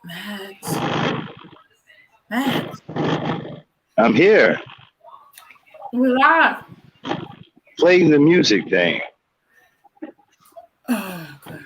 Max. Max. I'm here. We're live. Playing the music thing. Oh, okay.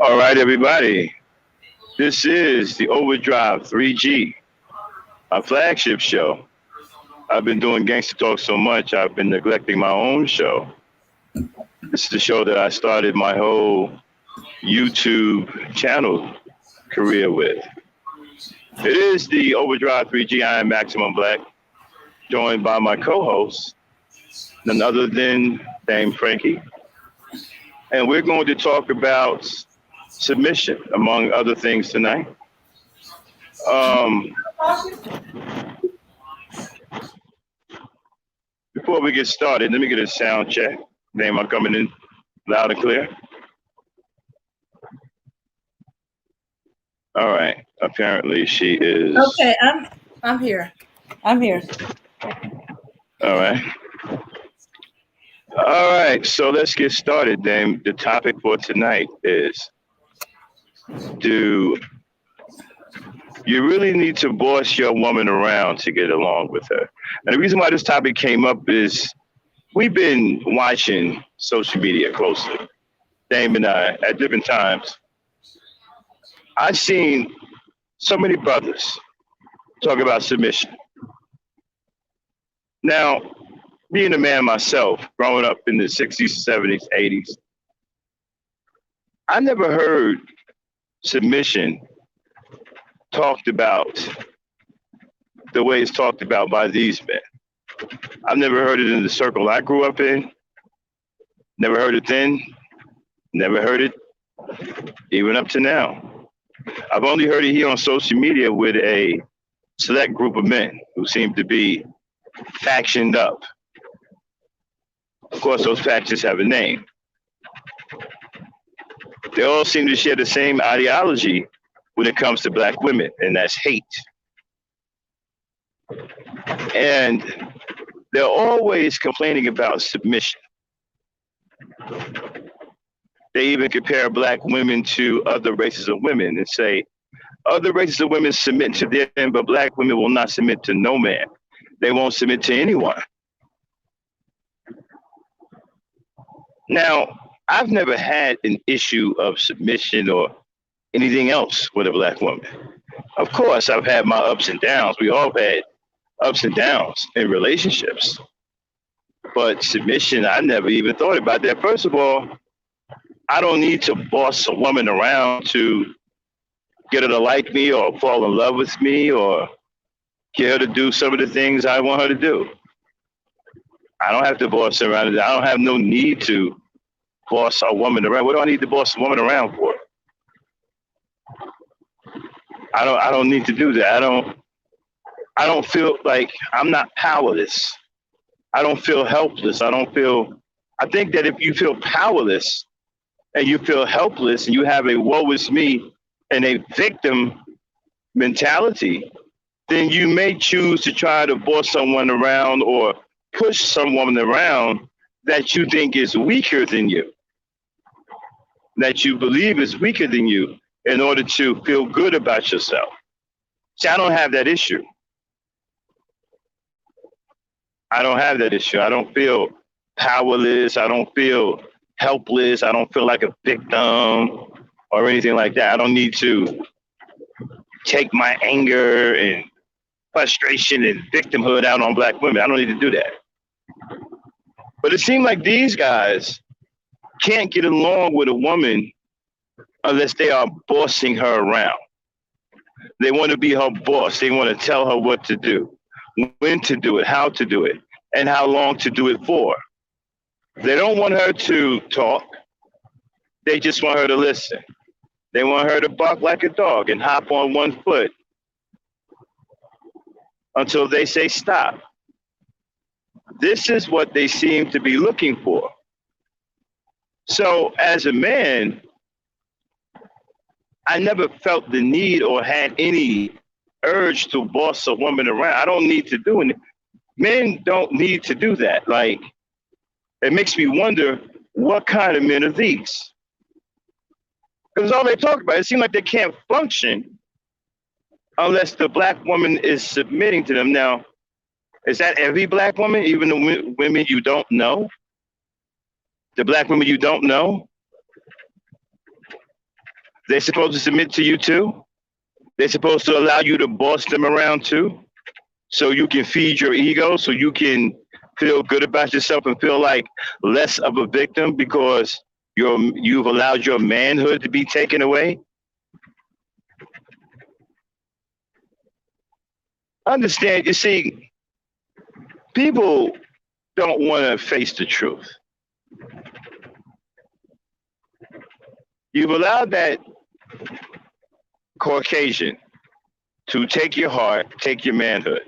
All right, everybody. This is the OverDrive 3G, my flagship show. I've been doing Gangster Talk so much, I've been neglecting my own show. This is the show that I started my whole YouTube channel career with. It is the OverDrive 3G. I am MaxiMuM Black, joined by my co-host, none other than Dame Frankie. And we're going to talk about submission, among other things tonight. Before we get started, let me get a sound check. Name, I'm coming in loud and clear. All right. Apparently she is. Okay, I'm here. I'm here. All right. All right. So let's get started, Dame. The topic for tonight is, do you really need to boss your woman around to get along with her? And the reason why this topic came up is we've been watching social media closely, Dame and I, at different times. I've seen so many brothers talk about submission. Now, being a man myself, growing up in the 60s, 70s, 80s, I never heard submission talked about the way it's talked about by these men. I've never heard it in the circle I grew up in. Never heard it then. Never heard it even up to now. I've only heard it here on social media with a select group of men who seem to be factioned up. Of course, those factions have a name. They all seem to share the same ideology when it comes to black women, and that's hate. And they're always complaining about submission. They even compare black women to other races of women and say, other races of women submit to them, but black women will not submit to no man. They won't submit to anyone. Now, I've never had an issue of submission or anything else with a black woman. Of course, I've had my ups and downs. We all had ups and downs in relationships. But submission, I never even thought about that. First of all, I don't need to boss a woman around to get her to like me or fall in love with me or get her to do some of the things I want her to do. I don't have to boss her around. I don't have no need to boss a woman around. What do I need to boss a woman around for? I don't need to do that. I don't feel like I'm not powerless. I don't feel helpless. I think that if you feel powerless and you feel helpless and you have a woe is me and a victim mentality, then you may choose to try to boss someone around or push some woman around that you think is weaker than you, that you believe is weaker than you in order to feel good about yourself. See, I don't have that issue. I don't have that issue. I don't feel powerless. I don't feel helpless. I don't feel like a victim or anything like that. I don't need to take my anger and frustration and victimhood out on black women. I don't need to do that. But it seems like these guys can't get along with a woman unless they are bossing her around. They want to be her boss. They want to tell her what to do, when to do it, how to do it, and how long to do it for. They don't want her to talk. They just want her to listen. They want her to bark like a dog and hop on one foot until they say stop. This is what they seem to be looking for. So as a man, I never felt the need or had any urge to boss a woman around. I don't need to do it. Men don't need to do that. Like, it makes me wonder, what kind of men are these? Because all they talk about, it seems like they can't function unless the black woman is submitting to them. Now, is that every black woman, even the women you don't know? The black women you don't know? They're supposed to submit to you too. They're supposed to allow you to boss them around too, so you can feed your ego, so you can feel good about yourself and feel like less of a victim because you've allowed your manhood to be taken away. Understand, you see, people don't want to face the truth. You've allowed that Caucasian to take your heart, take your manhood,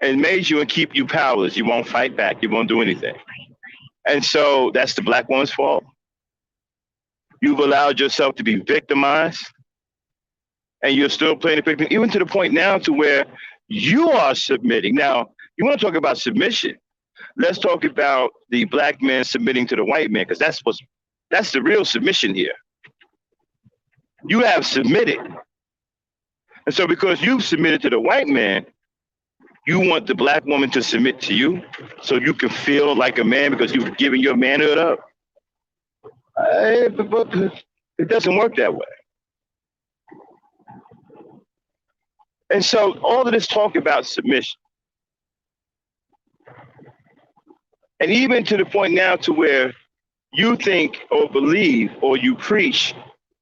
and made you and keep you powerless. You won't fight back. You won't do anything. And so that's the black woman's fault. You've allowed yourself to be victimized, and you're still playing the victim, even to the point now to where you are submitting. Now, you want to talk about submission? Let's talk about the black man submitting to the white man, because that's the real submission here. You have submitted. And so because you've submitted to the white man, you want the black woman to submit to you so you can feel like a man because you've given your manhood up. But it doesn't work that way. And so all of this talk about submission, and even to the point now to where you think or believe or you preach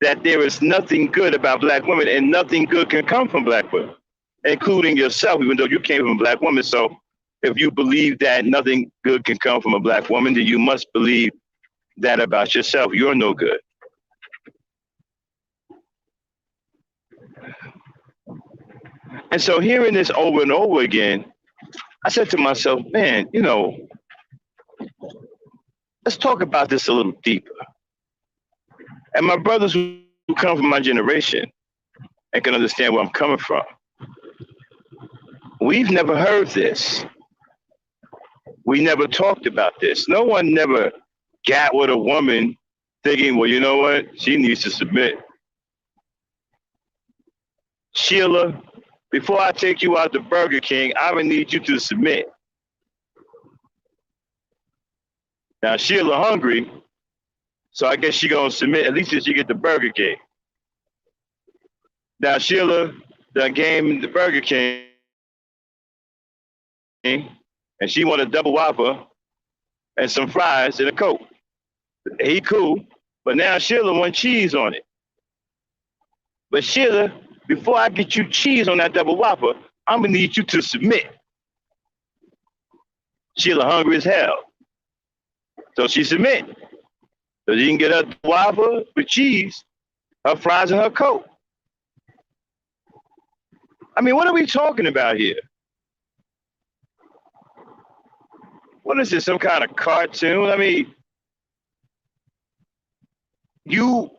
that there is nothing good about black women and nothing good can come from black women, including yourself, even though you came from a black woman. So if you believe that nothing good can come from a black woman, then you must believe that about yourself. You're no good. And so hearing this over and over again, I said to myself, man, let's talk about this a little deeper. And my brothers who come from my generation and can understand where I'm coming from, we've never heard this. We never talked about this. No one never got with a woman thinking, well, you know what? She needs to submit. Sheila, before I take you out to Burger King, I would need you to submit. Now, Sheila hungry, so I guess she gonna submit, at least till she get the Burger King. Now, Sheila done came to Burger King, and she want a double Whopper and some fries and a Coke. He cool, but now Sheila want cheese on it. But Sheila, before I get you cheese on that double Whopper, I'm gonna need you to submit. Sheila hungry as hell. So she submit. So she can get her Whopper with cheese, her fries and her Coke. I mean, what are we talking about here? What is this, some kind of cartoon? I mean, you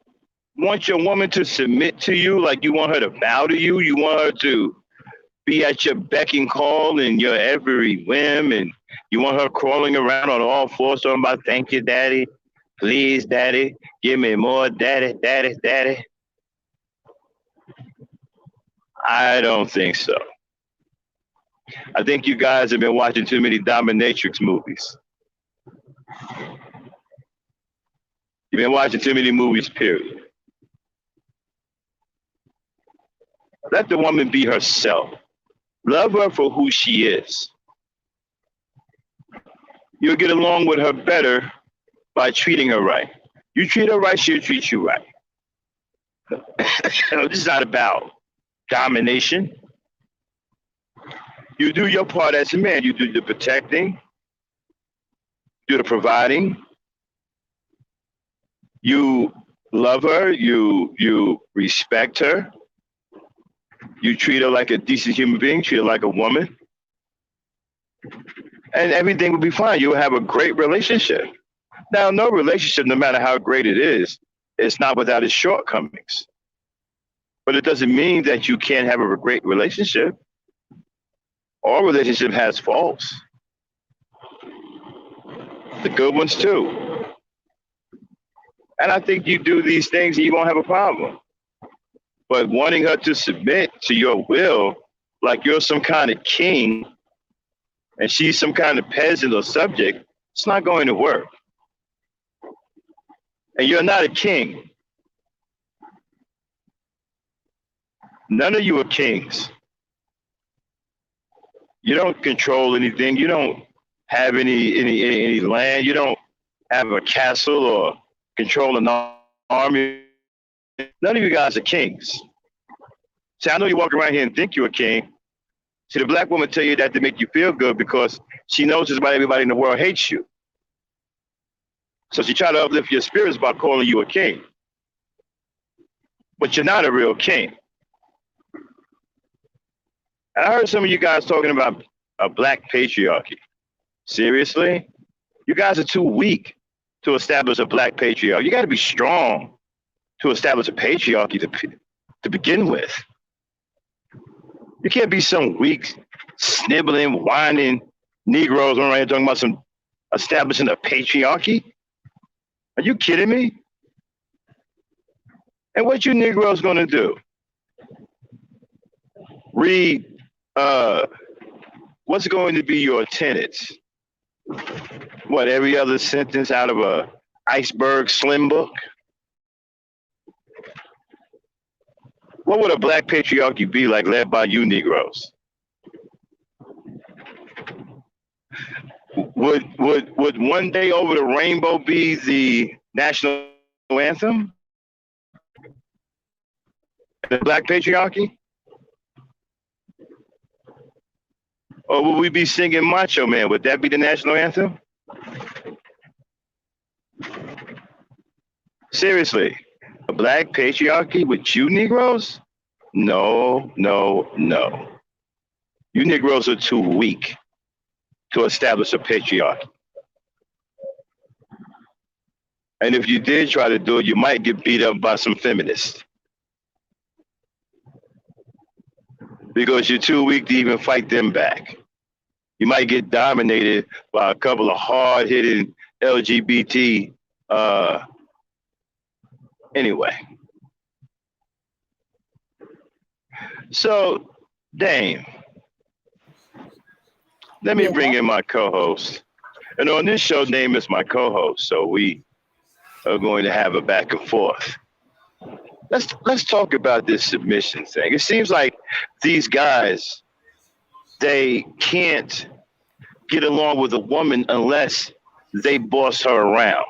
want your woman to submit to you, like you want her to bow to you, you want her to be at your beck and call and your every whim, and you want her crawling around on all fours talking about, thank you, daddy, please, daddy, give me more, daddy, daddy, daddy. I don't think so. I think you guys have been watching too many dominatrix movies. You've been watching too many movies, period. Let the woman be herself. Love her for who she is. You'll get along with her better by treating her right. You treat her right, she'll treat you right. This is not about domination. You do your part as a man. You do the protecting, do the providing. You love her, you respect her. You treat her like a decent human being, treat her like a woman. And everything will be fine. You'll have a great relationship. Now, no relationship, no matter how great it is, it's not without its shortcomings. But it doesn't mean that you can't have a great relationship. All relationship has faults. The good ones too. And I think you do these things and you won't have a problem. But wanting her to submit to your will, like you're some kind of king and she's some kind of peasant or subject, it's not going to work. And you're not a king. None of you are kings. You don't control anything. You don't have any land. You don't have a castle or control an army. None of you guys are kings. See, I know you walk around here and think you're a king. See, the black woman tell you that to make you feel good because she knows just about everybody in the world hates you. So she try to uplift your spirits by calling you a king. But you're not a real king. And I heard some of you guys talking about a black patriarchy. Seriously? You guys are too weak to establish a black patriarchy. You got to be strong to establish a patriarchy to begin with. You can't be some weak, sniveling, whining Negroes running around here talking about some establishing a patriarchy. Are you kidding me? And what you Negroes gonna do? Read what's going to be your tenets? What, every other sentence out of a Iceberg Slim book? What would a black patriarchy be like led by you Negroes? Would One Day Over the Rainbow be the national anthem? The black patriarchy? Or would we be singing Macho Man? Would that be the national anthem? Seriously, a black patriarchy with you Negroes? No, no, no. You Negroes are too weak to establish a patriarchy. And if you did try to do it, you might get beat up by some feminists. Because you're too weak to even fight them back. You might get dominated by a couple of hard-hitting LGBT. Anyway. So, Dame, let me bring in my co-host. And on this show, Dame is my co-host, so we are going to have a back and forth. Let's talk about this submission thing. It seems like these guys, they can't get along with a woman unless they boss her around.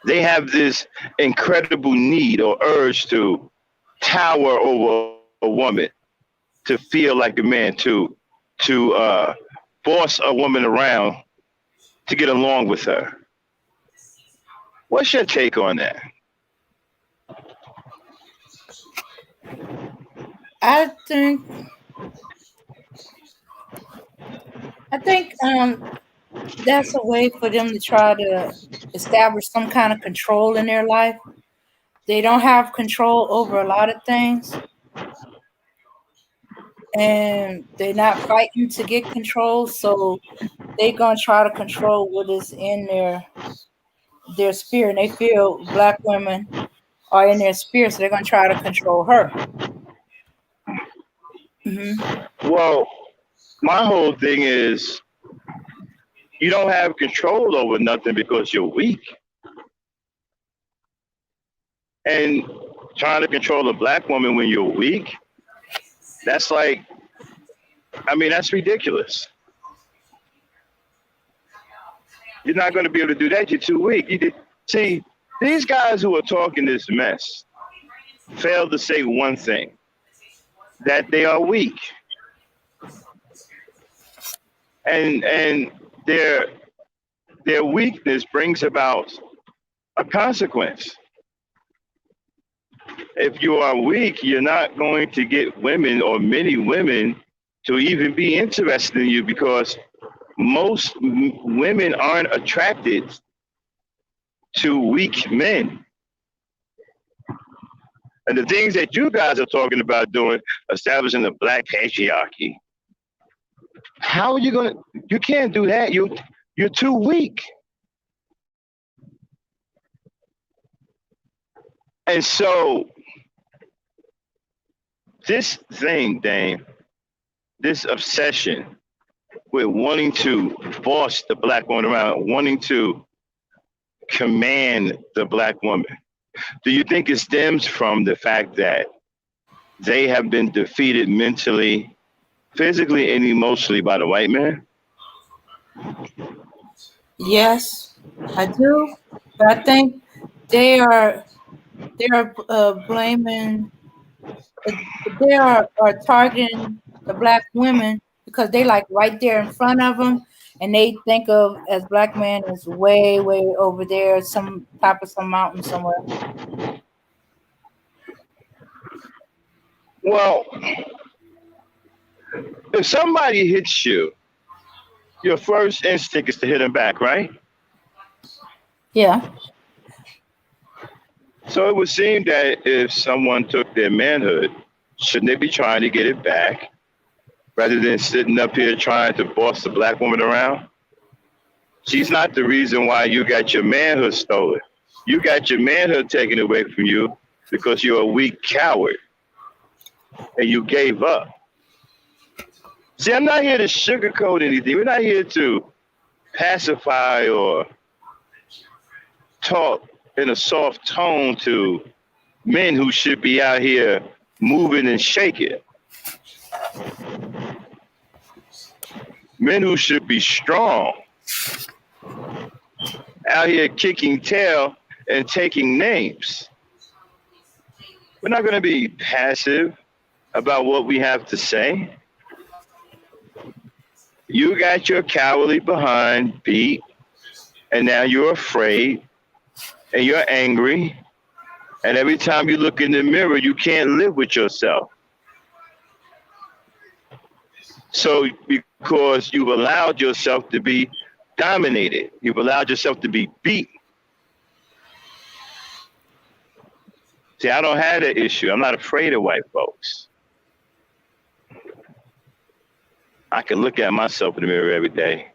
They have this incredible need or urge to tower over a woman, to feel like a man, to boss a woman around to get along with her. What's your take on that? I think that's a way for them to try to establish some kind of control in their life. They don't have control over a lot of things, and they're not fighting to get control, so they're gonna try to control what is in their spirit. And they feel black women are in their spirit, so they're gonna try to control her. Mm-hmm. Well, my whole thing is you don't have control over nothing because you're weak. And trying to control a black woman when you're weak, that's like, that's ridiculous. You're not going to be able to do that. You're too weak. See, these guys who are talking this mess fail to say one thing, that they are weak. And their weakness brings about a consequence. If you are weak, you're not going to get women or many women to even be interested in you, because most women aren't attracted to weak men. And the things that you guys are talking about doing, establishing the black patriarchy, how are you gonna? You can't do that. You're too weak. And so this thing, Dame, this obsession with wanting to boss the black woman around, wanting to command the black woman, do you think it stems from the fact that they have been defeated mentally, physically, and emotionally by the white man? Yes, I do. But I think they are blaming they are targeting the black women because they like right there in front of them, and they think of as black man as way over there, some top of some mountain somewhere. Well, if somebody hits you, your first instinct is to hit them back, right? Yeah. So it would seem that if someone took their manhood, shouldn't they be trying to get it back rather than sitting up here trying to boss the black woman around? She's not the reason why you got your manhood stolen. You got your manhood taken away from you because you're a weak coward and you gave up. See, I'm not here to sugarcoat anything. We're not here to pacify or talk in a soft tone to men who should be out here moving and shaking. Men who should be strong, out here kicking tail and taking names. We're not going to be passive about what we have to say. You got your cowardly behind beat, and now you're afraid, and you're angry, and every time you look in the mirror, you can't live with yourself. So because you've allowed yourself to be dominated, you've allowed yourself to be beat. See, I don't have that issue. I'm not afraid of white folks. I can look at myself in the mirror every day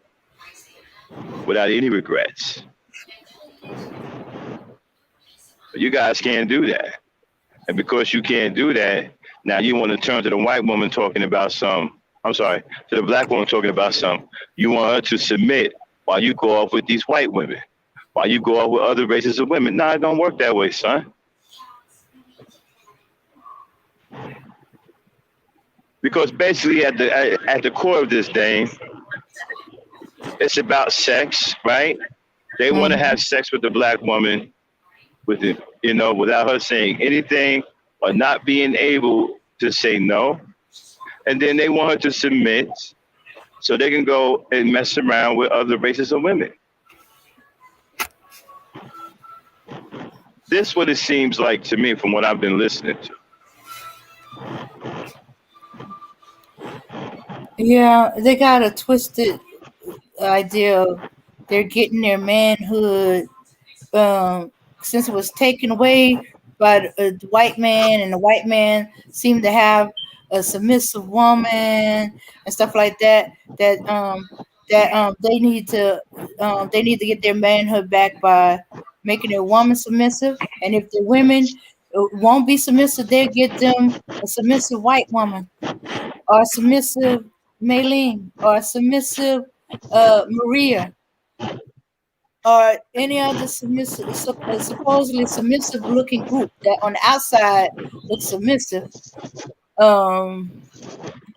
without any regrets. But you guys can't do that. And because you can't do that, now you want to turn to the white woman talking about to the black woman talking about you want her to submit while you go off with these white women, while you go off with other races of women. Nah, it don't work that way, son. Because basically at the core of this thing, it's about sex, right? They want to Mm-hmm. have sex with the black woman with it, without her saying anything or not being able to say no. And then they want her to submit so they can go and mess around with other races of women. This is what it seems like to me from what I've been listening to. Yeah, they got a twisted idea of they're getting their manhood um, since it was taken away by the white man, and the white man seemed to have a submissive woman and stuff like that. That they need to get their manhood back by making their woman submissive, and if the women won't be submissive, they'll get them a submissive white woman or a submissive Maylene or a submissive Maria or any other supposedly submissive looking group that on the outside looks submissive. Um,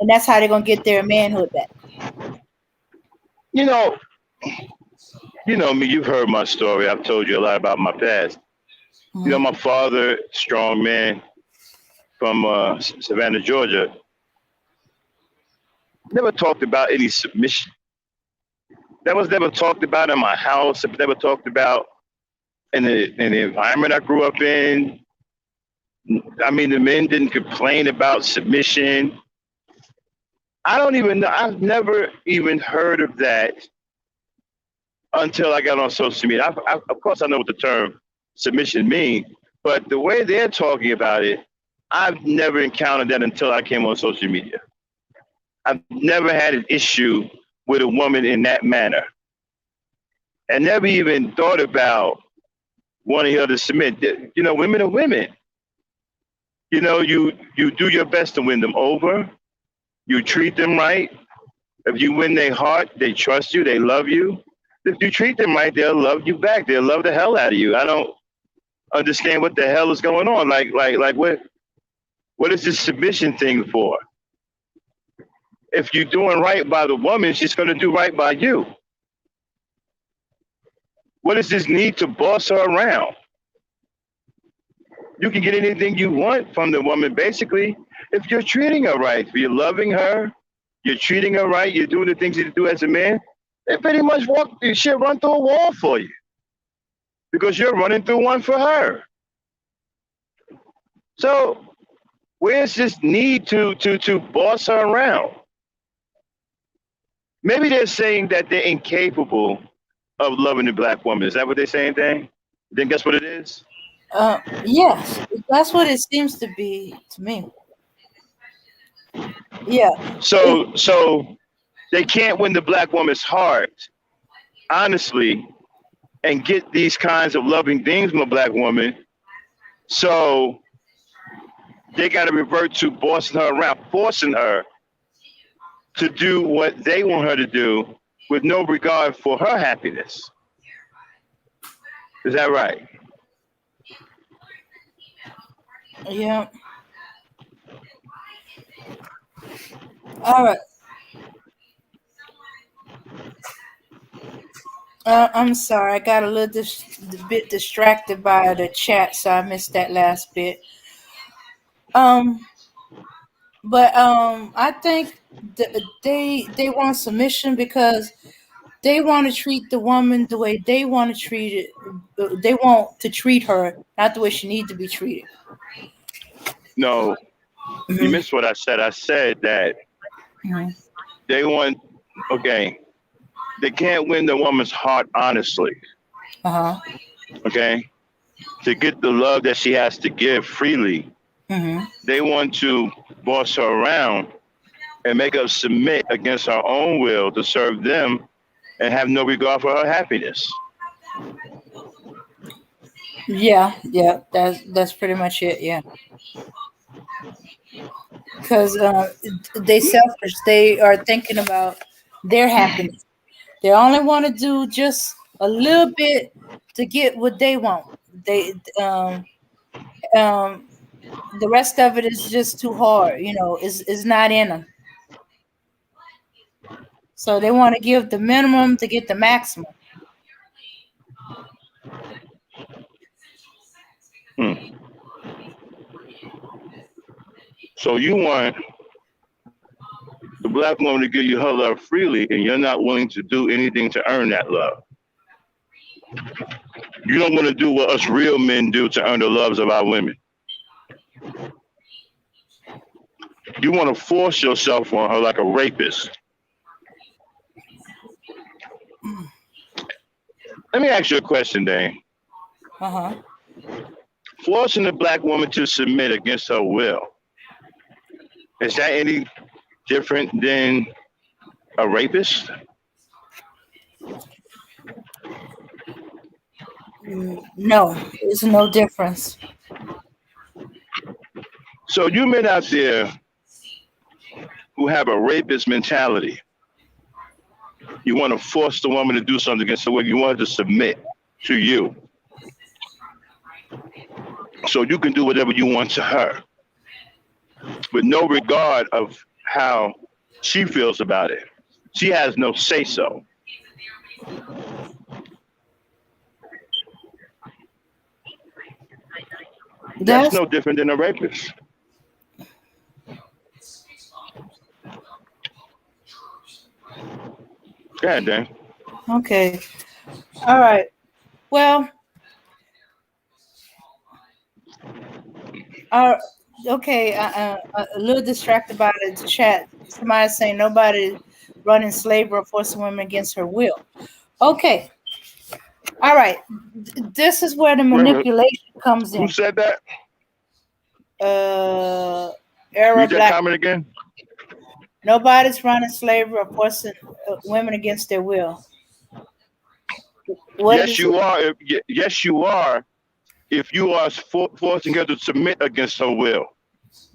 and that's how they're gonna get their manhood back. You know, you know me, you've heard my story. I've told you a lot about my past. Mm-hmm. My father, strong man from Savannah, Georgia, never talked about any submission. That was never talked about in my house. It was never talked about in the environment I grew up in. I mean, the men didn't complain about submission. I don't even know. I've never even heard of that until I got on social media. Of course, I know what the term submission means, but the way they're talking about it, I've never encountered that until I came on social media. I've never had an issue with a woman in that manner, and never even thought about wanting her to submit. Women are women. You do your best to win them over. You treat them right. If you win their heart, they trust you, they love you. If you treat them right, they'll love you back. They'll love the hell out of you. I don't understand what the hell is going on. Like what? What is this submission thing for? If you're doing right by the woman, she's going to do right by you. What is this need to boss her around? You can get anything you want from the woman, basically, if you're treating her right. If you're loving her, you're treating her right, you're doing the things you do as a man, they pretty much she'll run through a wall for you because you're running through one for her. So where's this need to boss her around? Maybe they're saying that they're incapable of loving the black woman. Is that what they're saying, Dan? Then guess what it is? Yes, that's what it seems to be to me. Yeah. It, So they can't win the black woman's heart, honestly, and get these kinds of loving things from a black woman. So they got to revert to bossing her around, forcing her to do what they want her to do with no regard for her happiness. Is that right? yeah. All right. I'm sorry. I got a bit distracted by the chat, so I missed that last bit. Um, but I think they want submission because they want to treat the woman the way they want to treat it. They want to treat her not the way she needs to be treated. No, you Mm-hmm. missed what I said. I said that Mm-hmm. they want, okay, they can't win the woman's heart honestly, Uh-huh. okay? To get the love that she has to give freely, Mm-hmm. they want to boss her around and make her submit against her own will to serve them and have no regard for her happiness. Yeah. That's pretty much it. Yeah, because they selfish. They are thinking about their happiness. They only want to do just a little bit to get what they want. They um the rest of it is just too hard. Is not in them. So they want to give the minimum to get the maximum. Hmm. So you want the black woman to give you her love freely, and you're not willing to do anything to earn that love. You don't want to do what us real men do to earn the loves of our women. You want to force yourself on her like a rapist. Let me ask you a question, Dane. Uh huh. Forcing a black woman to submit against her will, is that any different than a rapist? No, it's no difference. So you men out there who have a rapist mentality, you want to force the woman to do something against her will. You want her to submit to you so you can do whatever you want to her with no regard of how she feels about it. She has no say so. That's That's no different than a rapist. Go ahead, Dan. okay. All right. Well, uh, okay. A little distracted by the chat. Somebody saying nobody running slavery or forcing women against her will. Okay. All right. This is where the Wait, manipulation comes who in. said that? Uh, Era Read that Black. comment again. Nobody's running slavery or forcing women against their will. What did Yes, it say? you are. Yes, you are. If you are forcing her to submit against her will,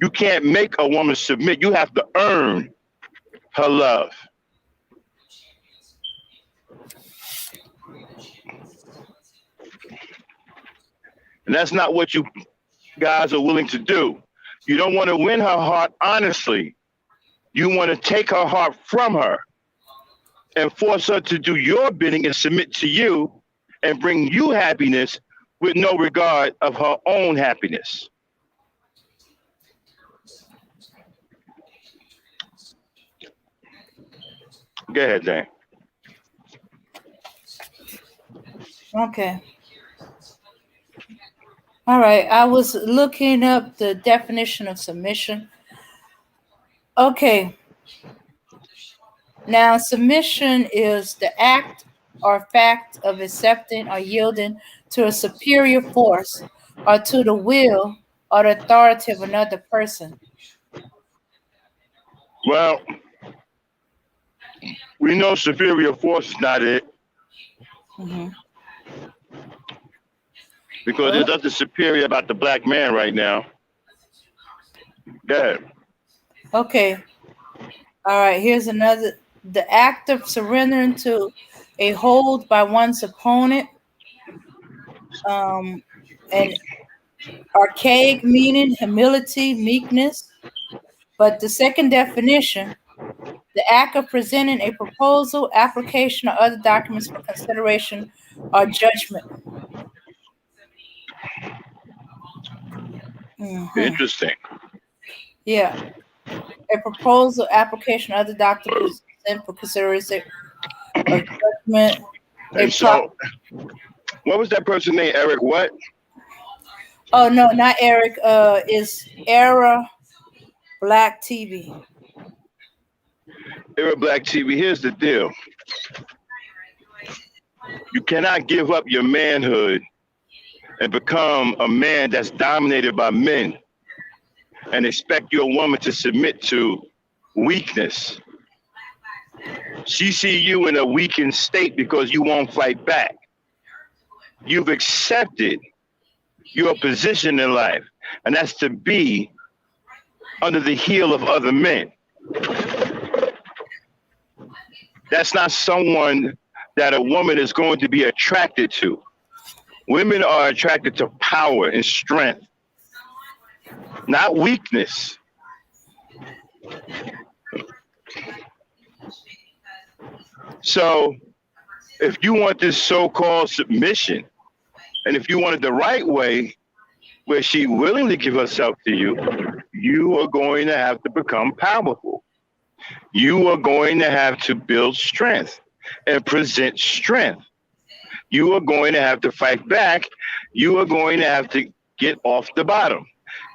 you can't make a woman submit. You have to earn her love. And that's not what you guys are willing to do. You don't want to win her heart honestly. You want to take her heart from her and force her to do your bidding and submit to you and bring you happiness with no regard of her own happiness. Go ahead, Dan. Okay. All right. I was looking up the definition of submission. Okay. Now, submission is the act or fact of accepting or yielding to a superior force or to the will or the authority of another person. Well, we know superior force is not it Mm-hmm. because there's nothing superior about the black man right now. Go ahead. Okay. All right. Here's another. The act of surrendering to a hold by one's opponent. An archaic meaning, humility, meekness. But the second definition, the act of presenting a proposal, application, or other documents for consideration or judgment. Hmm. Interesting. Yeah. A proposal, application, or other documents presented for consideration of judgment. And so, what was that person named Eric? What? Oh no, not Eric. Is Era Black TV. Eric Black TV. Here's the deal. You cannot give up your manhood and become a man that's dominated by men and expect your woman to submit to weakness. She see you in a weakened state because you won't fight back. You've accepted your position in life, and that's to be under the heel of other men. That's not someone that a woman is going to be attracted to. Women are attracted to power and strength, not weakness. So if you want this so-called submission, and if you want it the right way, where she willingly give herself to you, you are going to have to become powerful. You are going to have to build strength and present strength. You are going to have to fight back. You are going to have to get off the bottom.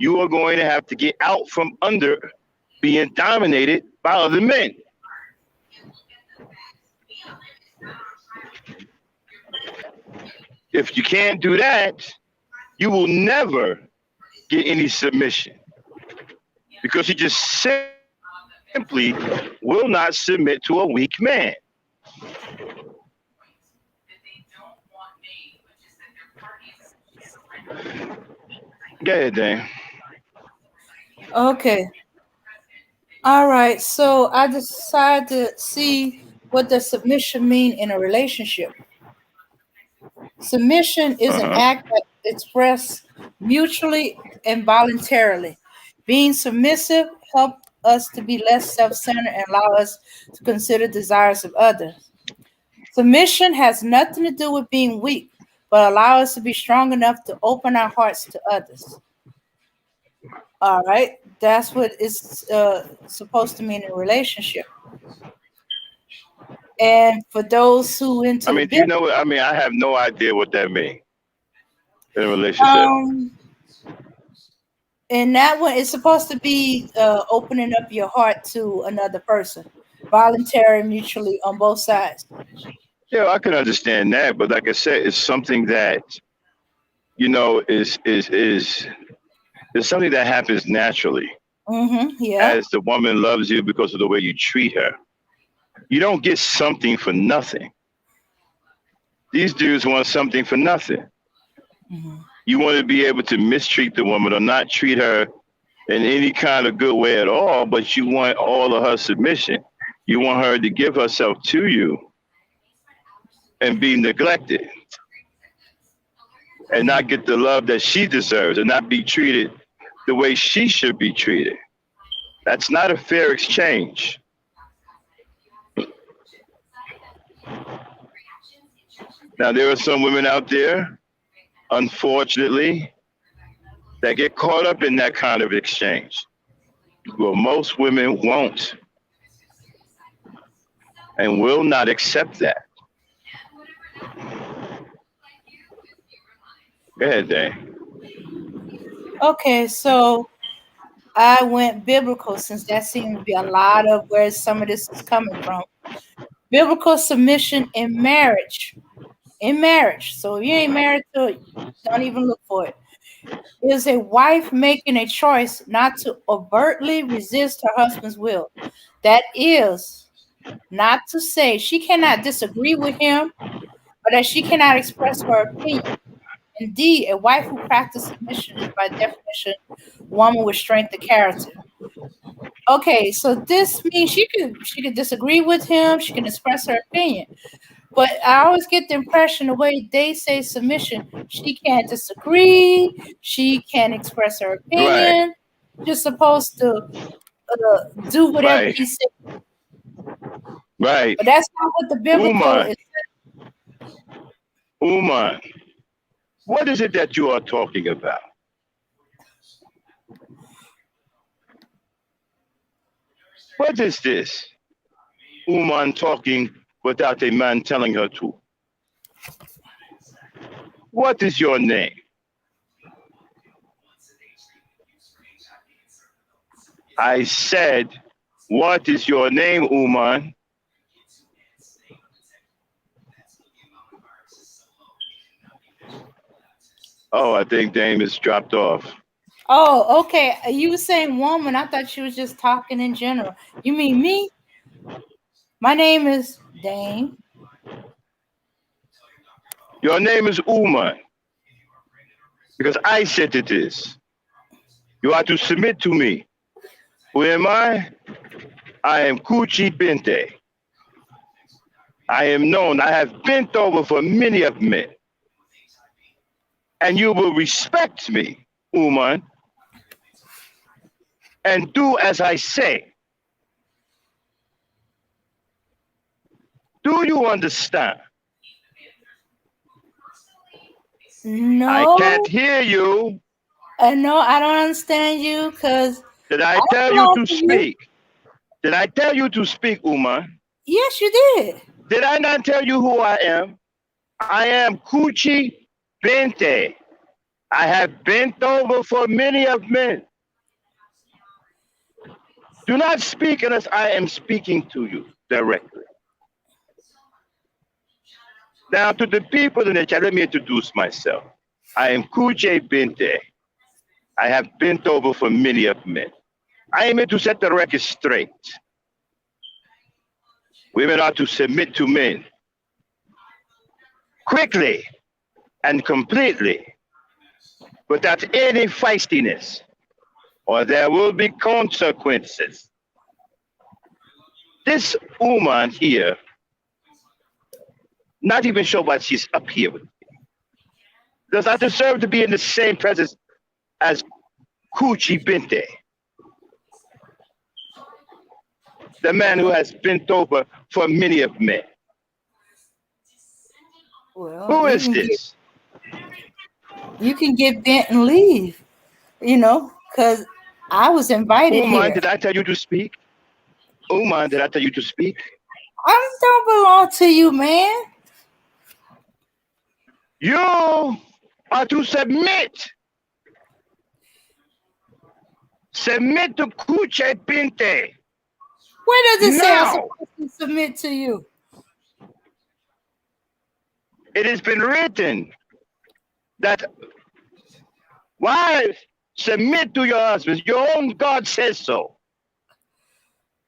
You are going to have to get out from under being dominated by other men. If you can't do that, you will never get any submission because you just simply will not submit to a weak man. Go ahead, Dan. Okay. All right. So I decided to see what does submission mean in a relationship. Submission is an Uh-huh. act that expressed mutually and voluntarily. Being submissive helps us to be less self-centered and allow us to consider desires of others. Submission has nothing to do with being weak, but allow us to be strong enough to open our hearts to others. All right, that's what it's supposed to mean in a relationship. And for those who I into the mean, do you business, know what I mean? I have no idea what that means in a relationship. um, and that one is supposed to be opening up your heart to another person, voluntary, mutually on both sides. Yeah, I can understand that, but like I said, it's something that is something that happens naturally Mm-hmm. Yeah. as the woman loves you because of the way you treat her. You don't get something for nothing. These dudes want something for nothing. Mm-hmm. You want to be able to mistreat the woman or not treat her in any kind of good way at all, but you want all of her submission. You want her to give herself to you and be neglected and not get the love that she deserves and not be treated the way she should be treated. That's not a fair exchange. Now, there are some women out there, unfortunately, that get caught up in that kind of exchange. Well, most women won't and will not accept that. Go ahead, Dane. Okay, so I went biblical since that seems to be a lot of where some of this is coming from. Biblical submission in marriage. In marriage. So if you ain't married to it, don't even look for it. Is a wife making a choice not to overtly resist her husband's will. That is not to say she cannot disagree with him or that she cannot express her opinion. Indeed, a wife who practices submission is by definition a woman with strength of character. Okay, so this means she could disagree with him, she can express her opinion. But I always get the impression the way they say submission, she can't disagree, she can't express her Right, opinion, just supposed to do whatever right, he said. right. But that's not what the biblical Uman, is. Uman, what is it that you are talking about? What is this? Uman talking without a man telling her to. What is your name? I said, what is your name, Uman? Oh, I think Dame is dropped off. Oh, okay. You were saying woman. I thought she was just talking in general. You mean me? My name is Dame. Your name is Uman because I said it is. You are to submit to me. Who am I? I am Kuchi Bente. I am known. I have bent over for many of men. And you will respect me, Uman, and do as I say. Do you understand? I can't No, hear you. no, I don't understand you because Did I I don't tell you belong to to you. speak? Did I tell you to speak, Uman? Yes, you did. Did I not tell you who I am? I am Kuchi Bente. I have bent over for many of men. Do not speak unless I am speaking to you directly. Now, to the people in the chat, let me introduce myself. I am Kuchi Bente. I have bent over for many of men. I am here to set the record straight. Women are to submit to men quickly and completely without any feistiness, or there will be consequences. This woman here, not even sure why she's up here with me, does not deserve to be in the same presence as Kuchi Bente, the man who has bent over for many of men. Well, Who is this? you can get bent and leave. Because I was invited Uman, here. did I tell you to speak? Uman, did I tell you to speak? I don't belong to you, man. You are to submit. Submit to Kuche Pinte. Where does it say I'm Now, supposed to submit to you? it has been written that wives submit to your husbands. Your own God says so.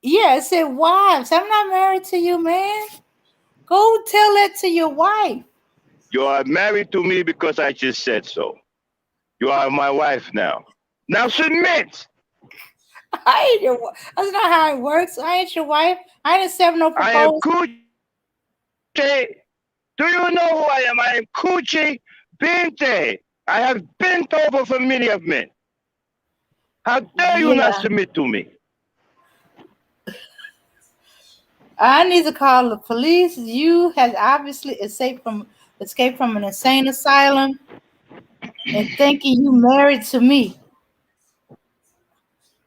Yeah, it said wives. I'm not married to you, man. Go tell that to your wife. You are married to me because I just said so. You are my wife now. Now submit. I ain't your wife. That's not how it works. I ain't your wife. I didn't accept no I am proposal. Kuche. Do you know who I am? I am Kuchi Binte. I have bent over for many of men. How dare you not Yeah. submit to me? I need to call the police. You has obviously escaped from an insane asylum and thinking you married to me.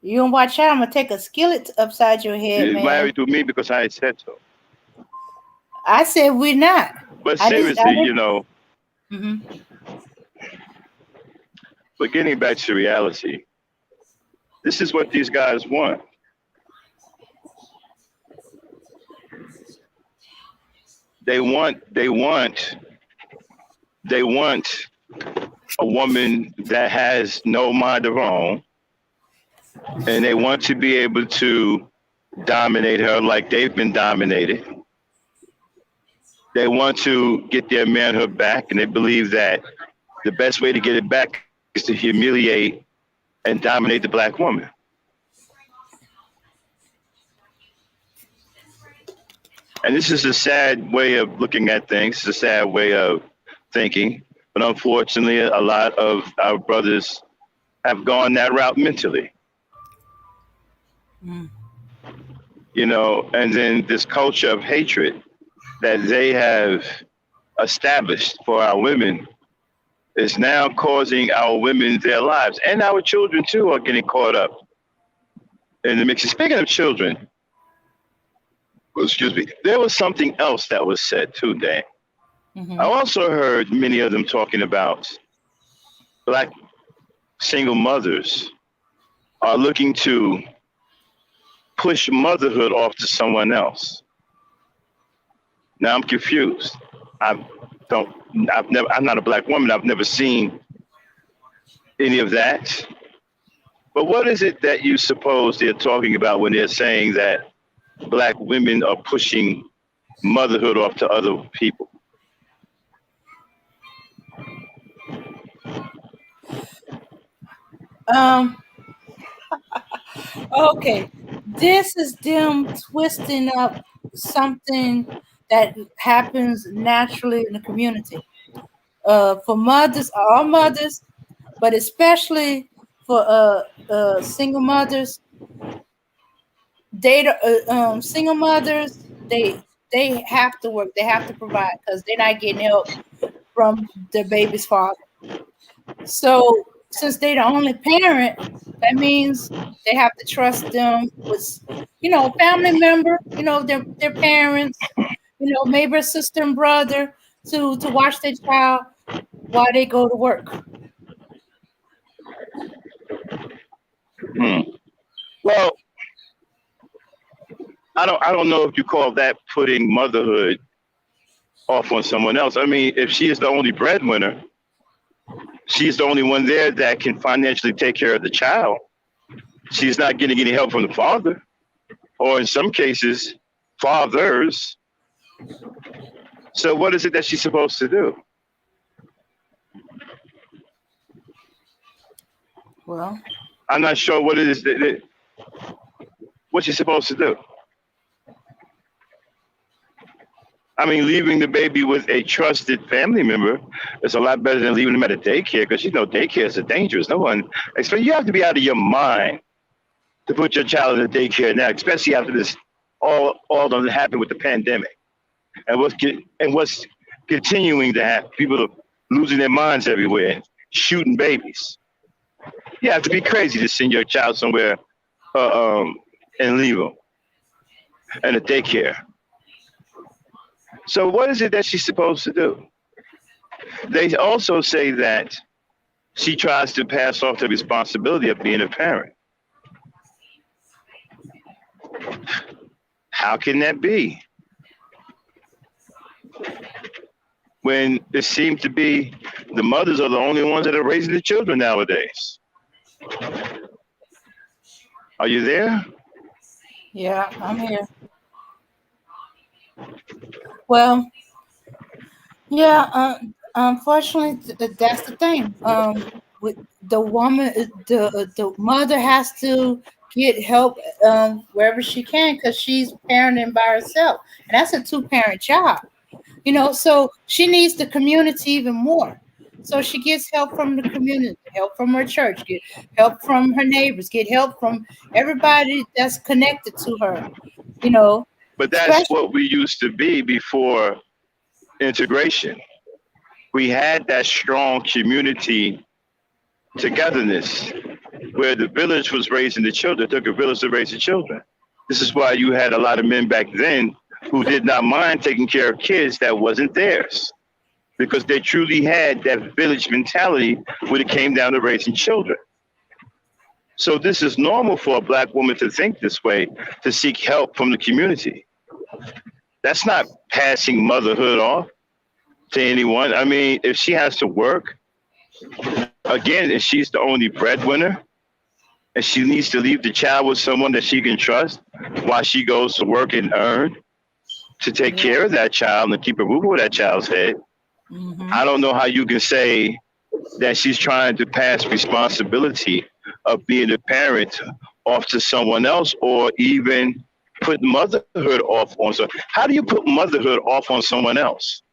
You don't watch out, I'm gonna take a skillet upside your head, You're man. married to me because I said so. I said we're not. But I just I seriously, didn't. Mm-hmm. but getting back to reality, this is what these guys want. They want, they want, they want a woman that has no mind of her own, and they want to be able to dominate her like they've been dominated. They want to get their manhood back, and they believe that the best way to get it back is to humiliate and dominate the black woman. And this is a sad way of looking at things. It's a sad way of thinking. But unfortunately, a lot of our brothers have gone that route mentally, Mm. and then this culture of hatred that they have established for our women is now causing our women their lives, and our children too are getting caught up in the mix. Speaking of children, excuse me, there was something else that was said too, Dan. I Mm-hmm. also heard many of them talking about black single mothers are looking to push motherhood off to someone else. Now I'm confused. I don't. I've never. I'm not a black woman. I've never seen any of that. But what is it that you suppose they're talking about when they're saying that black women are pushing motherhood off to other people? Um. Okay. This is them twisting up something that happens naturally in the community. For mothers, all mothers, but especially for single mothers, single mothers they have to work, they have to provide because they're not getting help from their baby's father. So since they're the only parent, that means they have to trust them with family member, their parents, maybe a sister and brother to watch their child while they go to work. Hmm. Well, I don't know if you call that putting motherhood off on someone else. I mean, if she is the only breadwinner, she's the only one there that can financially take care of the child. She's not getting any help from the father, or in some cases, fathers. So what is it that she's supposed to do? Well, I'm not sure what it is what she's supposed to do. I mean, leaving the baby with a trusted family member is a lot better than leaving them at a daycare because daycare is dangerous. No one, you have to be out of your mind to put your child in a daycare now, especially after this all that happened with the pandemic and what's continuing to happen. People are losing their minds everywhere, shooting babies. You have to be crazy to send your child somewhere and leave them in a daycare. So what is it that she's supposed to do? They also say that she tries to pass off the responsibility of being a parent. How can that be? When it seems to be the mothers are the only ones that are raising the children nowadays. Are you there? yeah, I'm here. Well, yeah, unfortunately, that's the thing. With the woman, the mother has to get help wherever she can because she's parenting by herself, and that's a two-parent job. So she needs the community even more. So she gets help from the community, help from her church, get help from her neighbors, get help from everybody that's connected to her. You know, But that's especially. what we used to be before integration. We had that strong community togetherness where the village was raising the children. It took a village to raise the children. This is why you had a lot of men back then who did not mind taking care of kids that wasn't theirs because they truly had that village mentality when it came down to raising children. So this is normal for a black woman to think this way, to seek help from the community. That's not passing motherhood off to anyone. I mean, if she has to work, again, if she's the only breadwinner and she needs to leave the child with someone that she can trust while she goes to work and earn to take Yeah. care of that child and keep a roof over that child's head, Hmm. I don't know how you can say that she's trying to pass responsibility of being a parent off to someone else or even put motherhood off on someone. How do you put motherhood off on someone else?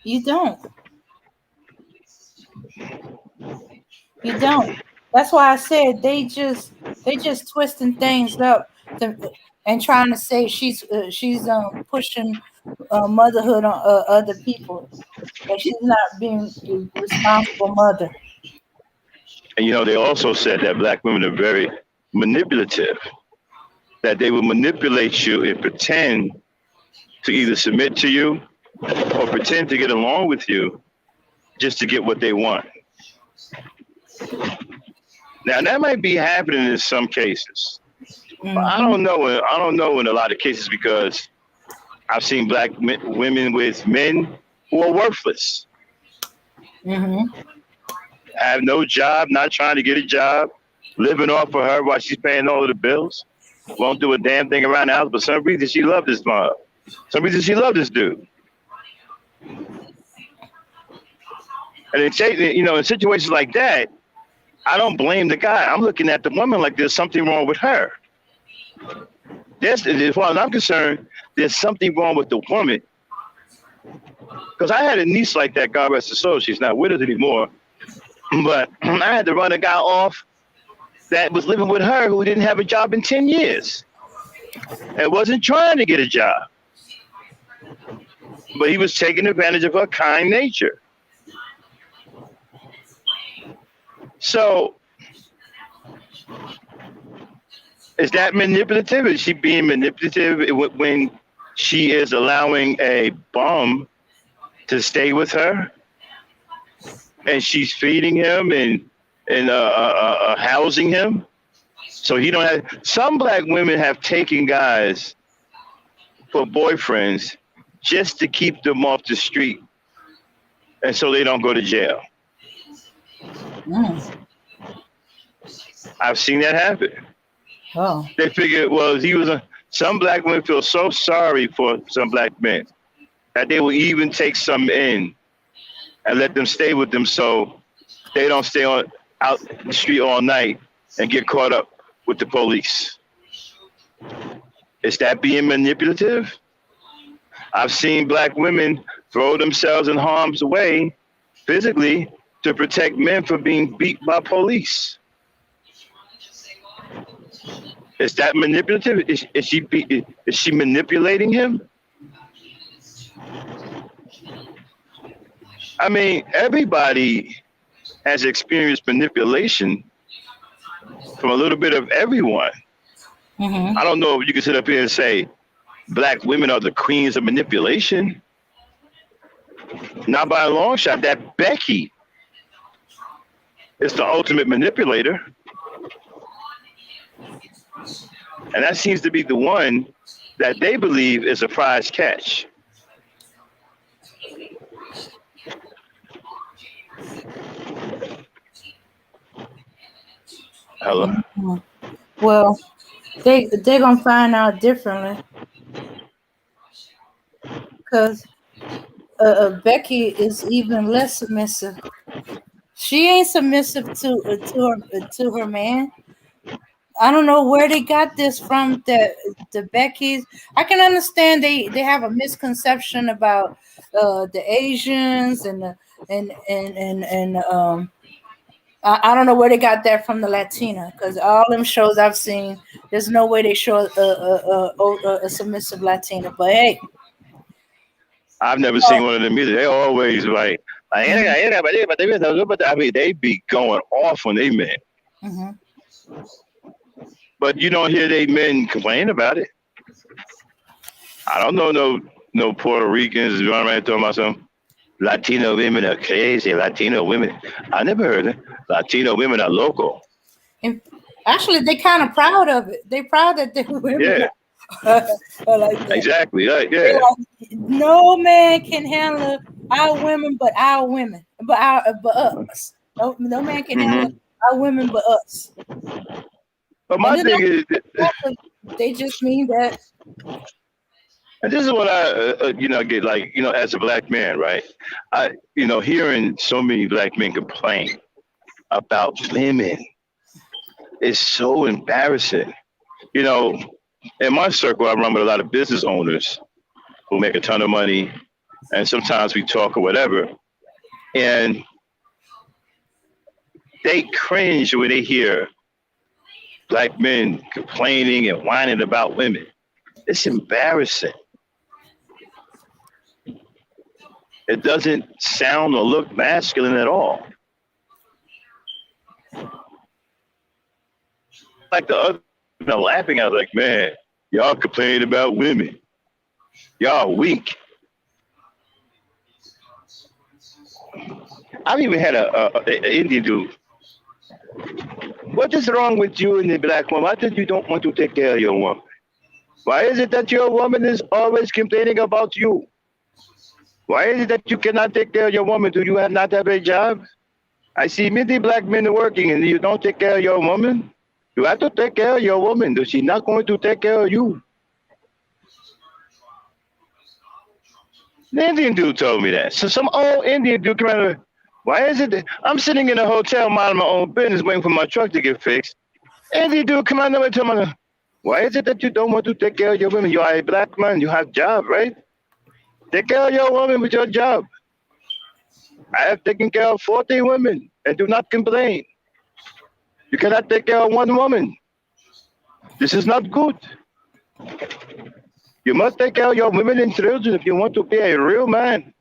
You don't. You don't. That's why I said they just twisting things up to, and trying to say she's pushing motherhood on other people, that she's not being a responsible mother. And they also said that black women are very manipulative, that they will manipulate you and pretend to either submit to you or pretend to get along with you just to get what they want. Now that might be happening in some cases, but I Hmm. don't know. I don't know in a lot of cases because I've seen women with men who are worthless, Hmm. have no job, not trying to get a job, living off of her while she's paying all of the bills, won't do a damn thing around the house. But some reason she loved this mom. Some reason she loved this dude. And in situations like that, I don't blame the guy. I'm looking at the woman like there's something wrong with her. As far as I'm concerned, there's something wrong with the woman. Because I had a niece like that, God rest her soul. She's not with us anymore. But I had to run a guy off that was living with her who didn't have a job in 10 years and wasn't trying to get a job. But he was taking advantage of her kind nature. So is that manipulative? Is she being manipulative when she is allowing a bum to stay with her and she's feeding him and housing him? So he don't have. Some black women have taken guys for boyfriends just to keep them off the street, and so they don't go to jail. Mm. I've seen that happen. Oh. They figure, well, he was a. Some black women feel so sorry for some black men that they will even take some in and let them stay with them so they don't stay out the street all night and get caught up with the police. Is that being manipulative? I've seen black women throw themselves in harm's way physically to protect men from being beat by police. Is that manipulative? Is she manipulating him? I mean, everybody has experienced manipulation from a little bit of everyone. Hmm. I don't know if you can sit up here and say black women are the queens of manipulation. Not by a long shot. That Becky is the ultimate manipulator. And that seems to be the one that they believe is a prize catch. Hello? Hmm. Well, they're gonna find out differently because Becky is even less submissive. She ain't submissive to her man. I don't know where they got this from. The Beckys. I can understand they have a misconception about the Asians and the and I don't know where they got that from the Latina, because all them shows I've seen, there's no way they show a submissive Latina. But hey, I've never seen one of them either. They always like mhm, I mean, they be going off when they men, mhm. but you don't hear they men complain about it. I don't know no Puerto Ricans running around talking about some Latino women are crazy. Latino women, I never heard it. Latino women are local. And actually, they kind of proud of it. They proud that their women Yeah, are like that. exactly. They Yeah. like, no man can handle our women, but our women, but us. No man can handle Hmm. our women, but us. But And my then thing is, they just mean that. and this is what I, get like, as a black man, right? Hearing so many black men complain about women is so embarrassing. You know, in my circle, I run with a lot of business owners who make a ton of money, and sometimes we talk or whatever, and they cringe when they hear black men complaining and whining about women. It's embarrassing. It doesn't sound or look masculine at all. Like the other, laughing, I was like, man, y'all complain about women. Y'all weak. I've even had a Indian dude. What is wrong with you and the black woman? Why did you don't want to take care of your woman? Why is it that your woman is always complaining about you? Why is it that you cannot take care of your woman? Do you not have a job? I see many black men working and you don't take care of your woman. You have to take care of your woman. She's not going to take care of you. The Indian dude told me that. So some old Indian dude came out. Why is it that I'm sitting in a hotel minding my own business waiting for my truck to get fixed? Indian dude come out and tell me, why is it that you don't want to take care of your women? You are a black man. You have a job, right? Take care of your woman with your job. I have taken care of 40 women and do not complain. You cannot take care of one woman. This is not good. You must take care of your women and children if you want to be a real man.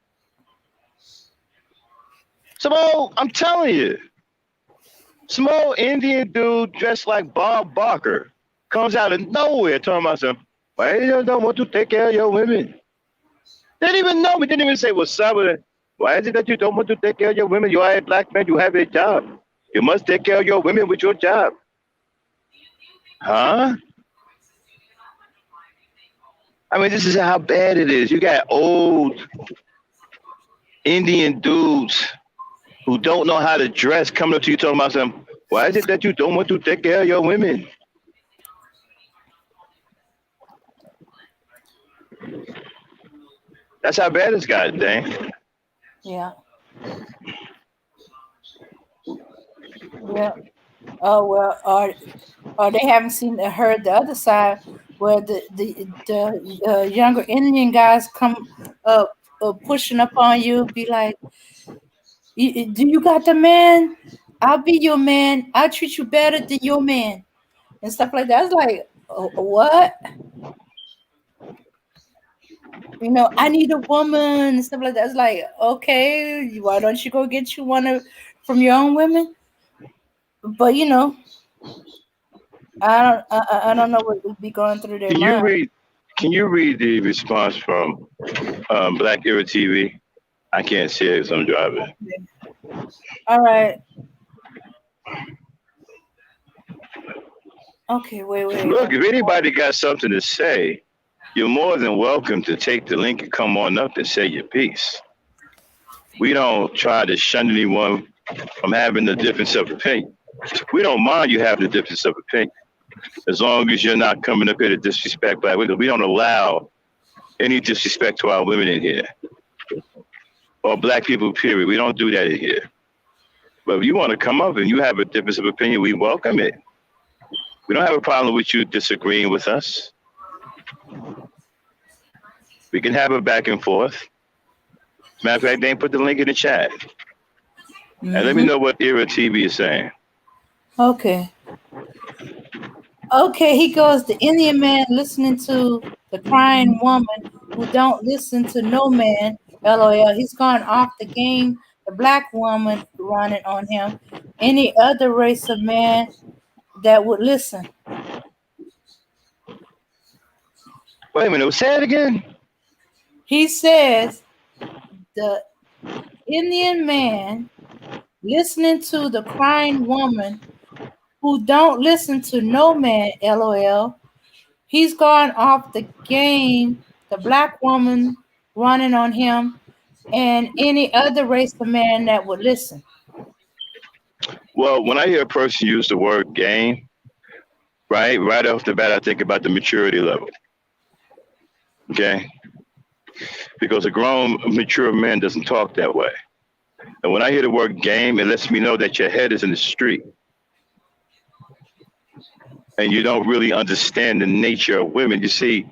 So I'm telling you, small Indian dude dressed like Bob Barker comes out of nowhere talking about some, why you don't want to take care of your women? They didn't even know me. Didn't even say what's up with it. Why is it that you don't want to take care of your women? You are a black man. You have a job. You must take care of your women with your job. Huh? I mean, this is how bad it is. You got old Indian dudes who don't know how to dress coming up to you talking about something. Why is it that you don't want to take care of your women? That's how bad it's got, dang. Yeah. Yeah. Oh well, or they haven't seen heard the other side where the younger Indian guys come up pushing up on you, be like, Do you got the man? I'll be your man. I'll treat you better than your man," and stuff like that. I was like, what? I need a woman and stuff like that. It's like, okay, why don't you go get you one from your own women? But I don't know what would be going through their Can you mind. read? Can you read the response from Black Era TV? I can't see it because I'm driving. All right. Okay, wait. Look, if anybody got something to say, you're more than welcome to take the link and come on up and say your piece. We don't try to shun anyone from having a difference of opinion. We don't mind you having a difference of opinion, as long as you're not coming up here to disrespect black women. We don't allow any disrespect to our women in here, or black people, period. We don't do that in here. But if you want to come up and you have a difference of opinion, we welcome it. We don't have a problem with you disagreeing with us. We can have a back and forth. Matter of fact, they put the link in the chat. And let me Mm-hmm. know what Era TV is saying. Okay. Okay, he goes, the Indian man listening to the crying woman who don't listen to no man. LOL. He's gone off the game. The black woman running on him. Any other race of man that would listen. Wait a minute, say it again. He says the Indian man listening to the crying woman who don't listen to no man. LOL. He's gone off the game. The black woman running on him and any other race of man that would listen. Well, when I hear a person use the word game, right off the bat, I think about the maturity level. Okay? Because a grown, mature man doesn't talk that way. And when I hear the word game, it lets me know that your head is in the street. And you don't really understand the nature of women. You see,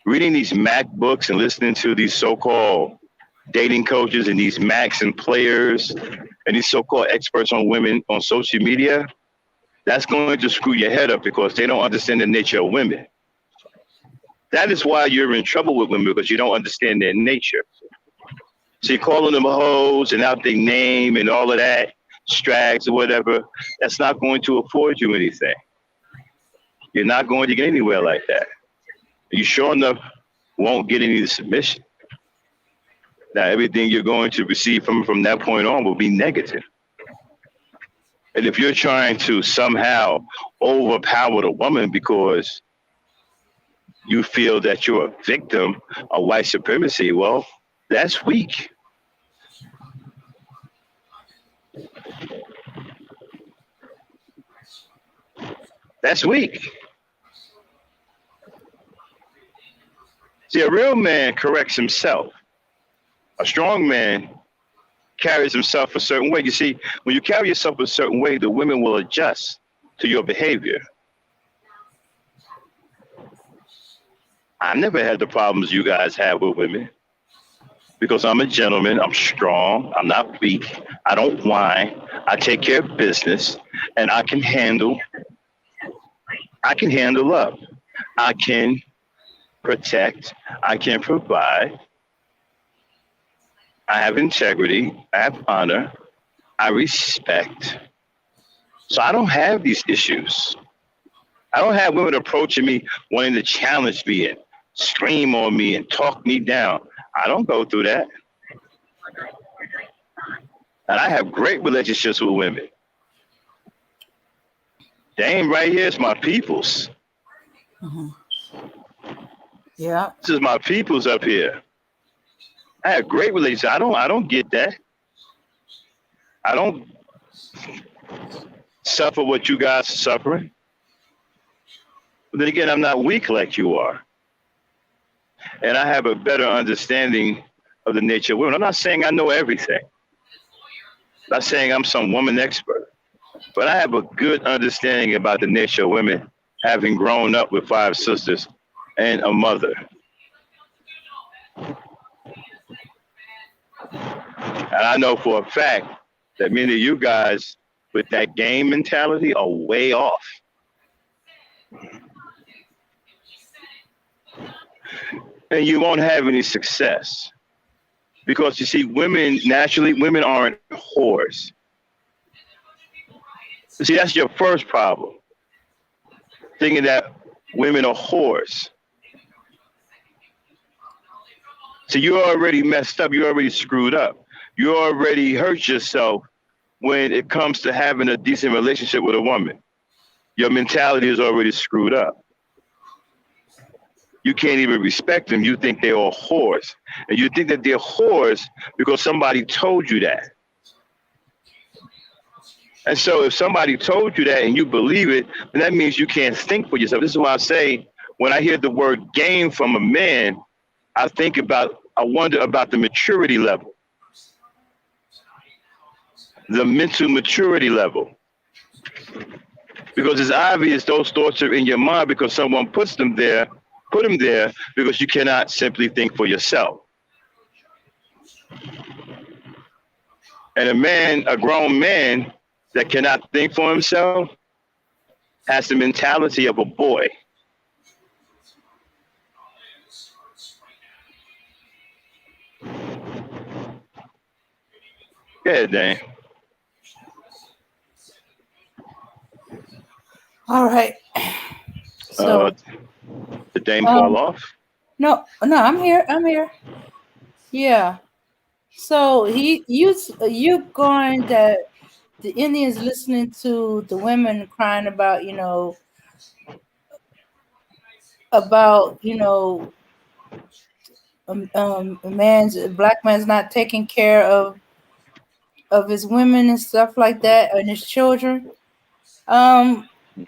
reading these Mac books and listening to these so-called dating coaches and these Macs and players and these so-called experts on women on social media, that's going to screw your head up because they don't understand the nature of women. That is why you're in trouble with women, because you don't understand their nature. See, calling them hoes and out their name and all of that, strags or whatever, that's not going to afford you anything. You're not going to get anywhere like that. You sure enough won't get any submission. Now, everything you're going to receive from that point on will be negative. And if you're trying to somehow overpower the woman because you feel that you're a victim of white supremacy, well, that's weak. That's weak. See, a real man corrects himself. A strong man carries himself a certain way. You see, when you carry yourself a certain way, the women will adjust to your behavior. I never had the problems you guys have with women because I'm a gentleman. I'm strong. I'm not weak. I don't whine. I take care of business, and I can handle love. I can protect. I can provide. I have integrity. I have honor. I respect. So I don't have these issues. I don't have women approaching me wanting to challenge me and scream on me and talk me down. I don't go through that. And I have great relationships with women. Dame right here is my peoples. Mm-hmm. Yeah. This is my peoples up here. I have great relationships. I don't get that. I don't suffer what you guys are suffering. But then again, I'm not weak like you are. And I have a better understanding of the nature of women. I'm not saying I know everything. I'm not saying I'm some woman expert. But I have a good understanding about the nature of women, having grown up with 5 sisters and a mother. And I know for a fact that many of you guys with that game mentality are way off. And you won't have any success. Because you see, naturally, women aren't whores. See, that's your first problem. Thinking that women are whores. So you're already messed up. You're already screwed up. You already hurt yourself when it comes to having a decent relationship with a woman. Your mentality is already screwed up. You can't even respect them. You think they're all whores. And you think that they're whores because somebody told you that. And so if somebody told you that and you believe it, then that means you can't think for yourself. This is why I say, when I hear the word game from a man, I wonder about the maturity level, the mental maturity level. because it's obvious those thoughts are in your mind because someone put them there because you cannot simply think for yourself. And a grown man that cannot think for himself has the mentality of a boy. Yeah, Dan. All right. Uh, So, the Dame fall um, off. no, I'm here. I'm here. Yeah. So you going that the Indians listening to the women crying about about a black man's not taking care of his women and stuff like that and his children.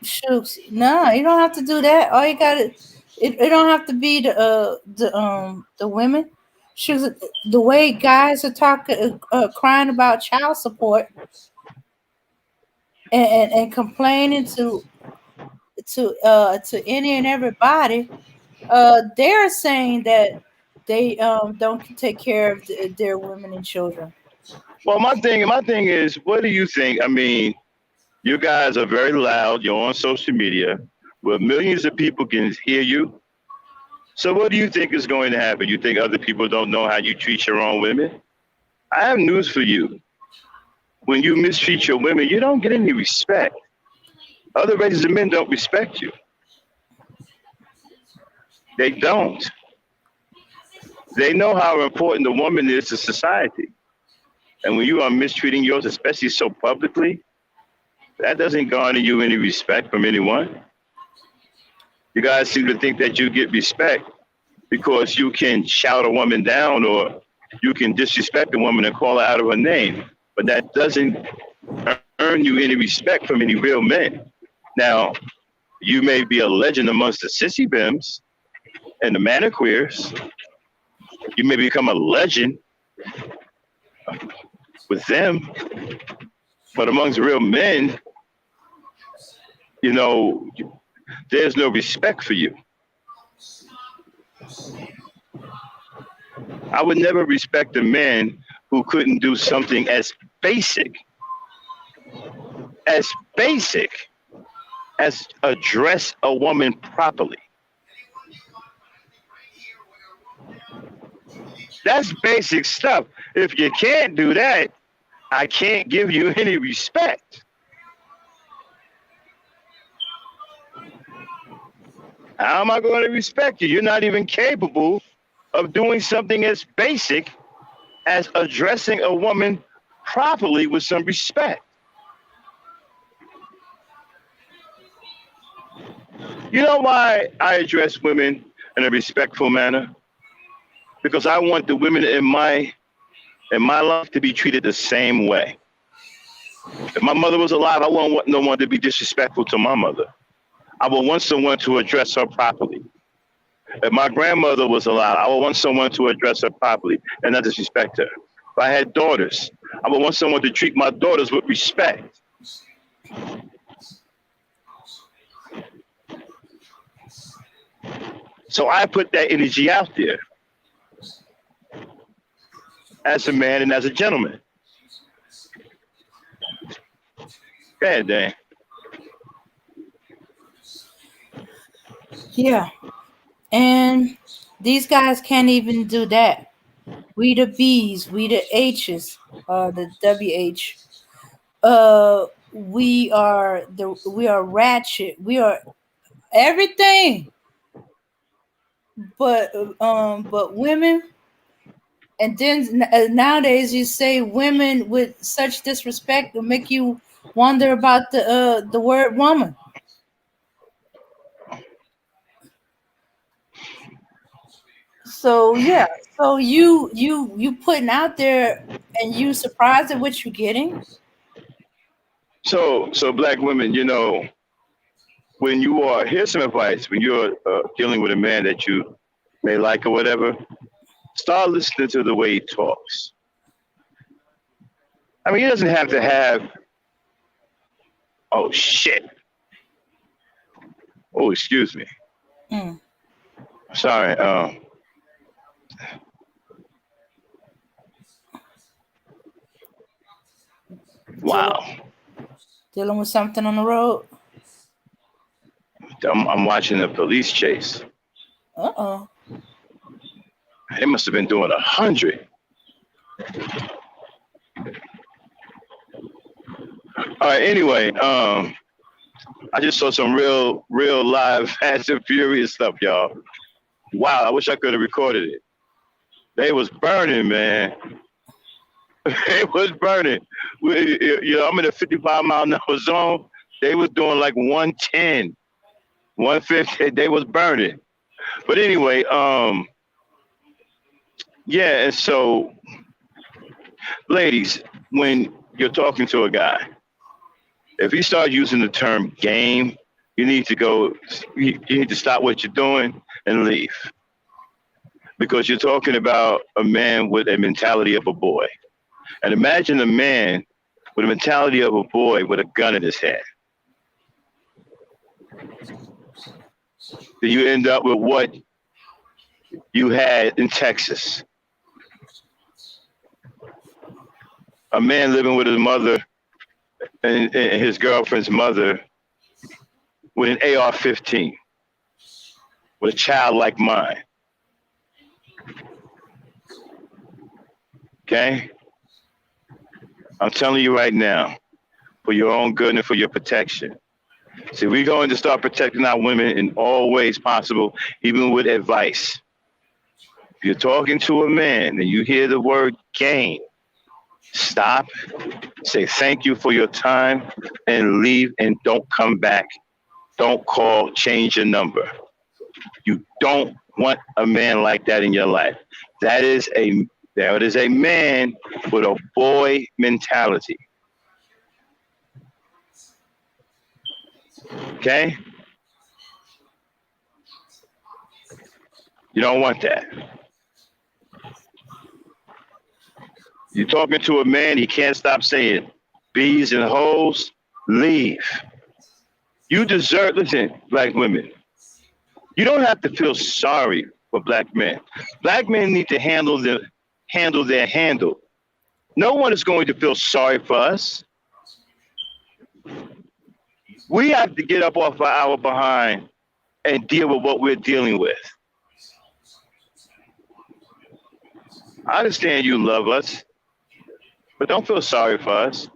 Shooks, no, you don't have to do that. All you got it don't have to be the women. Shooks, the way guys are talking, crying about child support and complaining to any and everybody. They're saying that they don't take care of their women and children. Well, my thing is, what do you think? I mean, you guys are very loud. You're on social media where millions of people can hear you. So what do you think is going to happen? You think other people don't know how you treat your own women? I have news for you. When you mistreat your women, you don't get any respect. Other races of men don't respect you. They don't. They know how important the woman is to society. And when you are mistreating yours, especially so publicly, that doesn't garner you any respect from anyone. You guys seem to think that you get respect because you can shout a woman down or you can disrespect a woman and call her out of her name. But that doesn't earn you any respect from any real men. Now, you may be a legend amongst the sissy bims and the maniqueers. You may become a legend with them. But amongst real men, you know, there's no respect for you. I would never respect a man who couldn't do something as basic as address a woman properly. That's basic stuff. If you can't do that, I can't give you any respect. How am I going to respect you? You're not even capable of doing something as basic as addressing a woman properly with some respect. You know why I address women in a respectful manner? Because I want the women in my life to be treated the same way. If my mother was alive, I wouldn't want no one to be disrespectful to my mother. I would want someone to address her properly. If my grandmother was alive, I would want someone to address her properly and not disrespect her. If I had daughters, I would want someone to treat my daughters with respect. So I put that energy out there as a man and as a gentleman. Go ahead, Dan. Yeah, and these guys can't even do that. We the B's, we the H's, the WH. We are ratchet. We are everything, but women. And then nowadays you say women with such disrespect will make you wonder about the word woman. So yeah, so you putting out there and you surprised at what you're getting. So black women, when you are, here's some advice. When you're dealing with a man that you may like or whatever, start listening to the way he talks. I mean, he doesn't have to have, oh shit. Oh, excuse me. Mm. Sorry. Dealing Wow. dealing with something on the road. I'm watching a police chase. Uh-oh. They must have been doing 100. All right. Anyway, I just saw some real live Fast and Furious stuff, y'all. Wow. I wish I could have recorded it. They was burning, man. It was burning. I'm in a 55-mile-an-hour zone. They was doing like 110, 150. They was burning. But anyway, yeah. And so, ladies, when you're talking to a guy, if you start using the term game, you need to go. You need to stop what you're doing and leave because you're talking about a man with a mentality of a boy. And imagine a man with a mentality of a boy with a gun in his head. Then you end up with what you had in Texas. A man living with his mother and his girlfriend's mother with an AR-15, with a child like mine. Okay? I'm telling you right now, for your own good and for your protection. See, we're going to start protecting our women in all ways possible, even with advice. If you're talking to a man and you hear the word game, stop, say thank you for your time, and leave and don't come back. Don't call, change your number. You don't want a man like that in your life. That is a man with a boy mentality. Okay? You don't want that. You're talking to a man, he can't stop saying bees and hoes, leave. You deserve, listen, black women, you don't have to feel sorry for black men. Black men need to handle their handle. No one is going to feel sorry for us. We have to get up off our behind and deal with what we're dealing with. I understand you love us, but don't feel sorry for us.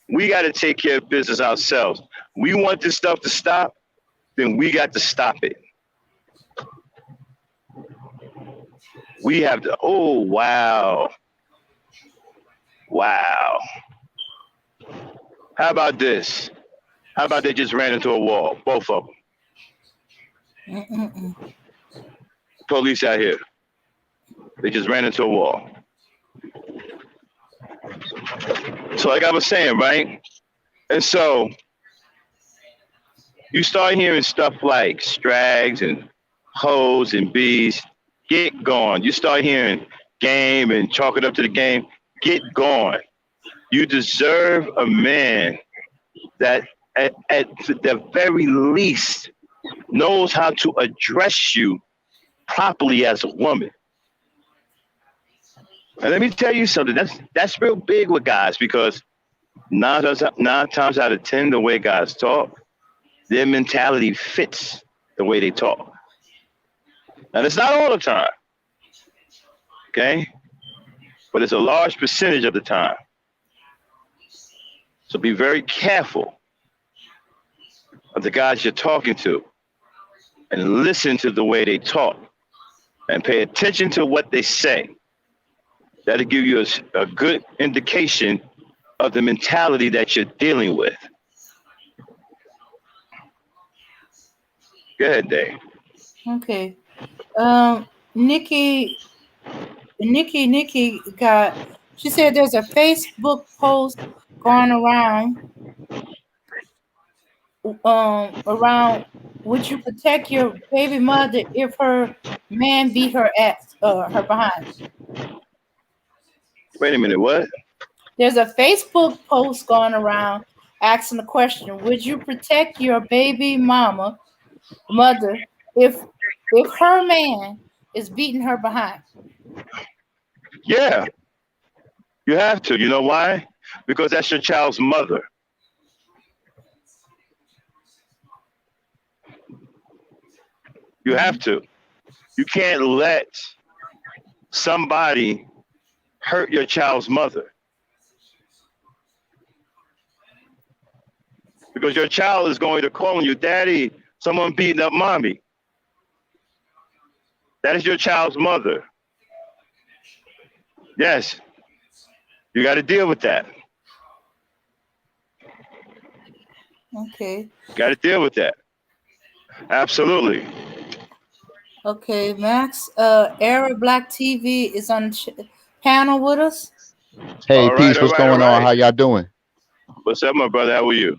We got to take care of business ourselves. We want this stuff to stop, then we got to stop it. We have to, oh, wow. Wow. How about this? How about they just ran into a wall, both of them? Mm-mm-mm. Police out here. They just ran into a wall. So like I was saying, right? And so you start hearing stuff like strags and hoes and bees, get gone. You start hearing game and chalk it up to the game, get gone. You deserve a man that at the very least knows how to address you properly as a woman. And let me tell you something, that's real big with guys because nine times out of 10, the way guys talk, their mentality fits the way they talk. And it's not all the time, okay? But it's a large percentage of the time. So be very careful of the guys you're talking to and listen to the way they talk and pay attention to what they say. That'll give you a good indication of the mentality that you're dealing with. Go ahead, Dave. Okay. Nikki got. She said there's a Facebook post going around. Would you protect your baby mother if her man beat her ass, her behind? Wait a minute, what? There's a Facebook post going around asking the question: would you protect your baby mama mother if her man is beating her behind? Yeah, you have to. You know why? Because that's your child's mother. You have Mhm. to. You can't let somebody hurt your child's mother because your child is going to call on you, Daddy, someone beating up mommy. That is your child's mother. Yes, you got to deal with that. Okay. Got to deal with that. Absolutely. Okay, Max. Era Black TV is on the panel with us. Hey, All right, peace. all What's right, all going on? right. How y'all doing? What's up, my brother? How are you?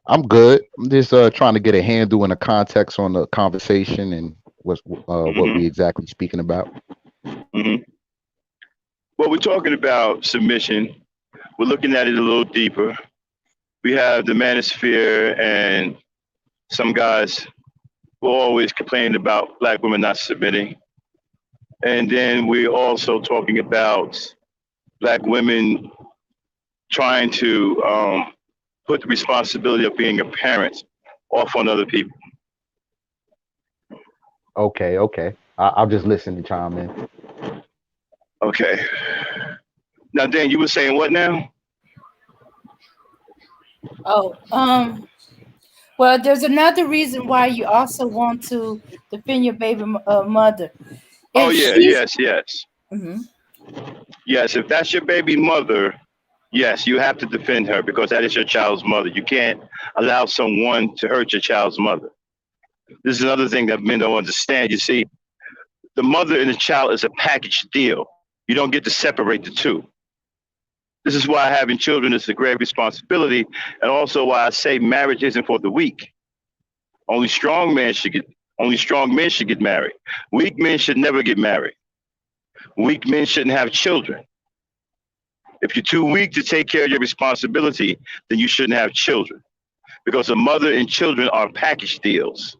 I'm good. I'm just trying to get a handle and a context on the conversation and what we hmm exactly speaking about. hmm Well, we're talking about submission. We're looking at it a little deeper. We have the manosphere and some guys who always complain about black women not submitting. And then we're also talking about black women trying to put the responsibility of being a parent off on other people. Okay, okay. I'll just listen and chime in. Okay. Now, Dan, you were saying what now? Oh, well, there's another reason why you also want to defend your baby mother. Oh, If yeah, she's, yes, yes. Mhm. Yes, if that's your baby mother, yes, you have to defend her because that is your child's mother. You can't allow someone to hurt your child's mother. This is another thing that men don't understand. You see, the mother and the child is a package deal. You don't get to separate the two. This is why having children is a great responsibility, and also why I say marriage isn't for the weak. Only strong men should get only strong men should get married. Weak men should never get married. Weak men shouldn't have children. If you're too weak to take care of your responsibility, then you shouldn't have children. Because a mother and children are package deals.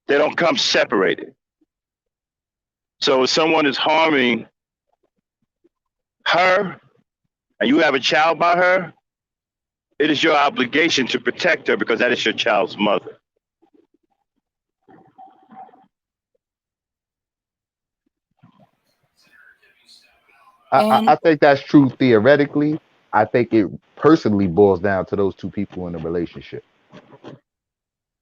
They don't come separated. So if someone is harming her and you have a child by her, it is your obligation to protect her because that is your child's mother. And I think that's true theoretically. I think it personally boils down to those two people in a relationship.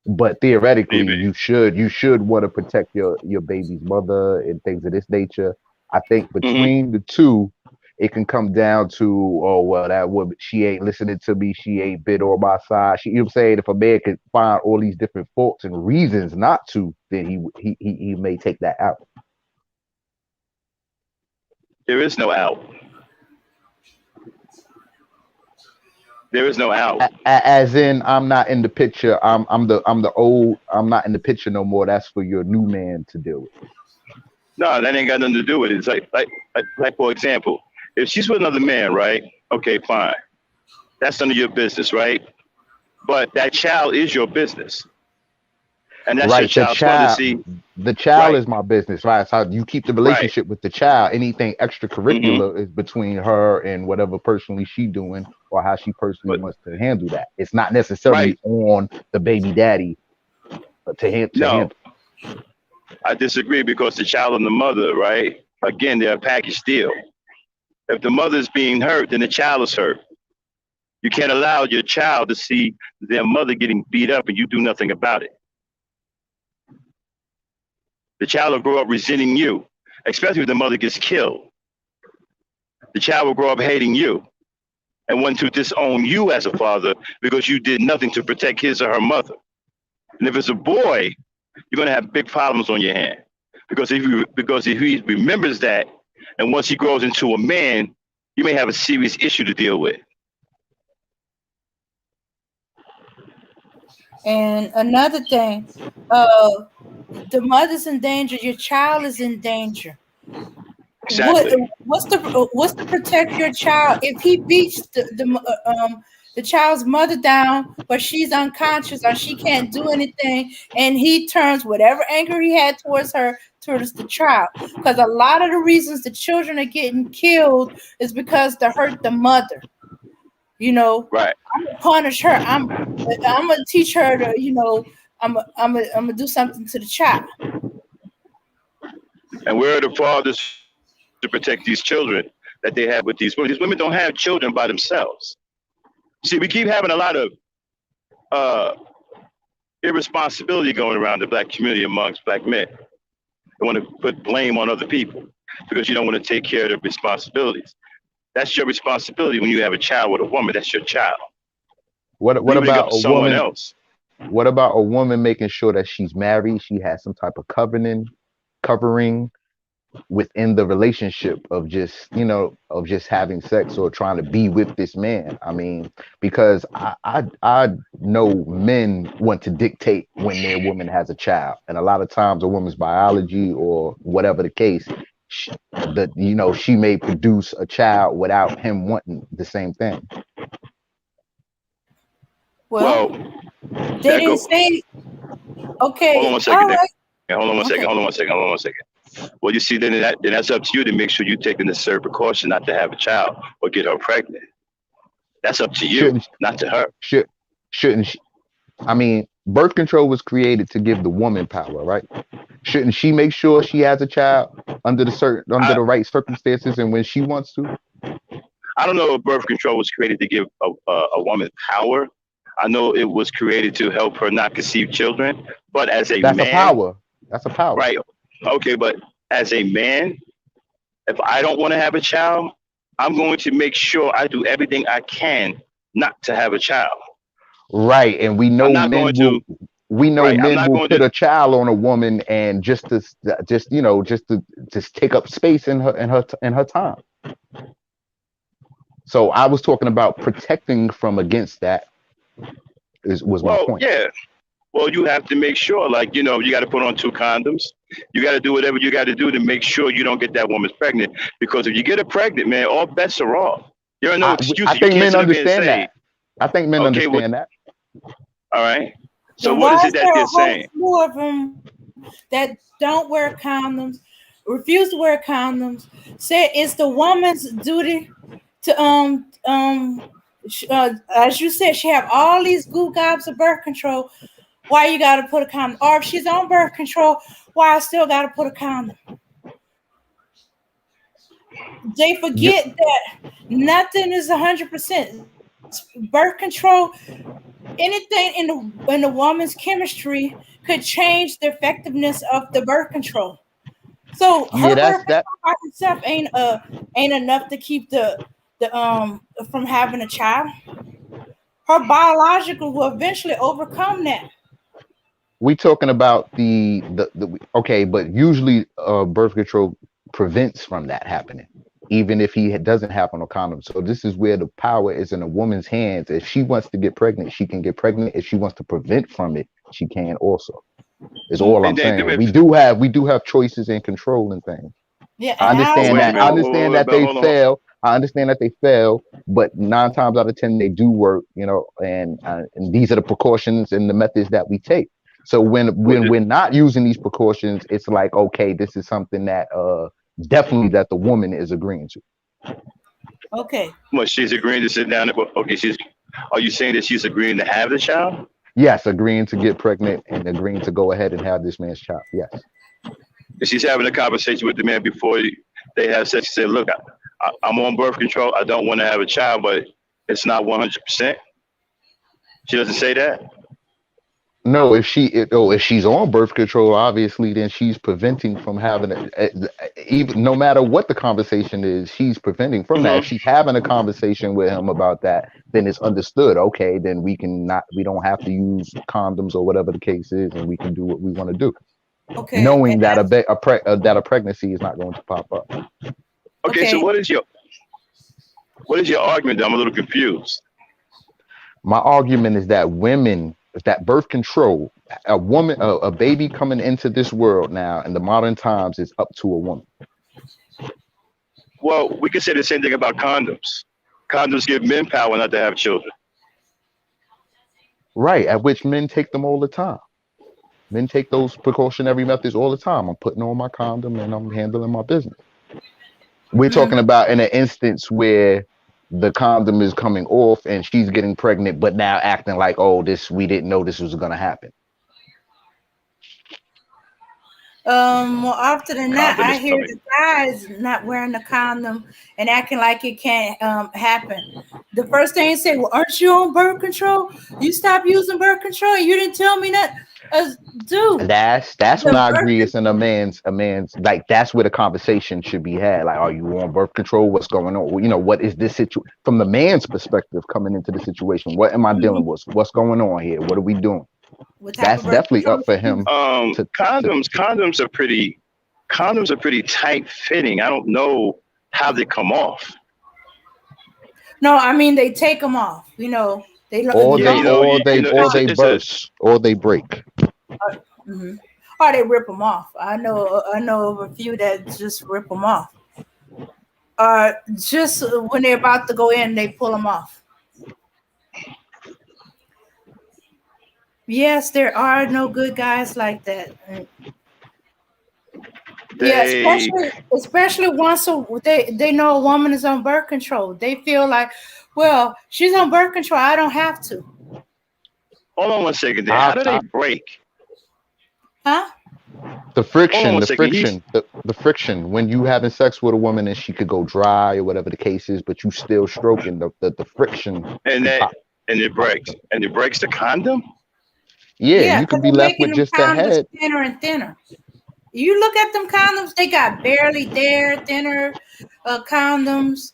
But theoretically, Maybe. you should want to protect your baby's mother and things of this nature. I think hmm between the two, it can come down to, oh well, that woman, she ain't listening to me, she ain't been on my side. You know what I'm saying? If a man could find all these different faults and reasons not to, then he may take that out. There is no out. There is no out. As in, I'm not in the picture. I'm the old. I'm not in the picture no more. That's for your new man to deal with. No, that ain't got nothing to do with it. It's like for example, if she's with another man, right? Okay, fine. That's none of your business, right? But that child is your business, and that's your Right. The child's mother. child, See, the child right, is my business. Right. So you keep the right. relationship with the child. Anything hmm extracurricular is between her and whatever personally she doing or how she personally But wants to handle that. It's not right, necessarily on the baby daddy to no, handle. I disagree because the child and the mother, right? Again, they're a package deal. If the mother's being hurt, then the child is hurt. You can't allow your child to see their mother getting beat up and you do nothing about it. The child will grow up resenting you, especially if the mother gets killed. The child will grow up hating you and want to disown you as a father because you did nothing to protect his or her mother. And if it's a boy, you're going to have big problems on your hand because if he remembers that, and once he grows into a man, you may have a serious issue to deal with. another thing, uh, the mother's in danger. Your child is in danger. What Exactly. what's the protect your child if he beats the the child's mother down, but she's unconscious or she can't do anything, and he turns whatever anger he had towards the child. Because a lot of the reasons the children are getting killed is because they hurt the mother. Right. I'm gonna punish her. I'm gonna teach her to, I'm gonna do something to the child. And where are the fathers to protect these children that they have with these women? These women don't have children by themselves. See, we keep having a lot of irresponsibility going around the black community amongst black men. They want to put blame on other people because you don't want to take care of the responsibilities. That's your responsibility when you have a child with a woman. That's your child. What about a someone woman? else? What about a woman making sure that she's married? She has some type of covering within the relationship of just having sex or trying to be with this man. I mean, because I know men want to dictate when their woman has a child, and a lot of times a woman's biology or whatever the case, she may produce a child without him wanting the same thing. Well, they didn't say. Okay, hold on one second. All right. Hold on one second. Well, you see, then that's up to you to make sure you take the necessary precaution not to have a child or get her pregnant. That's up to you, not to her. Shouldn't she? I mean, birth control was created to give the woman power, right? Shouldn't she make sure she has a child under the right circumstances and when she wants to? I don't know if birth control was created to give a woman power. I know it was created to help her not conceive children. But as a man, that's a power, right? Okay, but as a man, if I don't want to have a child, I'm going to make sure I do everything I can not to have a child. Right, and we know men will put a child on a woman and just to take up space in her time. So I was talking about protecting from against that. Was my point. Yeah. Well, you have to make sure, you got to put on 2 condoms. You got to do whatever you got to do to make sure you don't get that woman pregnant. Because if you get her pregnant, man, all bets are off. There are no excuses. I think men understand that. I think men understand that. All right. So what is it that they're saying? More of them that don't wear condoms, refuse to wear condoms, say it's the woman's duty to as you said, she have all these gobs of birth control. Why you got to put a condom? Or if she's on birth control, why I still got to put a condom? They forget that nothing is 100%. Birth control, anything in the woman's chemistry could change the effectiveness of the birth control. So her birth control by herself ain't enough to keep the from having a child. Her biological will eventually overcome that. We talking about the okay, but usually birth control prevents from that happening, even if he doesn't have on a condom. So this is where the power is in a woman's hands. If she wants to get pregnant, she can get pregnant. If she wants to prevent from it, she can also. Is all I'm saying. We do have choices and control and things. Yeah, I understand that. I understand that they fail. I understand that they fail, but 9 times out of 10 they do work. And these are the precautions and the methods that we take. So when we're not using these precautions, it's like, okay, this is something that definitely that the woman is agreeing to. Okay. Well, she's agreeing to sit down. Okay, are you saying that she's agreeing to have the child? Yes, agreeing to get pregnant and agreeing to go ahead and have this man's child. Yes. If she's having a conversation with the man before they have sex. She said, look, I'm on birth control. I don't want to have a child, but it's not 100%. She doesn't say that. No, if she's on birth control, obviously, then she's preventing from having even no matter what the conversation is, she's preventing from that. If she's having a conversation with him about that, then it's understood. Okay, then we don't have to use condoms or whatever the case is, and we can do what we want to do. Okay. Knowing that a pregnancy is not going to pop up. Okay, so what is your argument? I'm a little confused. My argument is that that birth control, a baby coming into this world now in the modern times is up to a woman. Well, we can say the same thing about condoms. Condoms give men power not to have children. Right, at which men take them all the time. Men take those precautionary methods all the time. I'm putting on my condom and I'm handling my business. We're talking Mm. about in an instance where the condom is coming off and she's getting pregnant, but now acting like, oh, this we didn't know this was gonna happen. More often than not, Condom I is hear coming. the guys not wearing the condom and acting like it can't happen. The first thing they say, "Well, aren't you on birth control? You stopped using birth control. And you didn't tell me that." Dude, That's when the I agree birth. it's in a man's like that's where the conversation should be had. Like, are you on birth control? What's going on? You know, what is this situation from the man's perspective coming into the situation? What am I dealing with? What's going on here? What are we doing? What type That's of birth definitely control up for you him use? to Condoms are pretty tight fitting. I don't know how they come off. No, I mean they take them off. You know, they or Yeah, they you know, long. or they or they it's a burst or they break. Mhm. Or they rip them off. I know of a few that just rip them off. Just when they're about to go in, they pull them off. Yes, there are no good guys like that. Yeah, they especially once they know a woman is on birth control, they feel like, well, she's on birth control. I don't have to, hold on one second there. How I, do they I break? huh? the Hold on friction, one the second. He's friction, the friction when you having sex with a woman and she could go dry or whatever the case is, but you still stroking the friction and can that pop. and it breaks. And it breaks the condom? Yeah, Yeah, you because could be they're left making with them just the condoms head. thinner and thinner. You look at them condoms; they got barely there thinner condoms.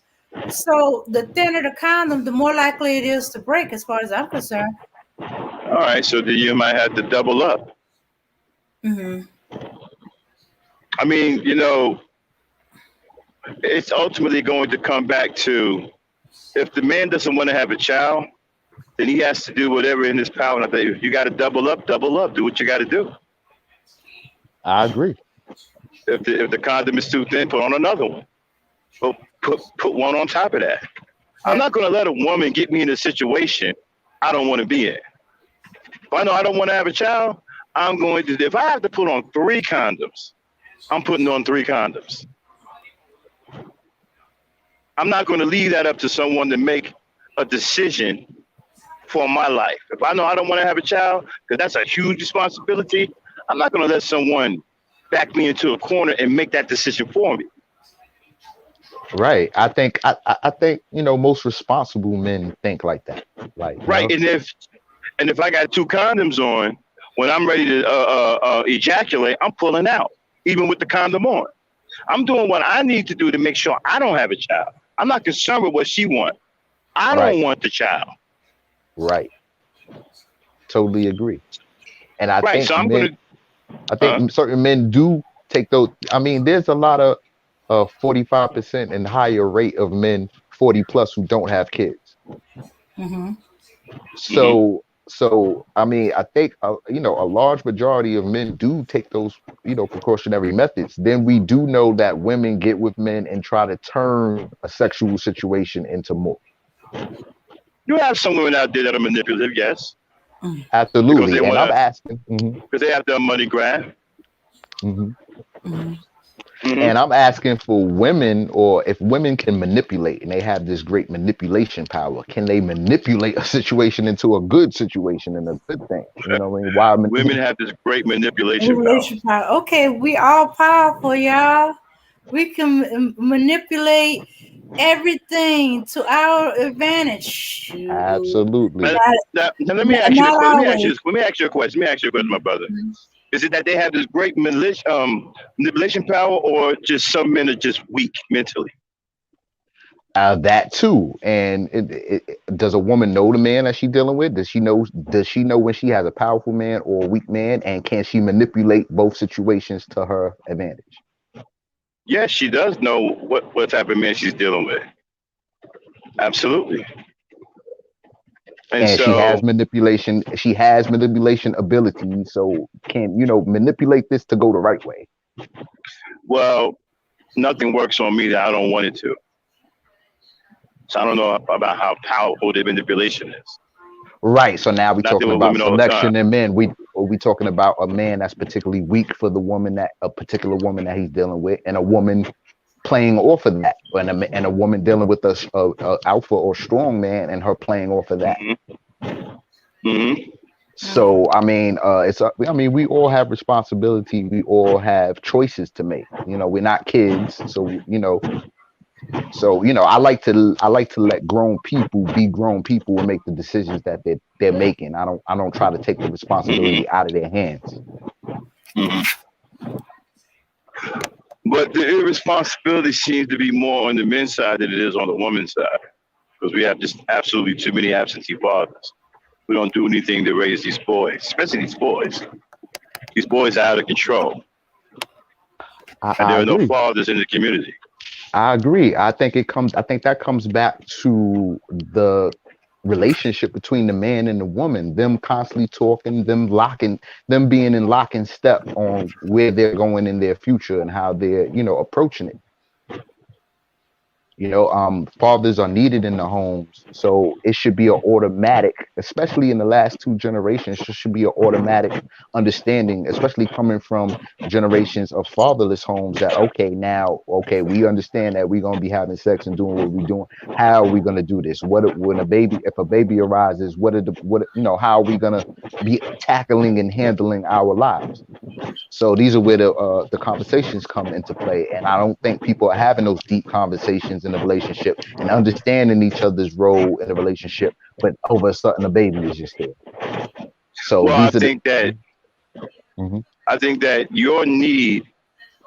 So the thinner the condom, the more likely it is to break, as far as I'm concerned. All right, so then you might have to double up. Hmm. I mean, it's ultimately going to come back to if the man doesn't want to have a child, then he has to do whatever in his power. And I think if you got to double up, do what you got to do. I agree. If the condom is too thin, put on another one. Well, put one on top of that. I'm not going to let a woman get me in a situation I don't want to be in. If I know I don't want to have a child, I'm going to. If I have to put on 3 condoms, I'm putting on 3 condoms. I'm not going to leave that up to someone to make a decision for my life. If I know I don't want to have a child, because that's a huge responsibility, I'm not going to let someone back me into a corner and make that decision for me. Right. I think, most responsible men think like that. Like, Right. And if I got 2 condoms on, when I'm ready to ejaculate, I'm pulling out, even with the condom on. I'm doing what I need to do to make sure I don't have a child. I'm not concerned with what she wants. I right, don't want the child. right. Totally agree. And Right. So I'm gonna. I Uh, think certain men do take those. I mean, there's a lot of 45% and higher rate of men 40 plus who don't have kids. Hmm. mhm. So I mean, I think a large majority of men do take those precautionary methods. Then we do know that women get with men and try to turn a sexual situation into more. You have some women out there that are manipulative, yes, because they Absolutely, and want I'm to, asking. because they have their money grab. Hmm Hmm. Hmm. And I'm asking for women, or if women can manipulate and they have this great manipulation power, can they manipulate a situation into a good situation and a good thing? You know what I mean? Why? Women have this great manipulation power. Relationship power. Okay, we all powerful, y'all. We can manipulate everything to our advantage. Shoot. Absolutely. Now, now let me ask you the Not question. always. Let me ask you a question. Let me ask you a question, my brother. Is it that they have this great manipulation power, or just some men are just weak mentally? That too. And does a woman know the man that she's dealing with? Does she know? Does she know when she has a powerful man or a weak man? And can she manipulate both situations to her advantage? Yes, she does know what type of man she's dealing with. Absolutely. And And she has so, manipulation. She has manipulation ability. So can manipulate this to go the right way? well, nothing works on me that I don't want it to. So I don't know about how powerful the manipulation is. Right. So now we're And I deal talking with about women all the time. selection in men. We talking about a man that's particularly weak for the woman that a particular woman that he's dealing with, and a woman playing off of that, and a woman dealing with a alpha or strong man, and her playing off of that. Hmm. So I mean, I mean, we all have responsibility. We all have choices to make. You know, we're not kids, so I like to let grown people be grown people and make the decisions that they're making. I don't try to take the Hmm. responsibility out of their hands. Hmm. But the irresponsibility seems to be more on the men's side than it is on the woman's side, because we have just absolutely too many absentee fathers. We don't do anything to raise these boys, especially these boys. These boys are out of control, and I there are no agree. fathers in the community. I agree. I think that comes back to the relationship between the man and the woman, them constantly talking, them being in lock and step on where they're going in their future and how they're, approaching it. Fathers are needed in the homes, so it should be an automatic, especially in the last two generations, it should be an automatic understanding, especially coming from generations of fatherless homes, that okay, we understand that we're gonna be having sex and doing what we're doing. How are we gonna do this? If a baby arises, how are we gonna be tackling and handling our lives? So these are where the conversations come into play, and I don't think people are having those deep conversations in a relationship and understanding each other's role in a relationship. But over a sudden, a baby is just there. So Well, these are the. Mhm. I think that your need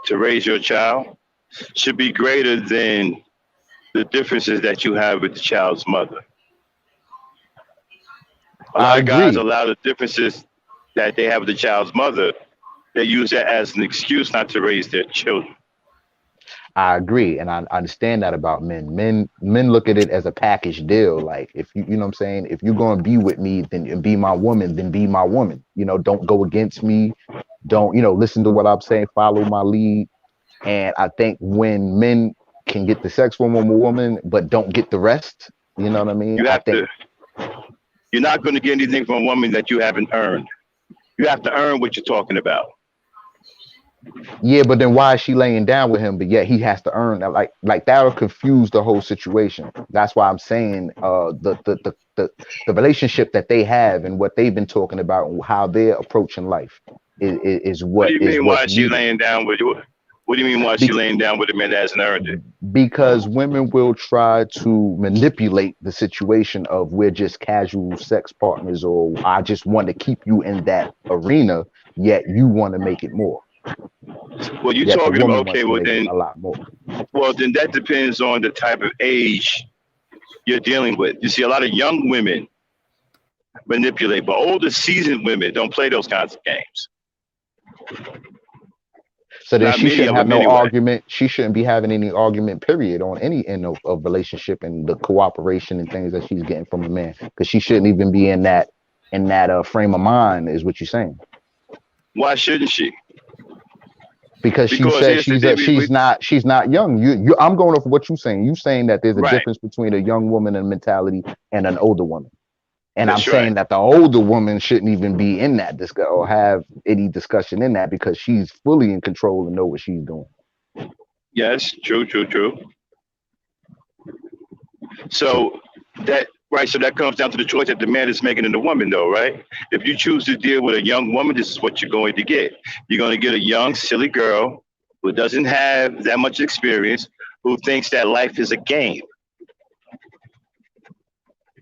to raise your child should be greater than the differences that you have with the child's mother. A I lot of guys agree. allow the differences that they have with the child's mother, they use that as an excuse not to raise their children. I agree, and I understand that about men. Men look at it as a package deal. Like, if you know what I'm saying, if you're gonna be with me, then and be my woman, then be my woman. Don't go against me. Don't listen to what I'm saying. Follow my lead. And I think when men can get the sex from a woman, but don't get the rest, you know what I mean? You I have think, to, you're not going to get anything from a woman that you haven't earned. You have to earn what you're talking about. yeah, but then why is she laying down with him? But yet he has to earn that. Like that'll confuse the whole situation. That's why I'm saying the relationship that they have and what they've been talking about and how they're approaching life is What do what you is mean? Why what's is she needed. laying down with you? What do you mean? Why is she Be- laying down with a man that hasn't earned it? because women will try to manipulate the situation of we're just casual sex partners, or I just want to keep you in that arena, yet you want to make it more. Well, you're Yet the talking about woman okay. wants to make it a lot more. Well then that depends on the type of age you're dealing with. You see, a lot of young women manipulate, but older, seasoned women don't play those kinds of games. So then Not she many shouldn't of have them, no anyway. argument. She shouldn't be having any argument, period, on any end of relationship and the cooperation and things that she's getting from a man. Because she shouldn't even be in that frame of mind, is what you're saying. Why shouldn't she? Because she Because said here's the thing: she's not young. I'm going off what you're saying. You saying that there's a right. difference between a young woman and mentality and an older woman. And I'm That's right. saying that the older woman shouldn't even be in that discuss or have any discussion in that, because she's fully in control and know what she's doing. Yes, true, true, true. So So that right. So that comes down to the choice that the man is making in the woman, though, right? If you choose to deal with a young woman, this is what you're going to get. You're going to get a young, silly girl who doesn't have that much experience, who thinks that life is a game.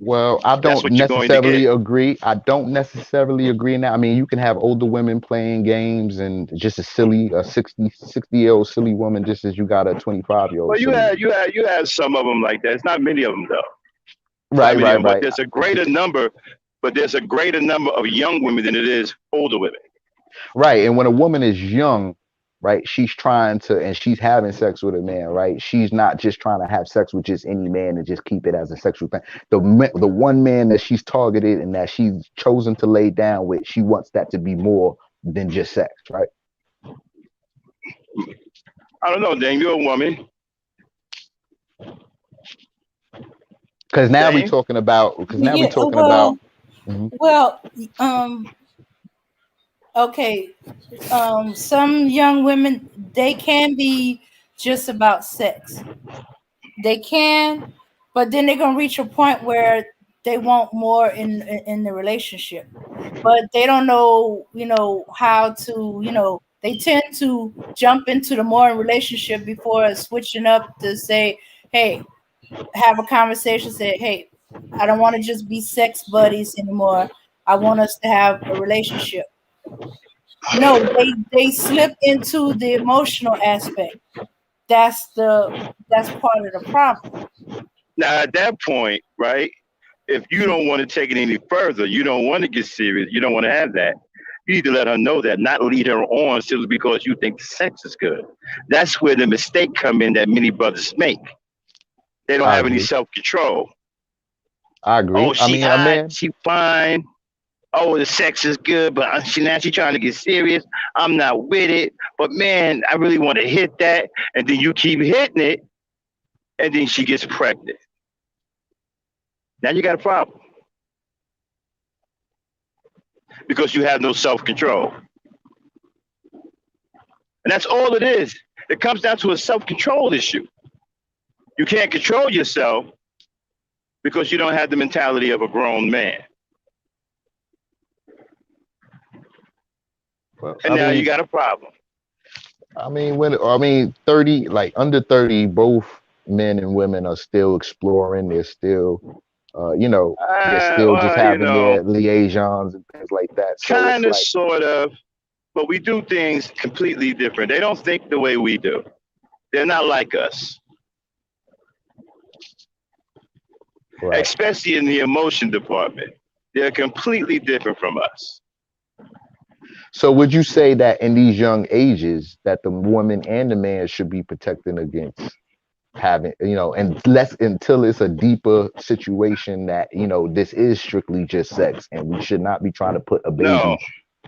well, I That's don't what you're going to necessarily get. agree. I don't necessarily agree in that. I mean, you can have older women playing games and just a 60-year-old silly woman, just as you got a 25-year-old Well, silly woman. you have some of them like that. It's not many of them though. Not Right, many of right, them, but right. there's a greater number. But there's a greater number of young women than it is older women. Right. And when a woman is young, right, she's trying to, and she's having sex with a man, right? She's not just trying to have sex with just any man and just keep it as a sexual thing. The one man that she's targeted and that she's chosen to lay down with, she wants that to be more than just sex, right? I don't know, Dame. You're a woman, Because now we're Dame. talking about, because now we're Yeah, talking about, well, Mhm. Well, okay, some young women, they can be just about sex. They can, but then they're gonna reach a point where they want more in the relationship, but they don't know, how to, they tend to jump into the more relationship before switching up to say, hey, have a conversation, say, hey, I don't want to just be sex buddies anymore. I want us to have a relationship. No, they slip into the emotional aspect. That's the that's part of the problem. Now, at that point, right, if you don't want to take it any further, you don't want to get serious, you don't want to have that, you need to let her know that, not lead her on simply because you think sex is good. That's where the mistake come in that many brothers make. They don't I have any agree. self-control. I Oh, agree. I she mean, a hot, man. she fine. Oh, the sex is good, but she trying to get serious. I'm not with it. But man, I really want to hit that. And then you keep hitting it, and then she gets pregnant. Now you got a problem because you have no self control. And that's all it is. It comes down to a self control issue. You can't control yourself because you don't have the mentality of a grown man. Well, And now you got a problem. I mean, 30, like under 30, both men and women are still exploring. They're still, they're still just Well, having their liaisons and things like that. So it's kind of, like, sort of, but we do things completely different. They don't think the way we do. They're not like us, right. especially in the emotion department. They're completely different from us. So would you say that in these young ages that the woman and the man should be protecting against having, and less until it's a deeper situation that, this is strictly just sex and we should not be trying to put a No,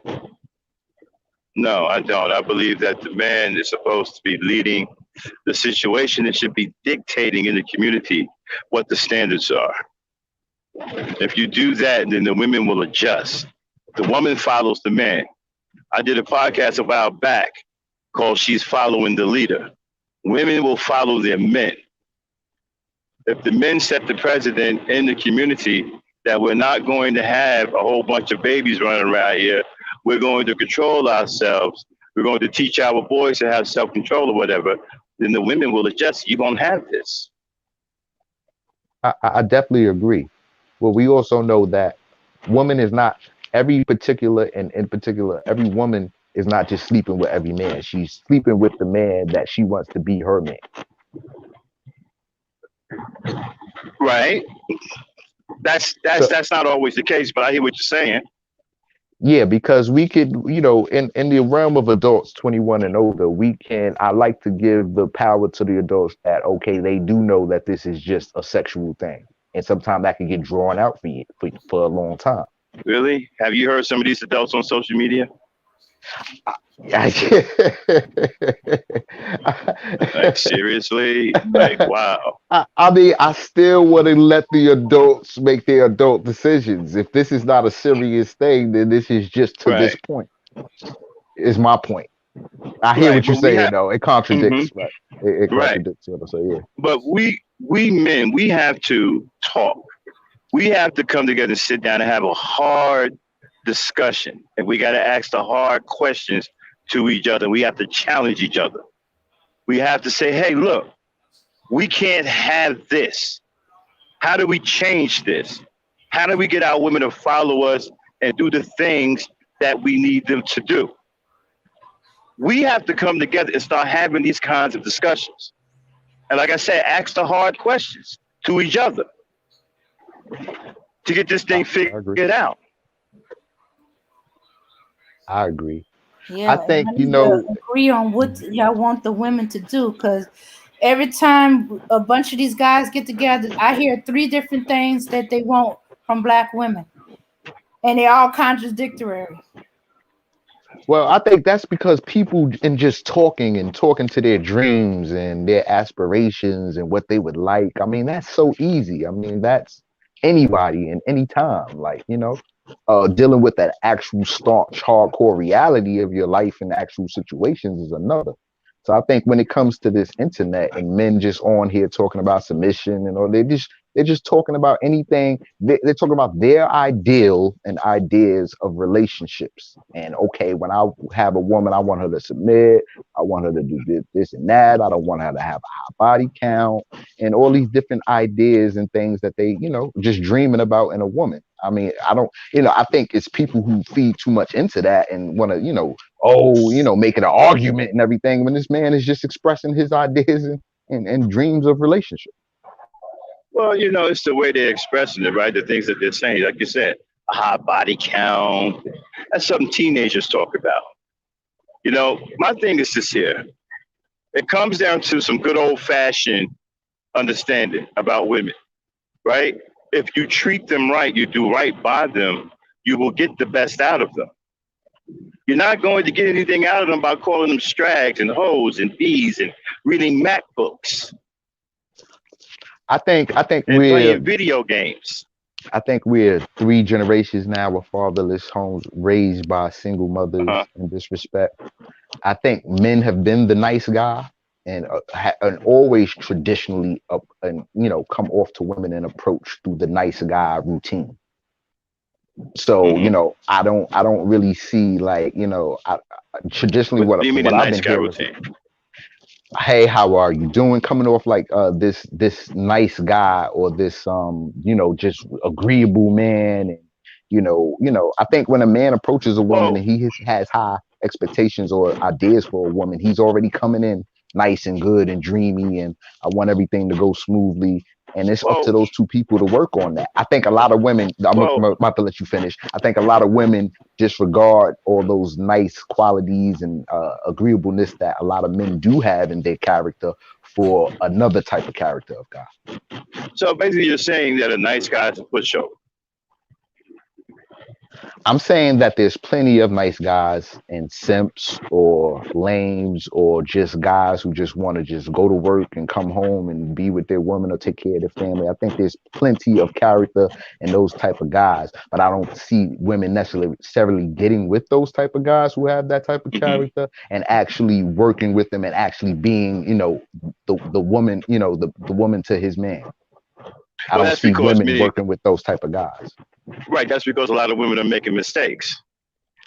baby. no, I don't. I believe that the man is supposed to be leading the situation and should be dictating in the community what the standards are. If you do that, then the women will adjust. The woman follows the man. I did a podcast a while back called She's Following the Leader. Women will follow their men. If the men set the precedent in the community that we're not going to have a whole bunch of babies running around here, we're going to control ourselves, we're going to teach our boys to have self control or whatever, then the women will adjust. You won't have this. I definitely agree. Well, we also know that woman is not every particular, and in particular, every woman is not just sleeping with every man. She's sleeping with the man that she wants to be her man. Right? That's that's So that's not always the case, but I hear what you're saying. yeah, because we could, in the realm of adults 21 and older, we can, I like to give the power to the adults that, okay, they do know that this is just a sexual thing. And sometimes that can get drawn out for you for a long time. Really? Have you heard some of these adults on social media? Like seriously? Like wow. I mean, I still want to let the adults make their adult decisions. If this is not a serious thing, then this is just to this Right. point, is my point. I hear Right. what you're But we saying, have though. It hmm contradicts, right? It right. contradicts what I say, yeah. But we men, we have to talk. We have to come together and sit down and have a hard discussion. And we gotta ask the hard questions to each other. We have to challenge each other. We have to say, hey, look, we can't have this. How do we change this? How do we get our women to follow us and do the things that we need them to do? We have to come together and start having these kinds of discussions. And like I said, ask the hard questions to each other to get this thing I agree. figured out. I agree. I Yeah, and think, I need to agree on what y'all want the women to do, because every time a bunch of these guys get together, I hear three different things that they want from black women, and they're all contradictory. well, I think that's because people in just talking to their dreams and their aspirations and what they would like. I mean, that's so easy. I mean, anybody in any time. Like, dealing with that actual staunch, hardcore reality of your life and actual situations is another. So I think when it comes to this internet and men just on here talking about submission and all, they're just talking about anything. They're talking about their ideal and ideas of relationships. And okay, when I have a woman, I want her to submit. I want her to do this and that. I don't want her to have a high body count and all these different ideas and things that they, just dreaming about in a woman. I mean, I don't, I think it's people who feed too much into that and want to, making an argument and everything when this man is just expressing his ideas and dreams of relationship. Well, it's the way they're expressing it, right? The things that they're saying, like you said, a high body count. That's something teenagers talk about. My thing is this here. It comes down to some good old fashioned understanding about women, right? If you treat them right, you do right by them, you will get the best out of them. You're not going to get anything out of them by calling them strags and hoes and bees and reading Mac books. I think and we're playing video games. I think we're 3 generations now of fatherless homes raised by single mothers in this respect. I think men have been the nice guy and always traditionally come off to women and approach through the nice guy routine. So I don't really see like traditionally what do you mean what the I've nice been guy hearing. routine? Hey, how are you doing? Coming off like this nice guy or this just agreeable man, and I think when a man approaches a woman and he has high expectations or ideas for a woman, he's already coming in nice and good and dreamy, and I want everything to go smoothly. And it's up to those two people to work on that. I think a lot of women, I'm about to let you finish. I think a lot of women disregard all those nice qualities and agreeableness that a lot of men do have in their character for another type of character of guy. So basically you're saying that a nice guy is a pushover. I'm saying that there's plenty of nice guys and simps or lames or just guys who just want to just go to work and come home and be with their woman or take care of their family. I think there's plenty of character in those type of guys, but I don't see women necessarily getting with those type of guys who have that type of character and actually working with them and actually being, the woman, the woman to his man. I don't see women working with those type of guys. Right. That's because a lot of women are making mistakes.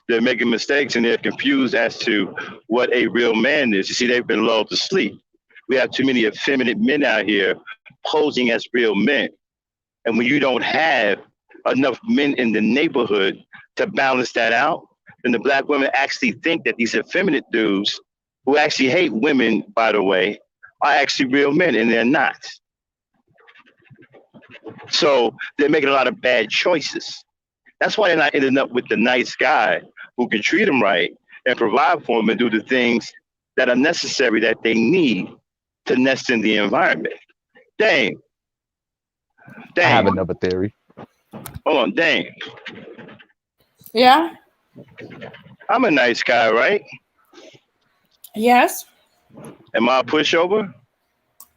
They're making mistakes and they're confused as to what a real man is. You see, they've been lulled to sleep. We have too many effeminate men out here posing as real men. And when you don't have enough men in the neighborhood to balance that out, then the black women actually think that these effeminate dudes who actually hate women, by the way, are actually real men, and they're not. So they're making a lot of bad choices. That's why they're not ending up with the nice guy who can treat them right and provide for them and do the things that are necessary that they need to nest in the environment. Dang. I have another theory. Hold on, Dang. Yeah? I'm a nice guy, right? Yes. Am I a pushover?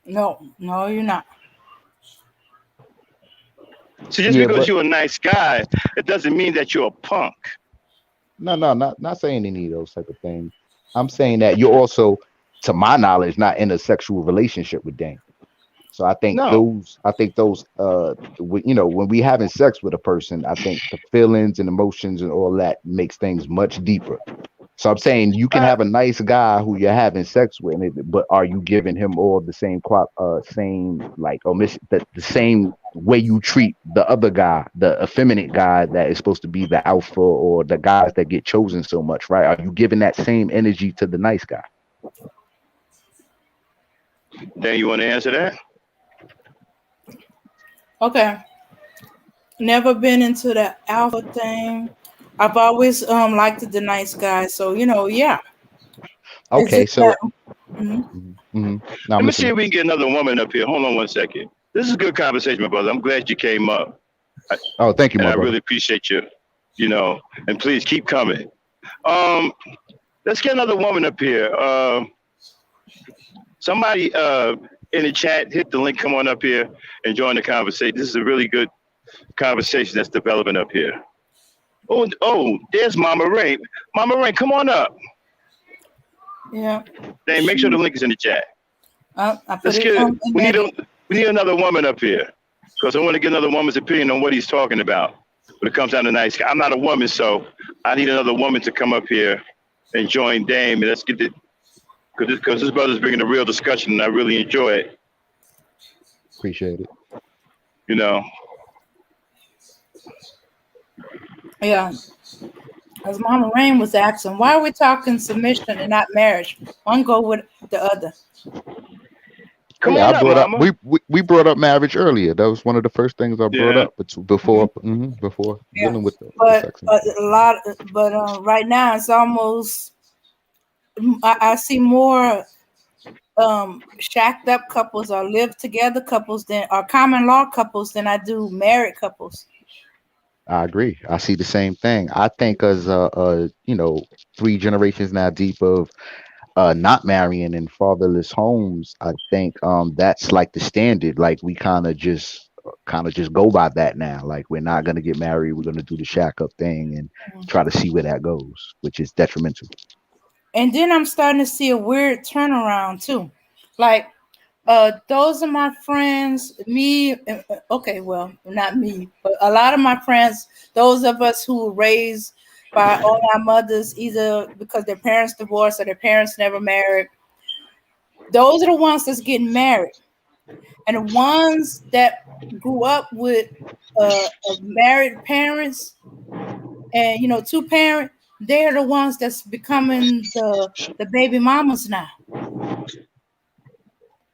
No, you're not. So just because you're a nice guy, it doesn't mean that you're a punk. No, not saying any of those type of things. I'm saying that you're also, to my knowledge, not in a sexual relationship with Dane. So I think those, when we having sex with a person, I think the feelings and emotions and all that makes things much deeper. So I'm saying you can have a nice guy who you're having sex with, but are you giving him all the same the same way you treat the other guy, the effeminate guy that is supposed to be the alpha or the guys that get chosen so much, right? Are you giving that same energy to the nice guy? Dan, you want to answer that? Okay. Never been into the alpha thing. I've always liked the nice guy. So, yeah. Okay, so let me see if we can get another woman up here. Hold on one second. This is a good conversation, my brother. I'm glad you came up. Thank you, my brother. I really appreciate you, and please keep coming. Let's get another woman up here. Somebody in the chat, hit the link, come on up here and join the conversation. This is a really good conversation that's developing up here. Oh, there's Mama Ray. Mama Ray, come on up. Yeah. Hey, make sure the link is in the chat. I put Let's it get. on. We need another woman up here because I want to get another woman's opinion on what he's talking about. When it comes down to nice, I'm not a woman, so I need another woman to come up here and join Dame, and let's get it because this brother's bringing a real discussion, and I really enjoy it. Appreciate it. You know. Yeah. As Mama Rain was asking, why are we talking submission and not marriage? One go with the other. Come yeah, on I brought up, Mama. we brought up marriage earlier. That was one of the first things I brought up before dealing with the sex. Right now it's almost I see more shacked up couples or live together couples than or common law couples than I do married couples. I agree. I see the same thing. I think as 3 generations now deep of not marrying in fatherless homes, I think that's like the standard. Like we kind of just go by that now. Like we're not gonna get married. We're gonna do the shack up thing and try to see where that goes, which is detrimental. And then I'm starting to see a weird turnaround too. Like those are my friends, me, okay, well, not me, but a lot of my friends, those of us who were raised by all our mothers, either because their parents divorced or their parents never married, those are the ones that's getting married. And the ones that grew up with married parents and, 2-parent, they're the ones that's becoming the baby mamas now.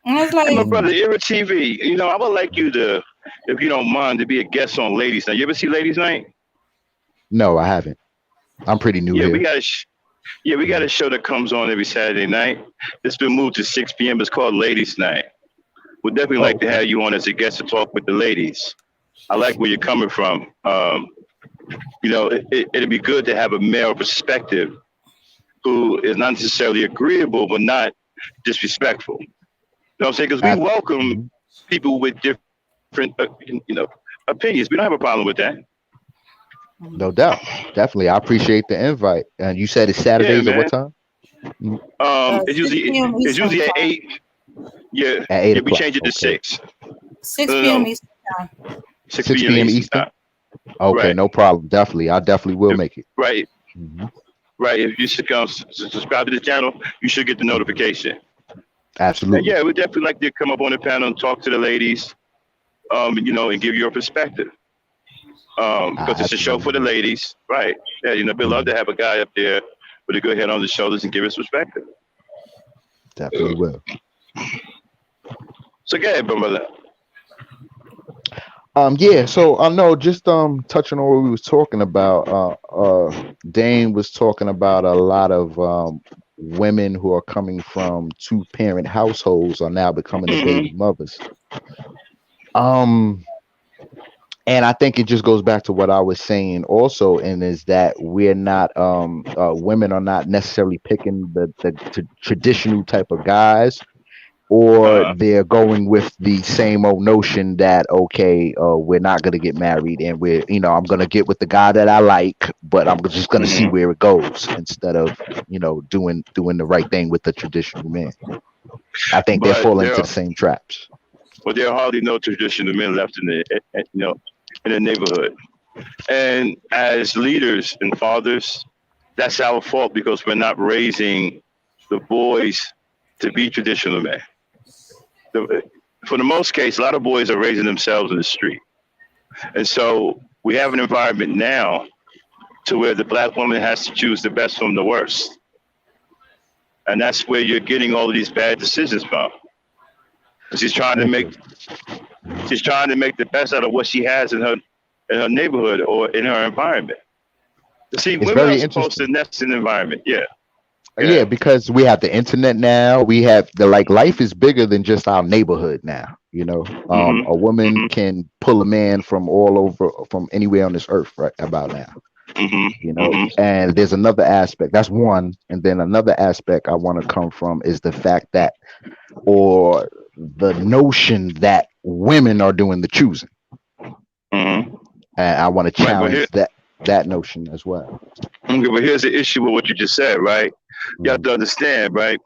And I was like, hey, my brother, Era TV, I would like you to, if you don't mind, to be a guest on Ladies Night. You ever see Ladies Night? No, I haven't. I'm pretty new here. We got a show that comes on every Saturday night. It's been moved to 6 p.m. It's called Ladies Night. We'd definitely like to have you on as a guest to talk with the ladies. I like where you're coming from. It'd be good to have a male perspective who is not necessarily agreeable, but not disrespectful. You know what I'm saying? Because we welcome people with different, opinions. We don't have a problem with that. No doubt. Definitely. I appreciate the invite. And you said it's Saturdays at what time? It's usually at 8. Yeah. At 8 we change it to 6. 6 p.m. Eastern time. 6 p.m. Eastern? Okay, right. No problem. Definitely. I definitely will make it. Right. Right. If you should come subscribe to the channel, you should get the notification. Absolutely. And we'd definitely like to come up on the panel and talk to the ladies, and give your perspective. Because it's a show for the ladies. Right. Yeah, we'd love to have a guy up there with a good head on his shoulders and give his perspective. Definitely will. So go ahead, brother. So I know just touching on what we was talking about, Dane was talking about a lot of women who are coming from 2-parent households are now becoming the baby mothers. And I think it just goes back to what I was saying also, and is that we're not women are not necessarily picking the traditional type of guys, or they're going with the same old notion that we're not gonna get married and I'm gonna get with the guy that I like, but I'm just gonna see where it goes instead of doing the right thing with the traditional man. I think they're falling into the same traps. Well, there are hardly no traditional men left in the neighborhood, and as leaders and fathers, that's our fault because we're not raising the boys to be traditional men. For the most case, a lot of boys are raising themselves in the street. And so we have an environment now to where the black woman has to choose the best from the worst. And that's where you're getting all of these bad decisions from. She's trying to make the best out of what she has in her neighborhood or in her environment. See, women are supposed to nest in the environment. Yeah, because we have the internet now. We have life is bigger than just our neighborhood now. A woman can pull a man from all over, from anywhere on this earth right about now. And there's another aspect. That's one. And then another aspect I want to come from is the fact that, or the notion that women are doing the choosing. And I want to Right, but here, challenge that notion as well. okay, but here's the issue with what you just said, right? You have Mhm. to understand, right?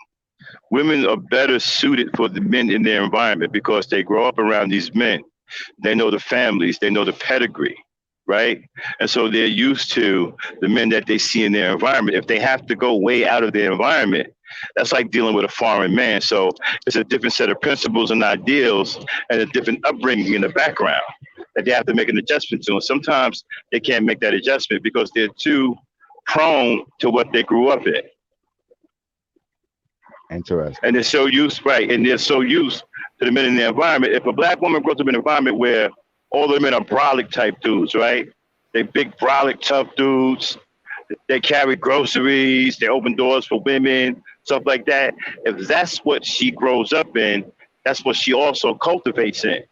Women are better suited for the men in their environment because they grow up around these men. They know the families, they know the pedigree, right? And so they're used to the men that they see in their environment. If they have to go way out of their environment, that's like dealing with a foreign man. So it's a different set of principles and ideals and a different upbringing in the background that they have to make an adjustment to. And sometimes they can't make that adjustment because they're too prone to what they grew up in. Interesting. And they're so used, right? And they're so used to the men in their environment. If a black woman grows up in an environment where all the men are brolic type dudes, right? They big brolic tough dudes. They carry groceries. They open doors for women, stuff like that. If that's what she grows up in, that's what she also cultivates in.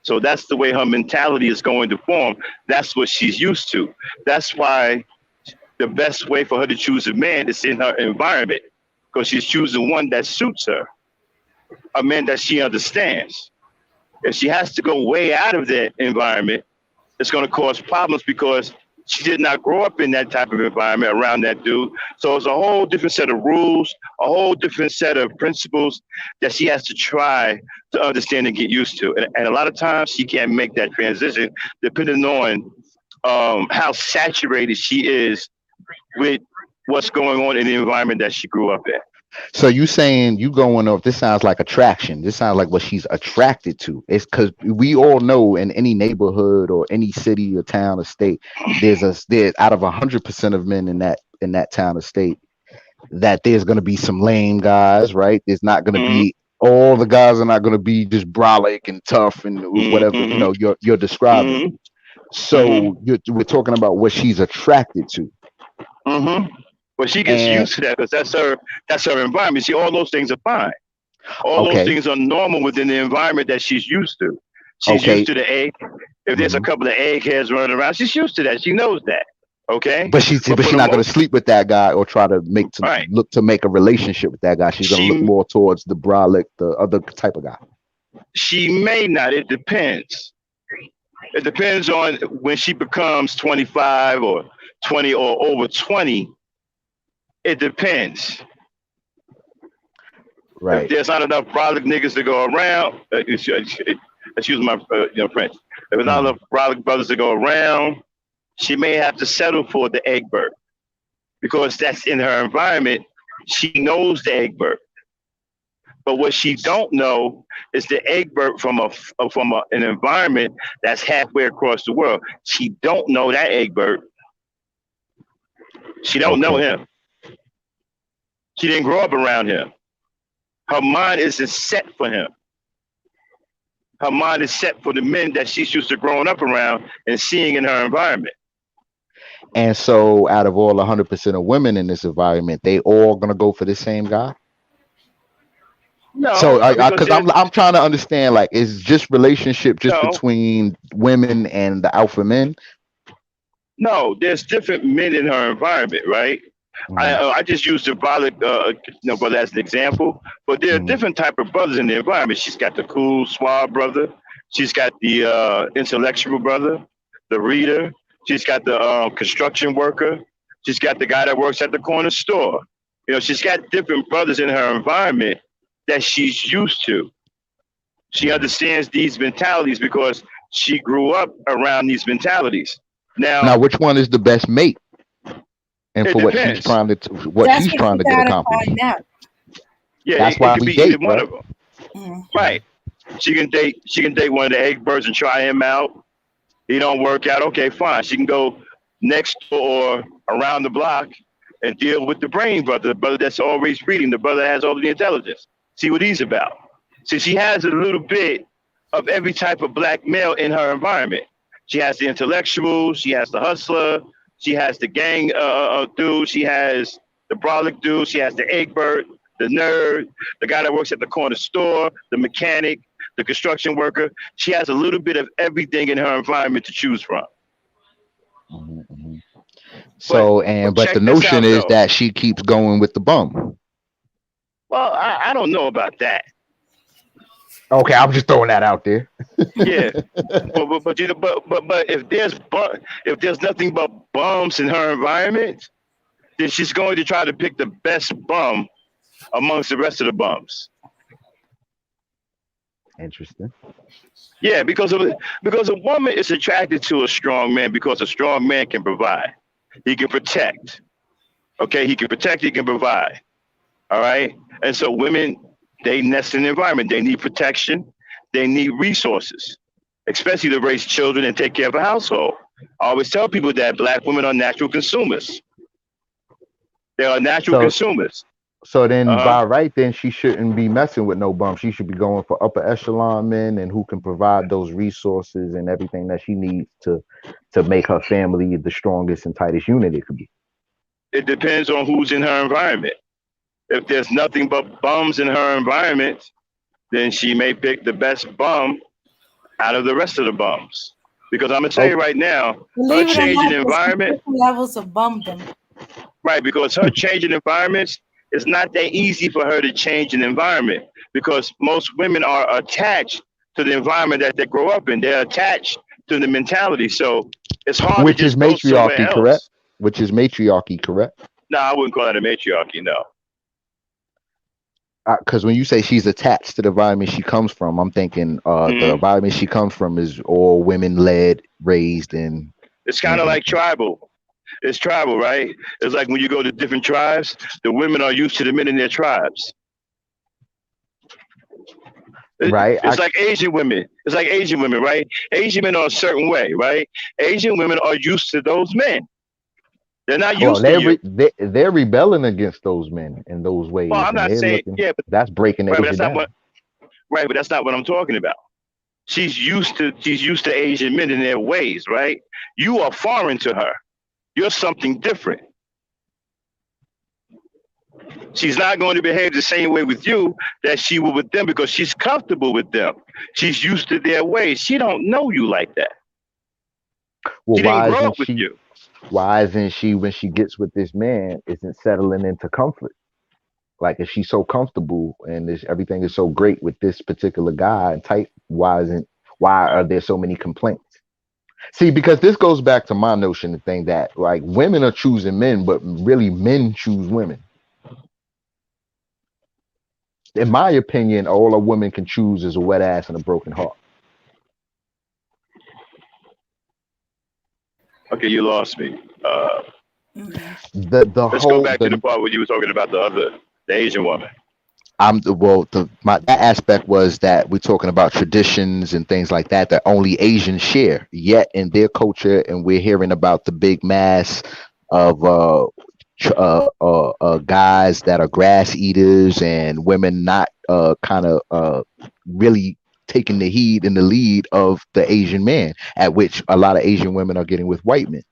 So that's the way her mentality is going to form. That's what she's used to. That's why the best way for her to choose a man is in her environment because she's choosing one that suits her, a man that she understands. If she has to go way out of that environment, it's going to cause problems because she did not grow up in that type of environment around that dude. So it's a whole different set of rules, a whole different set of principles that she has to try to understand and get used to. And a lot of times she can't make that transition depending on how saturated she is with what's going on in the environment that she grew up in. So you saying you going off? This sounds like attraction. This sounds like what she's attracted to. It's because we all know in any neighborhood or any city or town or state, there's out of 100% of men in that town or state that there's going to be some lame guys, right? There's not going to Mm-hmm, be all the guys are not going to be just brolic and tough and whatever mm-hmm, you're describing. mm-hmm, mm-hmm, So we're talking about what she's attracted to, mm-hmm. But she gets and used to that because that's her environment. See, all those things are fine. All those okay, things are normal within the environment that she's used to. She's used okay. to the egg. If there's a Mhm. couple of eggheads running around, she's used to that. She knows that. Okay. But she's But but for she's the not going most, to sleep with that guy or try to all right, look to make a relationship with that guy. She's going to look she more towards the brolic, the other type of guy. she may not. It depends. It depends on when she becomes 25 or 20 or over 20. It depends. If Right. there's not enough brolic niggas to go around, excuse my French. If there's not Mhm. enough brolic brothers to go around, she may have to settle for the egg bird because that's in her environment. She knows the egg bird, but what she don't know is the egg bird an environment that's halfway across the world. She don't know that egg bird. She don't know Okay. him. She didn't grow up around him. Her mind isn't set for him. Her mind is set for the men that she's used to growing up around and seeing in her environment. And so, out of all 100% of women in this environment, they all gonna go for the same guy. So, No, because because there's I'm trying to understand, like, is just relationship just no, between women and the alpha men? no. There's different men in her environment, right? Mhm. I just used the brother, brother as an example, but there are Mhm. different type of brothers in the environment. She's got the cool, suave brother. She's got the intellectual brother, the reader. She's got the construction worker. She's got the guy that works at the corner store. She's got different brothers in her environment that she's used to. She Mhm. understands these mentalities because she grew up around these mentalities. Now, Now, which one is the best mate, and it for depends. what That's she's what trying you to get gotta accomplished? find out. Yeah, That's it why could we be either date, one right? of them. Mm. Right. She can date one of the egg birds and try him out. He don't work out. Okay, fine. She can go next door or around the block and deal with the brain brother, the brother that's always reading, the brother that has all the intelligence. See what he's about. See, she has a little bit of every type of black male in her environment. She has the intellectual, she has the hustler, she has the gang dude, she has the brolic dude, she has the egg bird, the nerd, the guy that works at the corner store, the mechanic, the construction worker. She has a little bit of everything in her environment to choose from. Mhm, mhm. But So, but but the check this notion out is though. that she keeps going with the bum. Well, I don't know about that. Okay, I'm just throwing that out there. Yeah, but you know, but if there's nothing but bums in her environment, then she's going to try to pick the best bum amongst the rest of the bums. Interesting. Yeah, because a woman is attracted to a strong man because a strong man can provide. He can protect. Okay, he can protect. He can provide. All right, and so women they nest in the environment. They need protection. They need resources, especially to raise children and take care of a household. I always tell people that black women are natural consumers. They are natural So consumers. so then Uh huh. by right then she shouldn't be messing with no bum. She should be going for upper echelon men and who can provide those resources and everything that she needs to make her family the strongest and tightest unit it could be. It depends on who's in her environment. If there's nothing but bums in her environment, then she may pick the best bum out of the rest of the bums. Because I'm gonna tell Oh, you right now, her Believe it or changing not, there's environment, different levels of bumdom. right? Because her changing environments, it's not that easy for her to change an environment because most women are attached to the environment that they grow up in. They're attached to the mentality, so it's hard to which is just go somewhere matriarchy, correct? else. Which is matriarchy, correct? No, I wouldn't call it a matriarchy. No, Because when you say she's attached to the environment she comes from, I'm thinking the hmm environment she comes from is all women led, raised, it's kind of and like tribal. It's tribal, right? It's like when you go to different tribes, the women are used to the men in their tribes. right. It's like Asian women. It's like Asian women, right? Asian men are a certain way, right? Asian women are used to those men. They're not Well, used to you. they're rebelling against those men in those Well, ways, I'm and not they're saying looking. yeah, but That's breaking the right, but Asian that's not down. what right, but that's not what I'm talking about. She's used to Asian men in their ways, right? You are foreign to her. You're something different. She's not going to behave the same way with you that she will with them because she's comfortable with them. She's used to their ways. She don't know you like that. Well, She didn't why grow isn't up with she? you. Why isn't she when she gets with this man? Isn't settling into comfort? Like if she's so comfortable and everything is so great with this particular guy and type, why are there so many complaints? See, because this goes back to my notion of thing that like women are choosing men, but really men choose women. In my opinion, all a woman can choose is a wet ass and a broken heart. Okay, you lost me. The Let's go whole back to the the part where you were talking about the Asian woman. I'm the well the my that aspect was that we're talking about traditions and things like that that only Asians share. Yet in their culture, and we're hearing about the big mass of guys that are grass eaters and women not kind of really taking the heed and the lead of the Asian man, at which a lot of Asian women are getting with white men.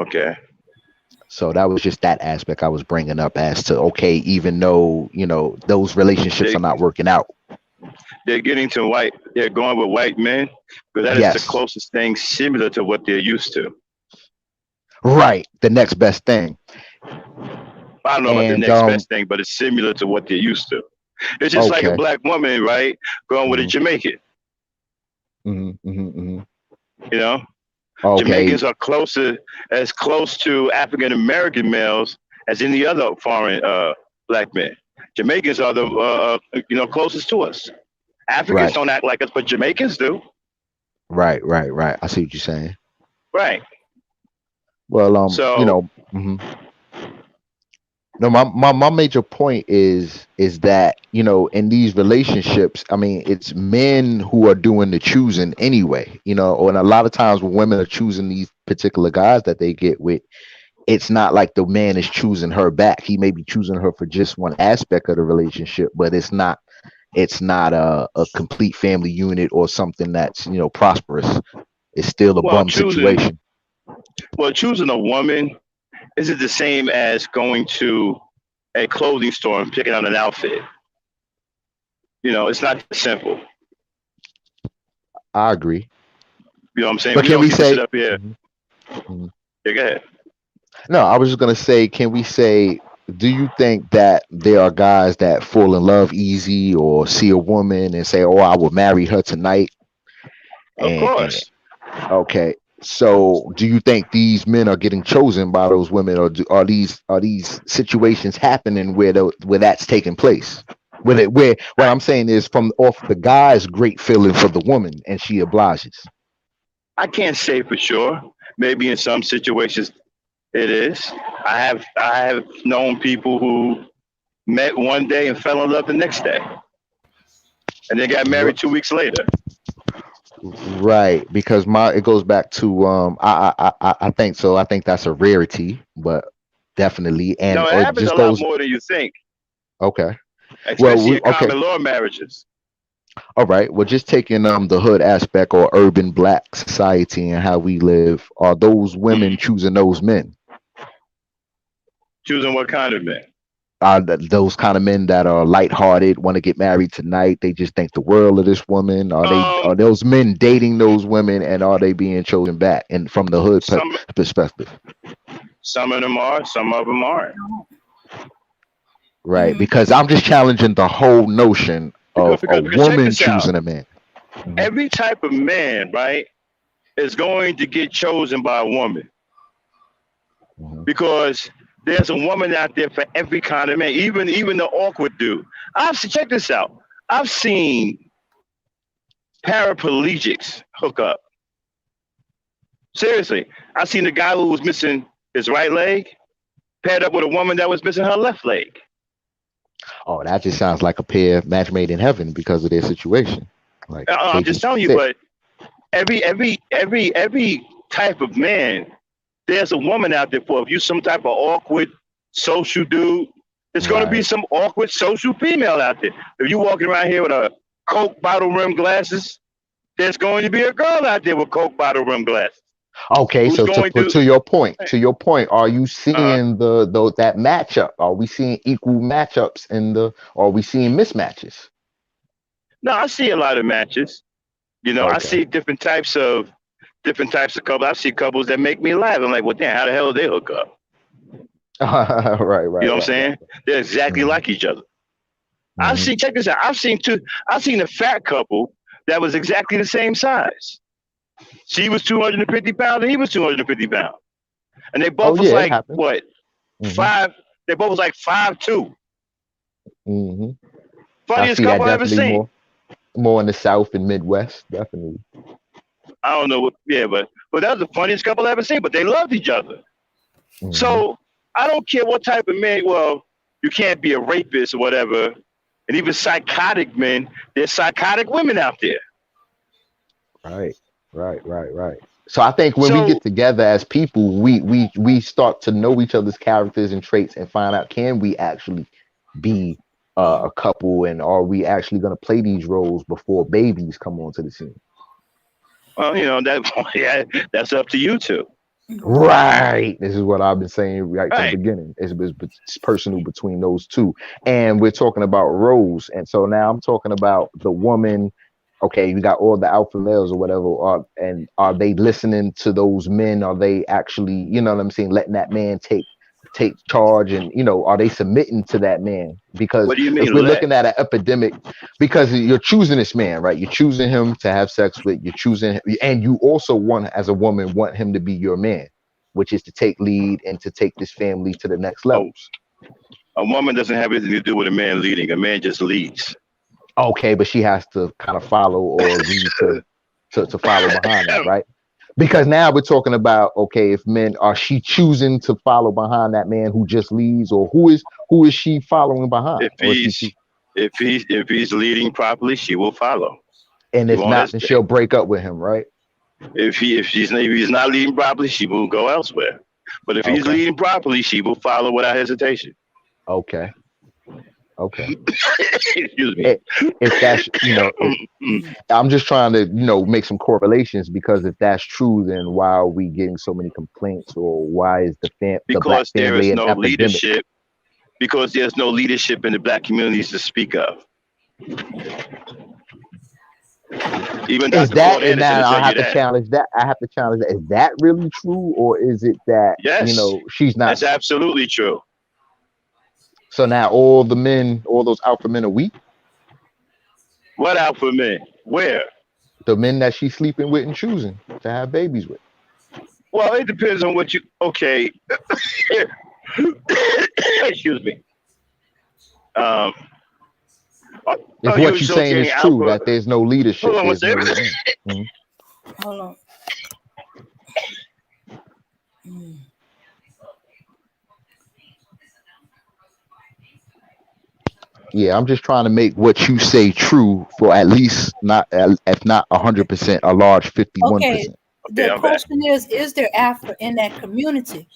Okay. So that was just that aspect I was bringing up as to okay, even though those relationships They are not working out. they're getting to white. They're going with white men because that is the Yes, closest thing similar to what they're used to. right. The next best thing, I don't know about the and next best thing, but it's similar to what they're used to. It's just like a okay, black woman, right, going with a hmm Jamaican. hmm. You know, Okay, Jamaicans are as close to African American males as any other foreign black men. Jamaicans are the closest to us. Africans right, don't act like us, but Jamaicans do. right. I see what you're saying. Right. Well, So, mhm. No, my major point is that in these relationships, I mean, it's men who are doing the choosing anyway. And a lot of times when women are choosing these particular guys that they get with, it's not like the man is choosing her back. He may be choosing her for just one aspect of the relationship, but it's not a complete family unit or something that's prosperous. It's still a well, bum choosing situation. choosing a woman isn't the same as going to a clothing store and picking out an outfit. It's not that simple. I agree. You know what I'm saying? But We can don't we get to sit say up here. Mhm, mhm. Yeah, go ahead. No, I was just gonna say, can we say do you think that there are guys that fall in love easy or see a woman and say, "Oh, I will marry her tonight"? Of And course. okay, so do you think these men are getting chosen by those women, or are these situations happening where that's taking place? Where what I, I'm saying is from off the guy's great feeling for the woman, and she obliges. I can't say for sure. Maybe in some situations it is. I have known people who met one day and fell in love the next day, and they got married 2 weeks later. Right, because my it goes back to I think so. I think that's a rarity, but definitely, and No, it or it happens just a lot goes more than you think, okay. Well, especially in okay, common law marriages. all right. Well, just taking the hood aspect or urban black society and how we live, are those women Mm. choosing those men? Choosing what kind of men? Those kind of men that are lighthearted, want to get married tonight. They just think the world of this woman. Um, Are those men dating those women, and are they being chosen back? And from the hood some perspective. some of them are, some of them aren't. Right, Mm, because I'm just challenging the whole notion Because of a because check woman this out. choosing a man. Mhm, Every type of man, right, is going to get chosen by a woman mhm. because there's a woman out there for every kind of man, even the awkward dude. Check this out. I've seen paraplegics hook up. Seriously, I seen a guy who was missing his right leg paired up with a woman that was missing her left leg. Oh, that just sounds like a pair match made in heaven because of their situation. Like they I'm just just telling you, fit. but every type of man, there's a woman out there for. If you some type of awkward social dude, there's going to be Right. some awkward social female out there. If you walking around here with a Coke bottle rim glasses, there's going to be a girl out there with Coke bottle rim glasses Okay, who's so going to. to your point, are you Uh, seeing the that matchup? Are we seeing equal matchups in the? Or are we seeing mismatches? no, I see a lot of matches. I Okay. see different types of couples. I see couples that make me laugh. I'm like, well, damn, how the hell did they hook up? Right, You right, know what I'm right, right. saying? They're exactly Hmm. like each other. I've Hmm. seen, check this out. I've seen a fat couple that was exactly the same size. She was 250 pounds and he was 250 pounds. And they Oh both was yeah, it like, happens. what, Hmm. five? They both was like 5'2". Hmm. I Funniest see that couple I ever definitely seen. more in the South and Midwest, definitely. I don't know what, yeah, but that was the funniest couple I ever seen. But they loved each other. Hmm. So I don't care what type of man. Well, you can't be a rapist or whatever. And even psychotic men, there's psychotic women out there. Right, right. So I think when we So get together as people, we start to know each other's characters and traits and find out, can we actually be a couple, and are we actually going to play these roles before babies come onto the scene? well, that yeah, that's up to you two. Right. This is what I've been saying right from the Right. beginning. It's personal between those two. And we're talking about roles. And so now I'm talking about the woman. Okay, you got all the alpha males or whatever. And are they listening to those men? Are they actually, what I'm saying, letting that man take charge? And, are they submitting to that man? Because What do you if mean we're let? looking at an epidemic, because you're choosing this man, right? You're choosing him to have sex with, you're choosing, and you also want, as a woman, want him to be your man, which is to take lead and to take this family to the next Oh, levels. a woman doesn't have anything to do with a man leading. A man just leads. Okay, but she has to kind of follow or agree to follow behind that, right? Because now we're talking about, okay, if men, are she choosing to follow behind that man who just leads, or who is she following behind, if or is she he's if he's leading properly, she will follow. and She if won't not, then she'll hesitate. break up with him, right? If he's not leading properly, she will go elsewhere. But if he's Okay, leading properly, she will follow without hesitation. okay, okay. Excuse me. I- if that's, I'm just trying to, make some correlations, because if that's true, then why are we getting so many complaints, or why is the black because there family is an no epidemic? leadership. Because there's no leadership in the black communities to speak of. Even Is Dr. that, Claude and Anderson will now tell I you have to that. challenge that. I have to challenge that. Is that really true, or is it that Yes, she's not? that's absolutely true. So now all the men, all those alpha men are weak. What alpha men? Where? The men that she's sleeping with and choosing to have babies with. Well, it depends on what you. Okay. Excuse me. Um. If Oh, you what you're saying is associating true, alpha? that there's no leadership, Hold on one there's no. second. Mhm. Hold on. Mm. Yeah, I'm just trying to make what you say true for at least not, if not 100%, a large 51%. Okay. Okay, The I'm back. question is there alpha in that community?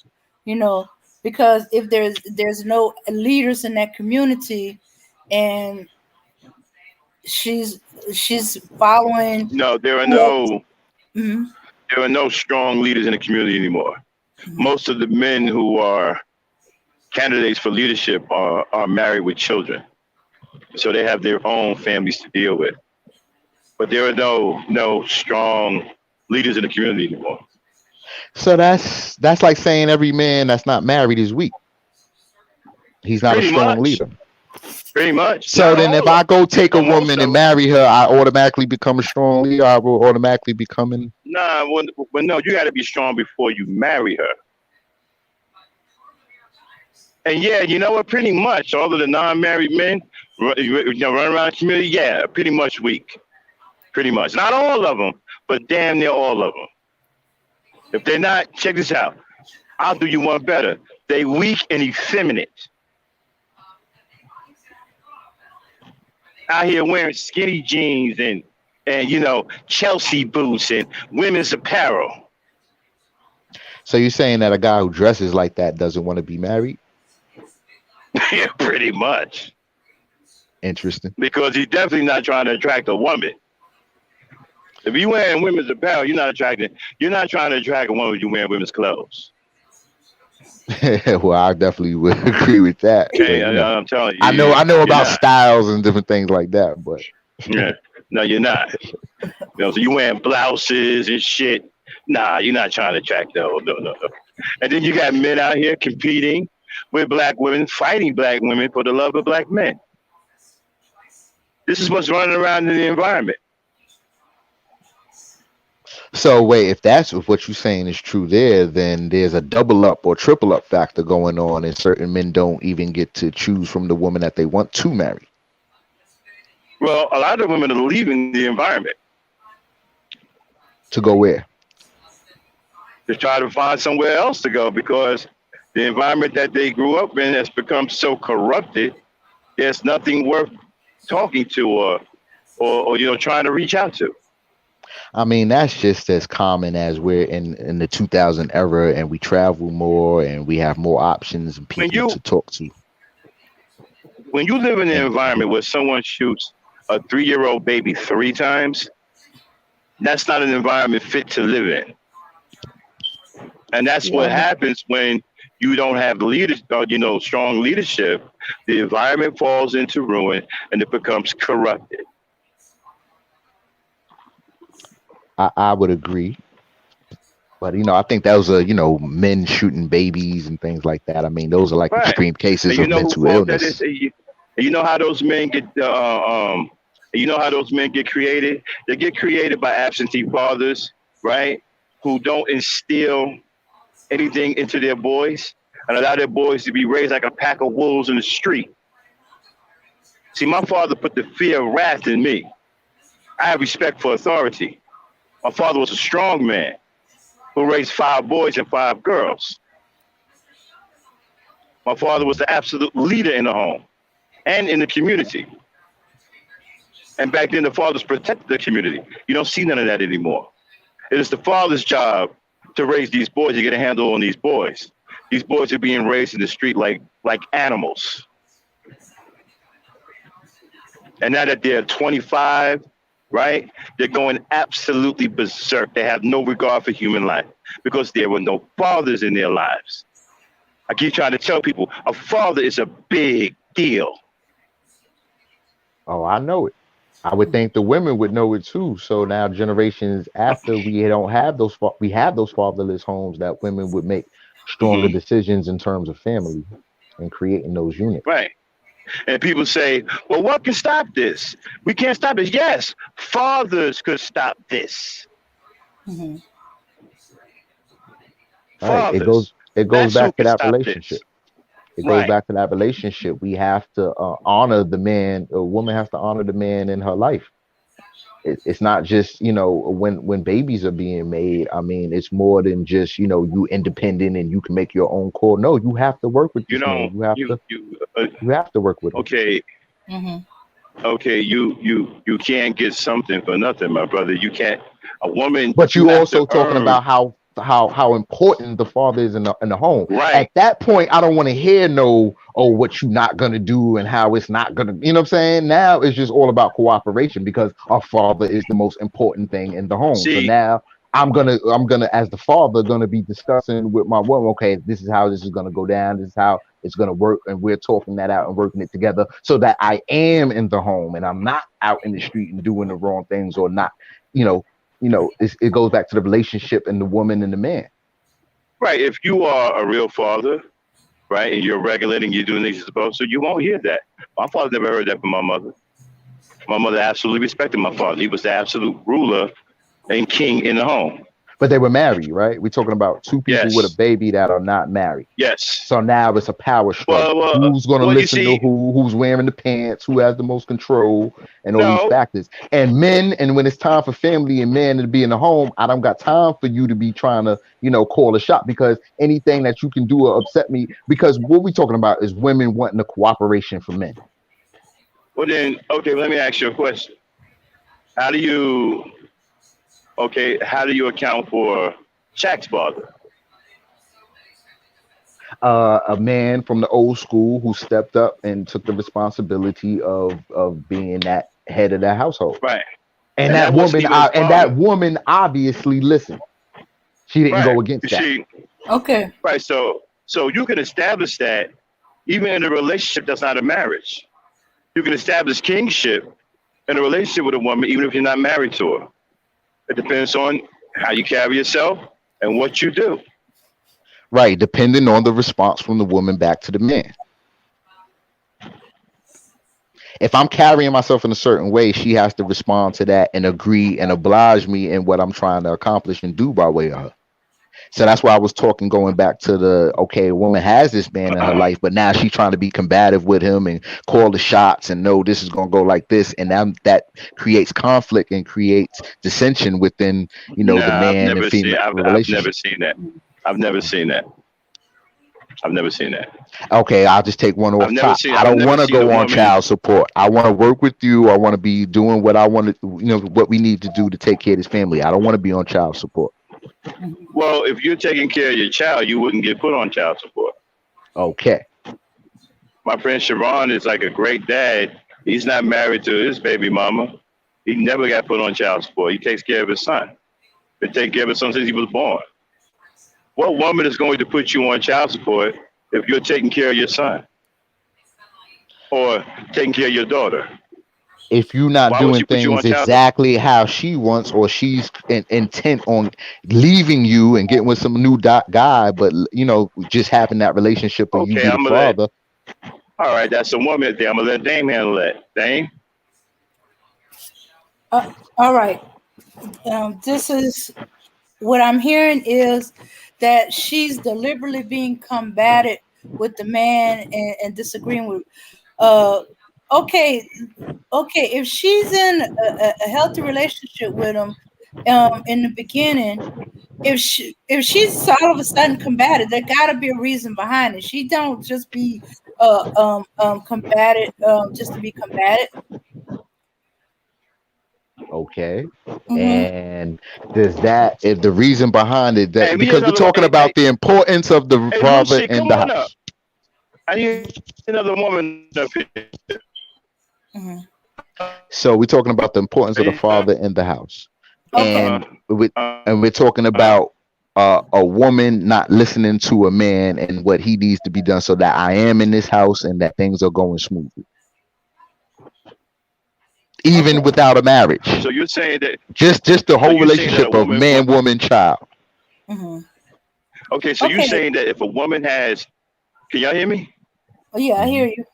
You know, because if there's no leaders in that community, and she's she's following No, whoever. Mhm. there are no strong leaders in the community anymore. Most of the men who are candidates for leadership are married with children, so they have their own families to deal with. But there are no strong leaders in the community anymore. So that's like saying every man that's not married is weak. He's not a Pretty strong much, leader. pretty much. So Not then if all of I them, go take a but most woman of and them. marry her, I automatically become a strong leader. I will automatically becoming. Nah, well, no, you got to be strong before you marry her. And yeah, you know what? Pretty much all of the non-married men, run around the community. Yeah, pretty much weak. Pretty much. Not all of them, but damn near all of them. If they're not, check this out. I'll do you one better. They weak and effeminate. Out here wearing skinny jeans and Chelsea boots and women's apparel. So you're saying that a guy who dresses like that doesn't want to be married? Yeah, pretty much. Interesting. Because he's definitely not trying to attract a woman. If you wearing women's apparel, you're not attracting. You're not trying to attract a woman if you wearing women's clothes. Well, I definitely would agree with that. But Okay, I'm telling you, I know you're about not. styles and different things like that, but Yeah, no, you're not. So you wearing blouses and shit. Nah, you're not trying to attract those. No. And then you got men out here competing with black women, fighting black women for the love of black men. This is what's running around in the environment. so wait, if what you're saying is true there, then there's a double up or triple up factor going on, and certain men don't even get to choose from the woman that they want to marry. Well, a lot of women are leaving the environment To go where? to try to find somewhere else to go because the environment that they grew up in has become so corrupted. There's nothing worth talking to or trying to reach out to. I mean, that's just as common as we're in the 2000 era and we travel more and we have more options and When people you to talk to. when you live in an And environment where someone shoots a 3-year-old baby 3 times, that's not an environment fit to live in. And that's what yeah, happens when you don't have leaders, strong leadership. The environment falls into ruin and it becomes corrupted. I would agree. But I think those are men shooting babies and things like that. I mean, those are like Right. extreme And cases you of know who mental fault that is? illness. And you know how those men get you know how those men get created? They get created by absentee fathers, right? Who don't instill anything into their boys and allow their boys to be raised like a pack of wolves in the street. See, my father put the fear of wrath in me. I have respect for authority. My father was a strong man who raised 5 boys and 5 girls. My father was the absolute leader in the home and in the community. And back then, the fathers protected the community. You don't see none of that anymore. It is the father's job to raise these boys, to get a handle on these boys. These boys are being raised in the street like animals. And now that they're 25, right, they're going absolutely berserk. They have no regard for human life because there were no fathers in their lives. I keep trying to tell people a father is a big deal. Oh, I know it. I would think the women would know it too. So now generations after we don't have we have those fatherless homes, that women would make stronger Hmm. decisions in terms of family. and creating those units. Right. And people say, well, what can stop this? We can't stop this. Yes, fathers could stop this. Mm-hmm. Right. Fathers. It goes That's who back to can that stop relationship. this. It goes Right. back to that relationship. We have to honor the man. A woman has to honor the man in her life. It's not just, you know, when babies are being made. I mean, it's more than just, you know, you independent and you can make your own call. No, you have to work with You this man. know, You have to work with him. okay, Mm-hmm. okay, you can't get something for nothing, my brother. You can't. A woman, But you you have to also talking earn. about how important the father is in the home. At Right. that point, I don't want to hear no, oh, what you not gonna do and how it's not gonna, you know what I'm saying? Now it's just all about cooperation because our father is the most important thing in the home. So See, now I'm gonna as the father gonna be discussing with my woman, okay, this is how this is gonna go down, this is how it's gonna work, and we're talking that out and working it together so that I am in the home and I'm not out in the street and doing the wrong things or not, you know, it goes back to the relationship and the woman and the man. right. If you are a real father, right, and you're regulating, you're doing things you're supposed to, you won't hear that. My father never heard that from my mother. My mother absolutely respected my father. He was the absolute ruler and king in the home. But they were married, right? We're talking about two people with a Yes. baby that are not married. Yes. So now it's a power struggle. Well, well, Who's going to well. You listen to see, who? Who's wearing the pants? Who has the most control? And all these no, factors. And men, and when it's time for family and men to be in the home, I don't got time for you to be trying to, you know, call a shot because anything that you can do will upset me. Because what we talking about is women wanting the cooperation from men. well then, okay. Let me ask you a question. How do you, okay? How do you account for Shaq's father? A man from the old school who stepped up and took the responsibility of being that head of that household. Right. And And that that wasn't woman, even his and that father. woman obviously listened. She didn't Right. go You against that. see, Okay. right. So you can establish that even in a relationship that's not a marriage. You can establish kingship in a relationship with a woman, even if you're not married to her. It depends on how you carry yourself and what you do. Right, depending on the response from the woman back to the man. If I'm carrying myself in a certain way, she has to respond to that and agree and oblige me in what I'm trying to accomplish and do by way of her. So that's why I was talking, going back to the, okay, a woman has this man in her life, but now she's trying to be combative with him and call the shots and know this is going to go like this. And that creates conflict and creates dissension within, you know, the Nah, man and female I've never relationship. seen that. I've never seen that. I've never seen that. Okay, I'll just take one off top. I I've don't never want to seen a go on woman. child support. I want to work with you. I want to be doing what I want to, you know, what we need to do to take care of this family. I don't want to be on child support. Well, if you're taking care of your child, you wouldn't get put on child support. Okay. My friend Sharon is like a great dad. He's not married to his baby mama. He never got put on child support. He takes care of his son. Been taking care of his son since he was born. What woman is going to put you on child support if you're taking care of your son or taking care of your daughter? If you're not Why would doing she put you things on child support? exactly how she wants, or she's intent on leaving you and getting with some new guy, but you know, just having that relationship and you Okay, be the I'm gonna let. father. All right, that's a woman there. I'm gonna let Dame handle that. Dame. All right. This is what I'm hearing is that she's deliberately being combated with the man and disagreeing with. Uh, okay, if she's in a healthy relationship with him, in the beginning, if she's all of a sudden combated, there got to be a reason behind it. She don't just be combated just to be combated. Okay. Mm-hmm. And does that, if the reason behind it, Hey, that we need because we're another. talking Hey, about hey, the importance of the hey, father Lucy, in come the on up. house. I need another woman up here. Mm-hmm. So we're talking about the importance of the Hey, father in the house. Okay. And we uh, and we're talking about a woman not listening to a man and what he needs to be done so that I am in this house and that things are going smoothly, even Okay. without a marriage. so you're saying that. Just the So whole you're saying that a relationship of woman. man, woman, child. Mm-hmm. Okay, so you're Okay. saying that if a woman has. Can y'all hear me? Oh, yeah, I hear you.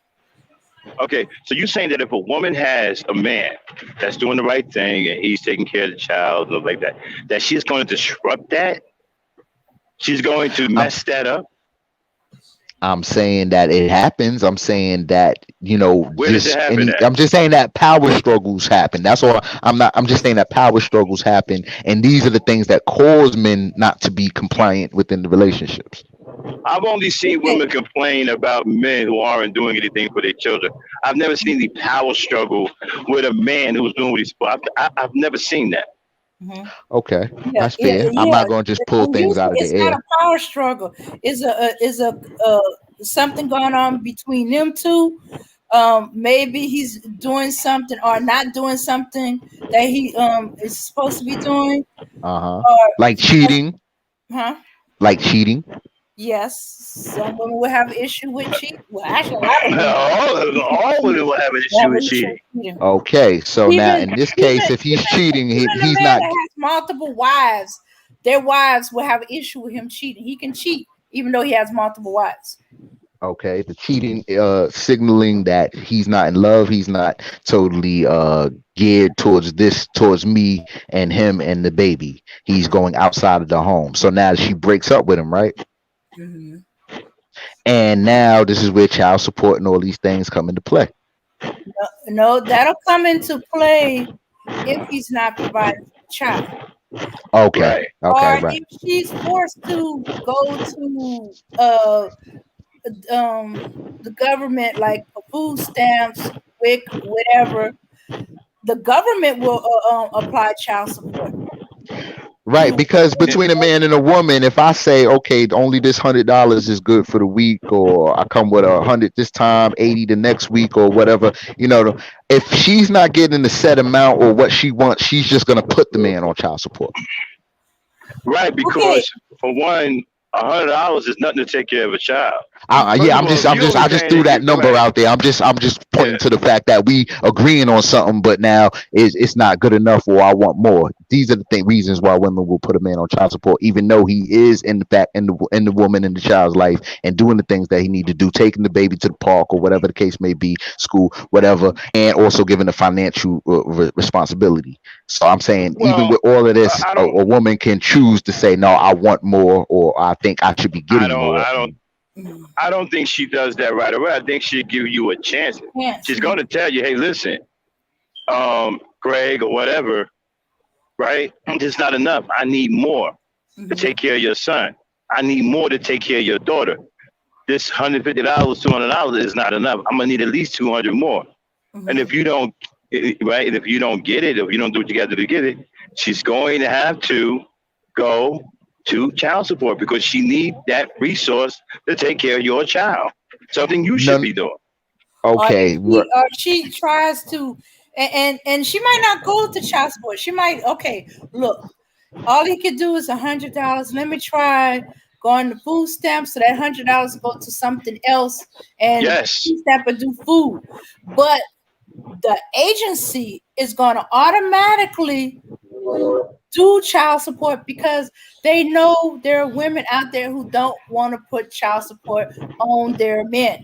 Okay, so you're saying that if a woman has a man that's doing the right thing and he's taking care of the child and stuff like that, that she's going to disrupt that? She's going to I'm mess that up? I'm saying that it happens. I'm saying that, Where does it just happen any. at? I'm just saying that power struggles happen. That's all. I'm not. I'm just saying that power struggles happen, and these are the things that cause men not to be compliant within the relationships. I've only seen Okay. women complain about men who aren't doing anything for their children. I've never seen the power struggle with a man who's doing what he's supposed. I've never seen that. Hmm. Okay, Yeah, that's yeah, fair. I'm yeah. not going to just pull And things usually out of the it's not air. a power struggle. It's a something going on between them two. Maybe he's doing something or not doing something that he is supposed to be doing. Uh huh. Or Like cheating. huh? Like cheating. Yes, some women will have issue with cheating. Well, actually, a lot of women All women will have an will have issue with issue cheating. with cheating. Okay, so now Even in this even case, if he's even cheating, even a he's man not. that has multiple wives, their wives will have an issue with him cheating. He can cheat even though he has multiple wives. Okay, the cheating, signaling that he's not in love, he's not totally geared towards me and him and the baby. He's going outside of the home. So now she breaks up with him, right? Hmm. And now this is where child support and all these things come into play. No, that'll come into play if he's not providing for the child, Okay, Right. okay, or right. if she's forced to go to the government, like for food stamps, WIC, whatever. The government will apply child support. Right, You, because between a man and a woman, if I say, okay, only this $100 is good for the week, or I come with 100 this time, 80 the next week, or whatever, if she's not getting the set amount or what she wants, she's just gonna put the man on child support. Right, okay, because for one, $100 is nothing to take care of a child. Yeah, First of all, if you I only just paying threw it, that number right? out there. I'm just pointing Yeah, to the fact that we agreeing on something, but now it's not good enough, or I want more. These are the reasons why women will put a man on child support, even though he is in the fact in the woman and the child's life and doing the things that he need to do, taking the baby to the park or whatever the case may be, school, whatever, and also giving the financial responsibility. So I'm saying, even well, with all of this, I a don't, woman can choose to say, no, I want more, or I think I should be I getting don't, more. I don't, mm, I don't think she does that right away. I think she'll give you a chance. yes, She's going to tell you, hey, listen, Greg or whatever, right? It's not enough. I need more to mm-hmm, take care of your son. I need more to take care of your daughter. This $150, $200 is not enough. I'm gonna need at least 200 more. And mm-hmm. if you don't, right, and if you don't get it, if you don't do what you got to do to get it, she's going to have to go to child support because she needs that resource to take care of your child. Something you should None. be doing. Or if Okay. she tries to, and she might not go to child support. She might, okay, look, all he could do is $100. Let me try going to food stamps so that $100 go to something else, and Yes. food stamp and do food. But the agency is going to automatically do child support because they know there are women out there who don't want to put child support on their men.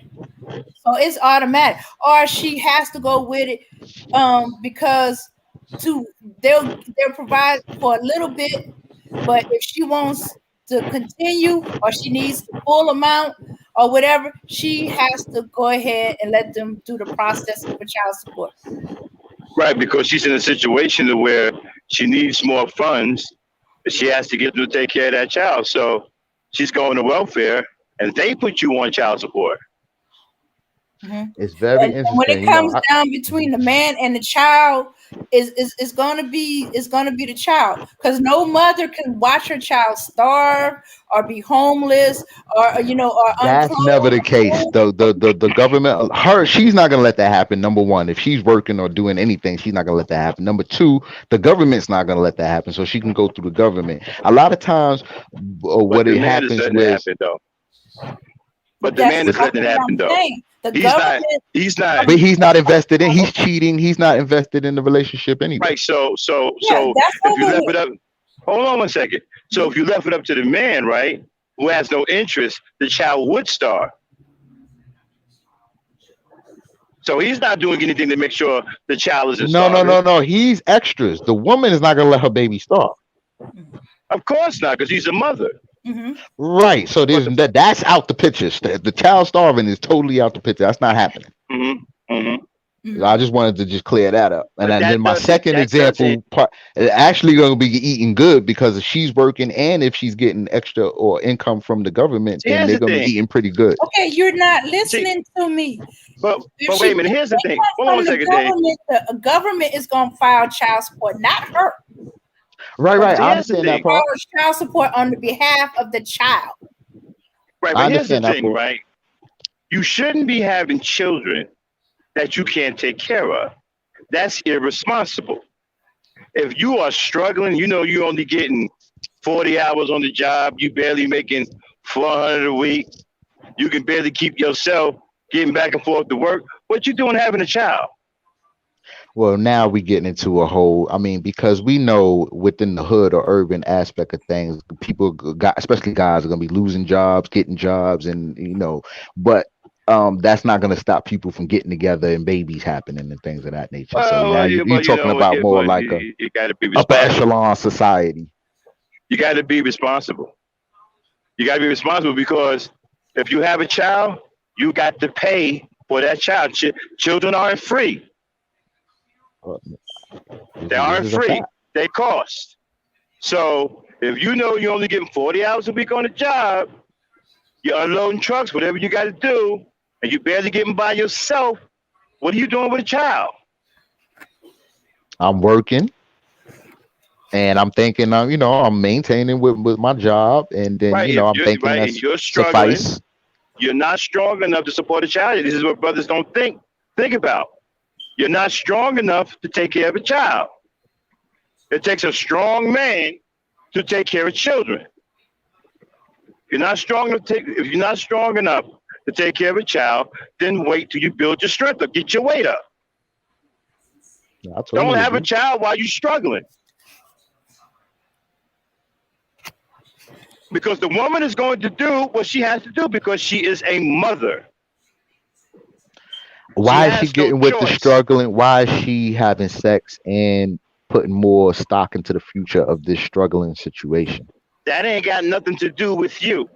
So it's automatic. Or she has to go with it because to they'll provide for a little bit, but if she wants to continue or she needs the full amount or whatever, she has to go ahead and let them do the processing for child support. Right, because she's in a situation to where she needs more funds. She has to get to take care of that child. So she's going to welfare and they put you on child support. Mhm. It's very And when it interesting. comes down between the man and the child, is gonna be the child because no mother can watch her child starve or be homeless or or That's never the case. unclothed. The government, she's not gonna let that happen. Number one, if she's working or doing anything, she's not gonna let that happen. Number two, the government's not gonna let that happen. So she can go through the government. A lot of times, But what the it man is happens letting it with, happen though. But the man That's is with letting it what I'm happen though. saying. The He's not government. he's not but he's not invested in. He's cheating. He's not invested in the relationship anyway. right. So Yeah, that's if you over left with. it up, hold on one second. So if you left it up to the man, right, who has no interest, the child would starve. So he's not doing anything to make sure the child isn't No, no, starving. no, no. He's extras. The woman is not gonna let her baby starve. Of course not, because he's a mother. Mm-hmm. Right. So But there's that's out the picture. The child starving is totally out the picture. That's not happening. mm-hmm. I just wanted to just clear that up. And But then my second that doesn't. example part is actually going to be eating good because if she's working and if she's getting extra or income from the government, then Here's they're the going to be thing. eating pretty good. Okay, you're not See, listening to me. but If wait she a minute. Here's the gets thing. income Hold on from one the second, Dave. government is gonna file child support, not her. Right, But right. See, I here's the understand that thing. part. file child support on the behalf of the child. Right, I but here's the understand that thing, part. right? You shouldn't be having children that you can't take care of. That's irresponsible. If you are struggling, you know you're only getting 40 hours on the job, you barely making 400 a week, you can barely keep yourself getting back and forth to work. What you doing having a child? Well, now we getting into a whole. I mean, because we know within the hood or urban aspect of things, people, especially guys, are going to be losing jobs, getting jobs, and but that's not going to stop people from getting together and babies happening and things of that nature. So now you're But you talking know, about more but like a you got to be upper responsible. echelon society. You got to be responsible. You got to be responsible because if you have a child, you got to pay for that child. Children aren't free. Uh, They This aren't is a free. fact. They cost. So if you know you're only getting 40 hours a week on a job, you're unloading trucks, whatever you got to do, and you barely getting by yourself, what are you doing with a child? I'm working. And I'm thinking, I'm maintaining with my job, and then Right? If I'm you're thinking right and that's you're struggling, suffice. you're not strong enough to support a child. This is what brothers don't think about. You're not strong enough to take care of a child. It takes a strong man to take care of children. If you're not strong enough to take care of a child, then wait till you build your strength up. Get your weight up. I Don't totally have a agree. child while you're struggling. Because the woman is going to do what she has to do because she is a mother. She Why is she has no getting with the choice. struggling? Why is she having sex and putting more stock into the future of this struggling situation? That ain't got nothing to do with you.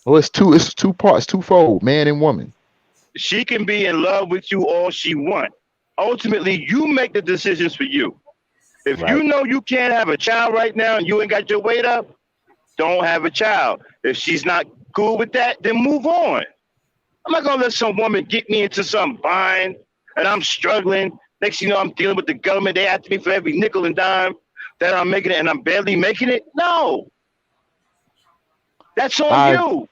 Well, it's two parts, twofold, man and woman. She can be in love with you all she wants. Ultimately, you make the decisions for you. If you Right. know you can't have a child right now and you ain't got your weight up, don't have a child. If she's not cool with that, then move on. I'm not gonna let some woman get me into some bind and I'm struggling. Next thing you know, I'm dealing with the government. They after me for every nickel and dime that I'm making it and I'm barely making it. No, that's on I you.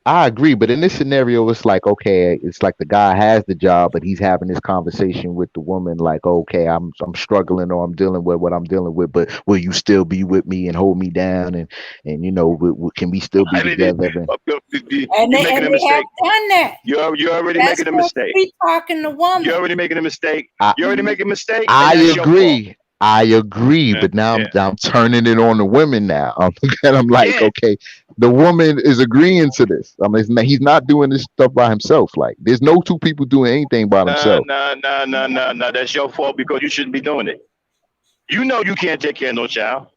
I agree, but in this scenario, it's like okay, it's like the guy has the job, but he's having this conversation with the woman, like, okay, I'm struggling or I'm dealing with what I'm dealing with, but will you still be with me and hold me down and can we still be I mean, together? And And you're they making and a they have mistake. done that. You're already That's making a called mistake. sweet talking the You're woman. already making a mistake. I You're already making a mistake, and I that's your fault. agree. I agree, Yeah, but now I'm yeah, I'm turning it on the women now. I'm like, yeah. okay, the woman is agreeing to this. I mean, he's not doing this stuff by himself. Like, there's no two people doing anything by No, themselves. no, no, no, no, no. That's your fault because you shouldn't be doing it. You know you can't take care of no child.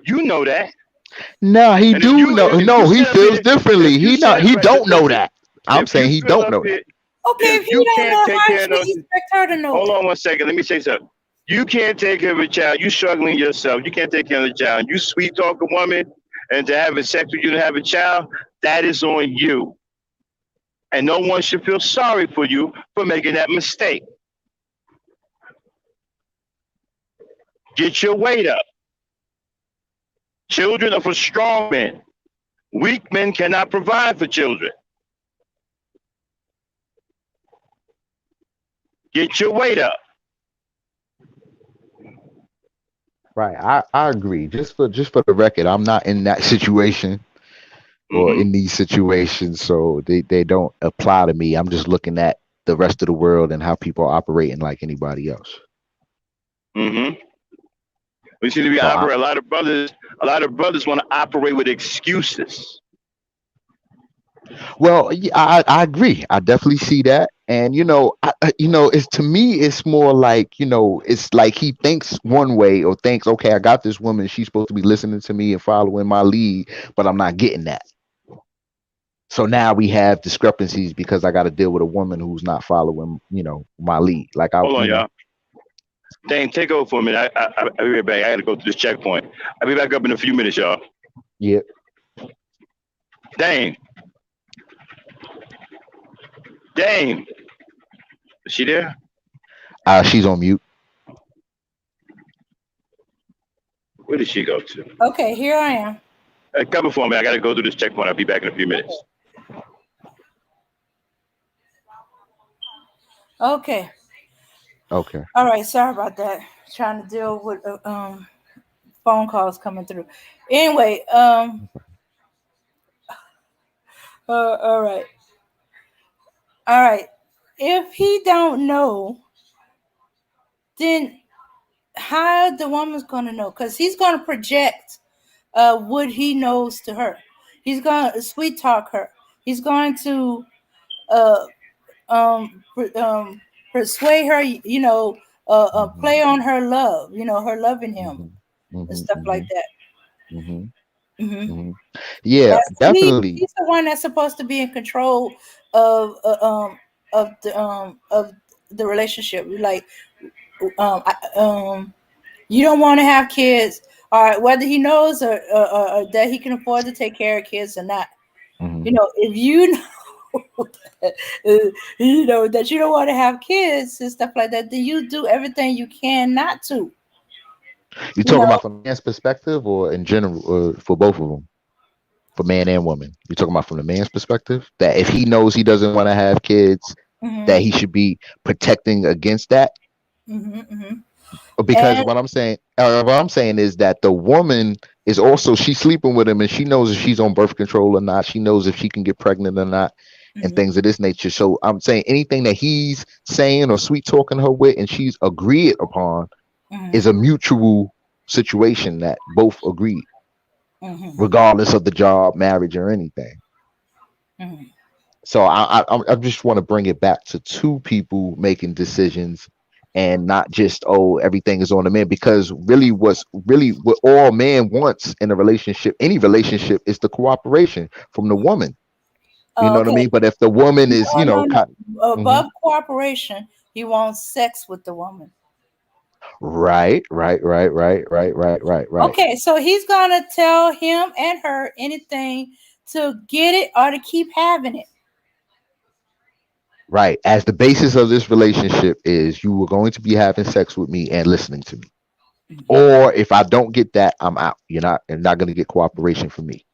You know that. No, he And if do you know. if you No, he sit up feels here, differently. if you He not. sit He right, don't know listen. that. I'm If saying you he sit don't up know that. here, Okay, if if you you don't can't know, take how care of should no, you expect her to know hold it? on one second. Let me say something. You can't take care of a child. You struggling yourself. You can't take care of the child. You sweet talk a woman, and to having sex with you to have a child, that is on you. And no one should feel sorry for you for making that mistake. Get your weight up. Children are for strong men. Weak men cannot provide for children. Get your weight up. Right. I agree. Just for the record, I'm not in that situation or Mm-hmm. in these situations, so they don't apply to me. I'm just looking at the rest of the world and how people are operating like anybody else. Mm-hmm. We seem to be So I operating. A lot of brothers want to operate with excuses. Well, yeah, I agree. I definitely see that. And it's to me, it's more like, it's like he thinks one way or thinks, okay, I got this woman, she's supposed to be listening to me and following my lead, but I'm not getting that. So now we have discrepancies because I got to deal with a woman who's not following, my lead. Like I, Hold on, y'all. Dane, take over for a minute. I'll be right back. I got to go to this checkpoint. I'll be back up in a few minutes, y'all. yeah. Dane, Dane, is she there? She's on mute. Where did she go to? Okay, here I am. Cover for me. I got to go through this checkpoint. I'll be back in a few minutes. Okay. Okay. All right. Sorry about that. Trying to deal with phone calls coming through. Anyway, all right. All right. If he don't know, then how the woman's gonna know? Because he's gonna project what he knows to her. He's gonna sweet talk her. He's going to uh persuade her. Hmm. Play on her love. Her loving him Hmm. and Hmm. stuff like Hmm. that. Hmm. Hmm. Hmm. Yeah, definitely. He's the one that's supposed to be in control of of the relationship. Like you don't want to have kids, all right, whether he knows or that he can afford to take care of kids or not. Hmm. If you know that you don't want to have kids and stuff like that, then you do everything you can not to. You You talking know. about from man's perspective or in general, for both of them, for man and woman? You talking about from the man's perspective that if he knows he doesn't want to have kids, that Hmm. he should be protecting against that? Hmm. Hmm. Because And what I'm saying is that the woman is also, she's sleeping with him and she knows if she's on birth control or not. She knows if she can get pregnant or not, and hmm. things of this nature. So I'm saying anything that he's saying or sweet talking her with and she's agreed upon Hmm. is a mutual situation that both agreed, Hmm. regardless of the job, marriage, or anything. Hmm. So I just want to bring it back to two people making decisions, and not just, oh, everything is on the man, because what all man wants in a relationship, any relationship, is the cooperation from the woman. You know what I Okay. mean? But if the woman is, Oh, no, no. Mhm. Above cooperation, he wants sex with the woman. Right, right, right, right, right, right, right, right, Okay, so he's gonna tell him and her anything to get it or to keep having it. right. As the basis of this relationship is you were going to be having sex with me and listening to me. Or if I don't get that, I'm out. You're not going to get cooperation from me.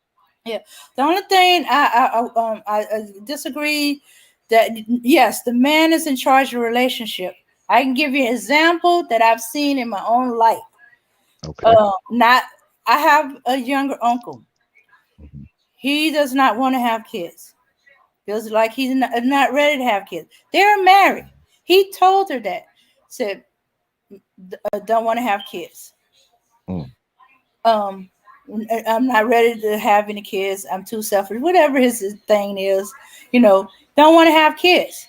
Yeah. The only thing I disagree that yes, the man is in charge of the relationship. I can give you an example that I've seen in my own life. Okay. Not I have a younger uncle. Mhm. He does not want to have kids. Feels like he's not ready to have kids. They're married. He told her that. Said, don't want to have kids. Mm. Um, I'm not ready to have any kids. I'm too selfish. Whatever his thing is, don't want to have kids.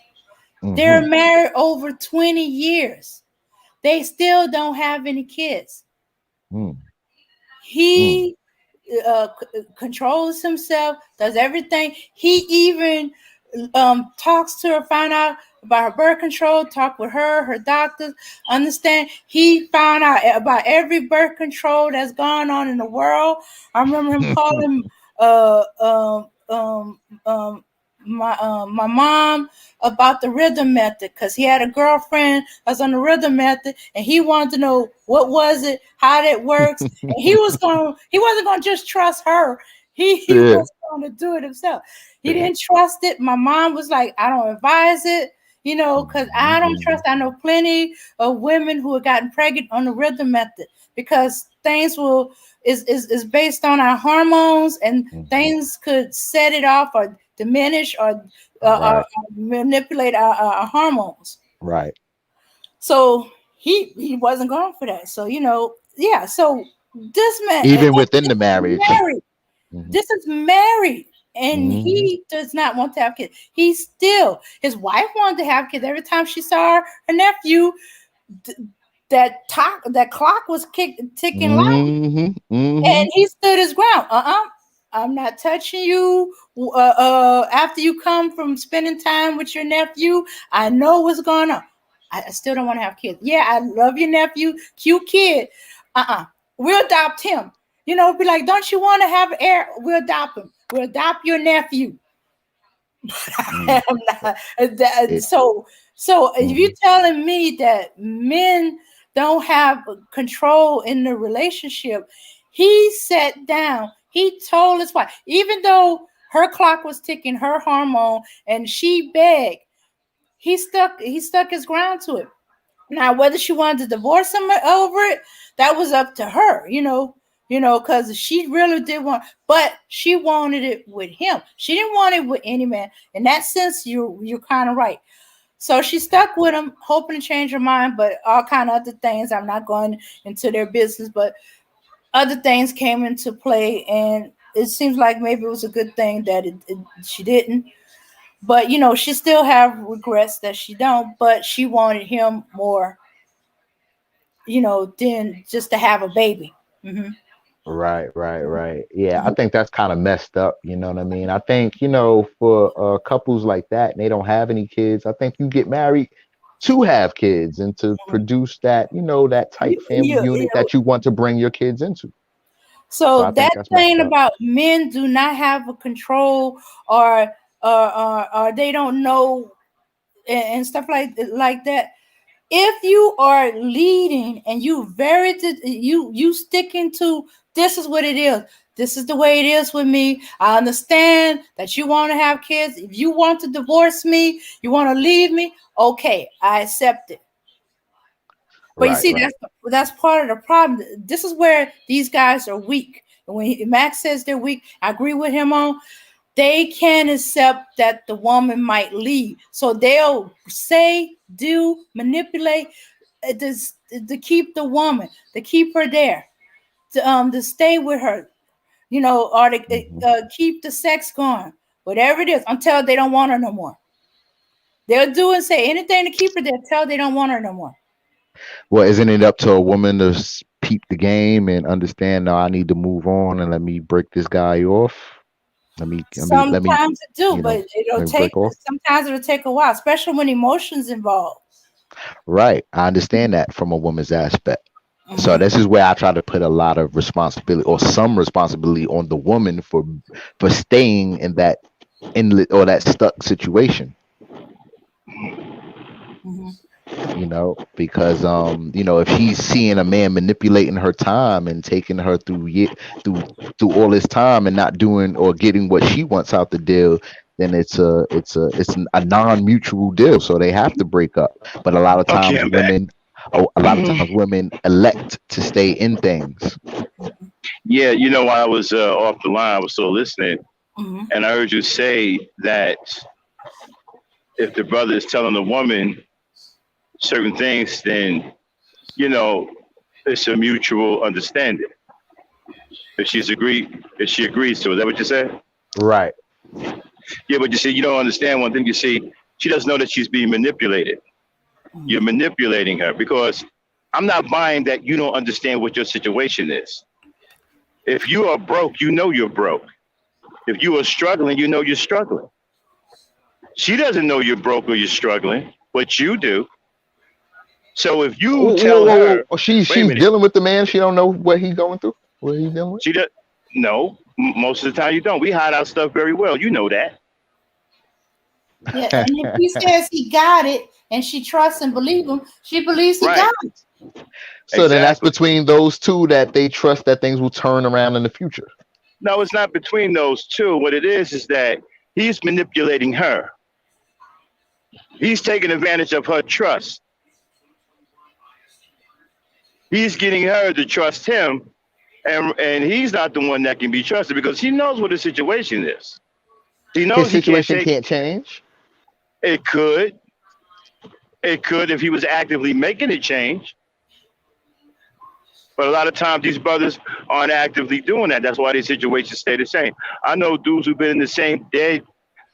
They're Mhm. married over 20 years. They still don't have any kids. Mm. Mm. He controls himself, does everything. He even talks to her, find out about her birth control, talk with her doctors, understand. He found out about every birth control that's gone on in the world. I remember him calling uh, um, um, um, my mom about the rhythm method because he had a girlfriend that's on the rhythm method and he wanted to know what was it, how that works. And he wasn't gonna just trust her. He Yeah. was gonna do it himself. He didn't trust it. My mom was like, I don't advise it, because I don't Mhm. trust. I know plenty of women who have gotten pregnant on the rhythm method because things is based on our hormones and Mhm. things could set it off or diminish or Right. manipulate our hormones. Right. So he wasn't going for that. So yeah. So this man Even and within this the is marriage. married. Mhm. This is married. and Mm-hmm. he does not want to have kids. His wife wanted to have kids. Every time she saw her nephew, th- that clock was ticking loud, Mm-hmm. Mm-hmm. and he stood his ground. I'm not touching you. After you come from spending time with your nephew, I know what's going on. I still don't want to have kids. Yeah, I love your nephew, cute kid. We'll adopt him. Be like, don't you want to have an heir? We'll adopt him. We'll adopt your nephew. Mm. I'm not, It, so if you're mhm. telling me that men don't have control in the relationship, he sat down. He told his wife, even though her clock was ticking, her hormone, and she begged, he stuck his ground to it. Now, whether she wanted to divorce him over it, that was up to her, because she really did want, but she wanted it with him. She didn't want it with any man. In that sense, you're kind of right. So she stuck with him, hoping to change her mind, but all kind of other things. I'm not going into their business, but other things came into play, and it seems like maybe it was a good thing that she didn't. But she still have regrets that she don't. But she wanted him more, than just to have a baby. Hmm. Right. Yeah, I think that's kind of messed up. You know what I mean? I think, for couples like that, and they don't have any kids, I think you get married to have kids and to produce that, that You, tight family you, unit you that you want to bring your kids into. So So I think that that's messed thing up. about men do not have a control, or they don't know, and stuff like that. If you are leading and you sticking to, this is what it is. This is the way it is with me. I understand that you want to have kids. If you want to divorce me, you want to leave me. Okay, I accept it. But you Right, see, right, that's part of the problem. This is where these guys are weak. And when Max says they're weak, I agree with him on. They can't accept that the woman might leave, so they'll say, do, manipulate, to keep the woman, to keep her there, to stay with her, or to hmm keep the sex going, whatever it is, until they don't want her no more. They'll do and say anything to keep her there, until they don't want her no more. Well, isn't it up to a woman to peep the game and understand? No, I need to move on and let me break this guy off. Let me, Sometimes it do, you know, but it'll let me take. break off. Sometimes it'll take a while, especially when emotions involved. Right. I understand that from a woman's aspect. So Hmm. this is where I try to put a lot of responsibility or some responsibility on the woman for staying in that inlet or that stuck situation. Hmm. Because if she's seeing a man manipulating her time and taking her through through all this time and not doing or getting what she wants out the deal, then it's a non-mutual deal, so they have to break up. But a lot of Okay, times I'm back. women elect to stay in things. Yeah, while I was off the line, I was still listening, Hmm. and I heard you say that if the brother is telling the woman certain things, then you know it's a mutual understanding. If she agrees to it, is that what you said? Right. Yeah, but you see, you don't understand one thing. You see, she doesn't know that she's being manipulated. You're manipulating her because I'm not buying that you don't understand what your situation is. If you are broke, you know you're broke. If you are struggling, you know you're struggling. She doesn't know you're broke or you're struggling, but you do. So if you Whoa, whoa, tell whoa, her, whoa. She's wait a she's minute, dealing with the man. She don't know what he's going through. What he's dealing with. she does no. Most of the time you don't. We hide our stuff very well. You know that. Yeah, and if he says he got it, and she trusts and believes him, she believes he got Right. it. So then that's Exactly. between those two that they trust that things will turn around in the future. No, it's not between those two. What it is that he's manipulating her. He's taking advantage of her trust. He's getting her to trust him, and he's not the one that can be trusted because he knows what the situation is. He His knows he can't situation take can't change. it. It could if he was actively making it change. But a lot of times these brothers aren't actively doing that. That's why their situations stay the same. I know dudes who've been in the same dead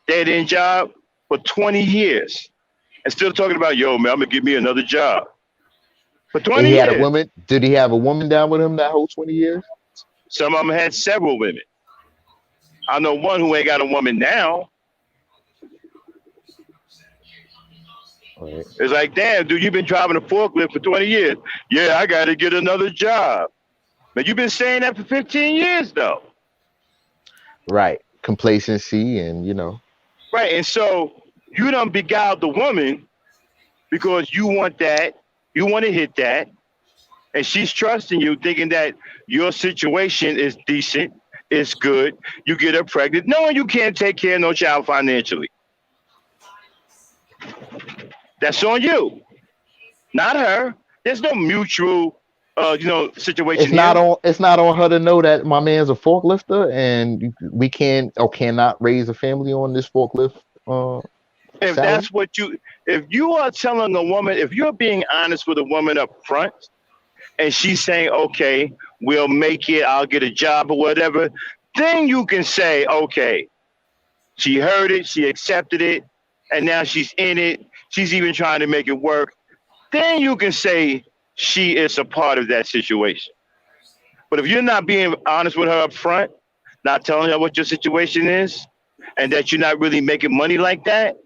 end job for 20 years and still talking about, yo, man, I'm gonna give me another job. For And 20 he had a years. woman. Did he have a woman down with him that whole 20 years? Some of them had several women. I know one who ain't got a woman now. Right. It's like, damn, dude, you've been driving a forklift for 20 years. Yeah, I got to get another job. But you've been saying that for 15 years, though. Right. Complacency and, you know. Right. And so you done beguiled the woman because you want that. You want to hit that. And she's trusting you, thinking that your situation is decent, it's good. You get her pregnant, knowing you can't take care of no child financially. That's on you, not her. There's no mutual, situation. It's not on her to know that my man's a forklifter and we can or cannot raise a family on this forklift. If salary? that's what if you are telling a woman, if you're being honest with a woman up front, and she's saying, okay, we'll make it, I'll get a job or whatever, then you can say, okay, she heard it, she accepted it, and now she's in it. She's even trying to make it work. Then you can say she is a part of that situation. But if you're not being honest with her up front, not telling her what your situation is, and that you're not really making money like that,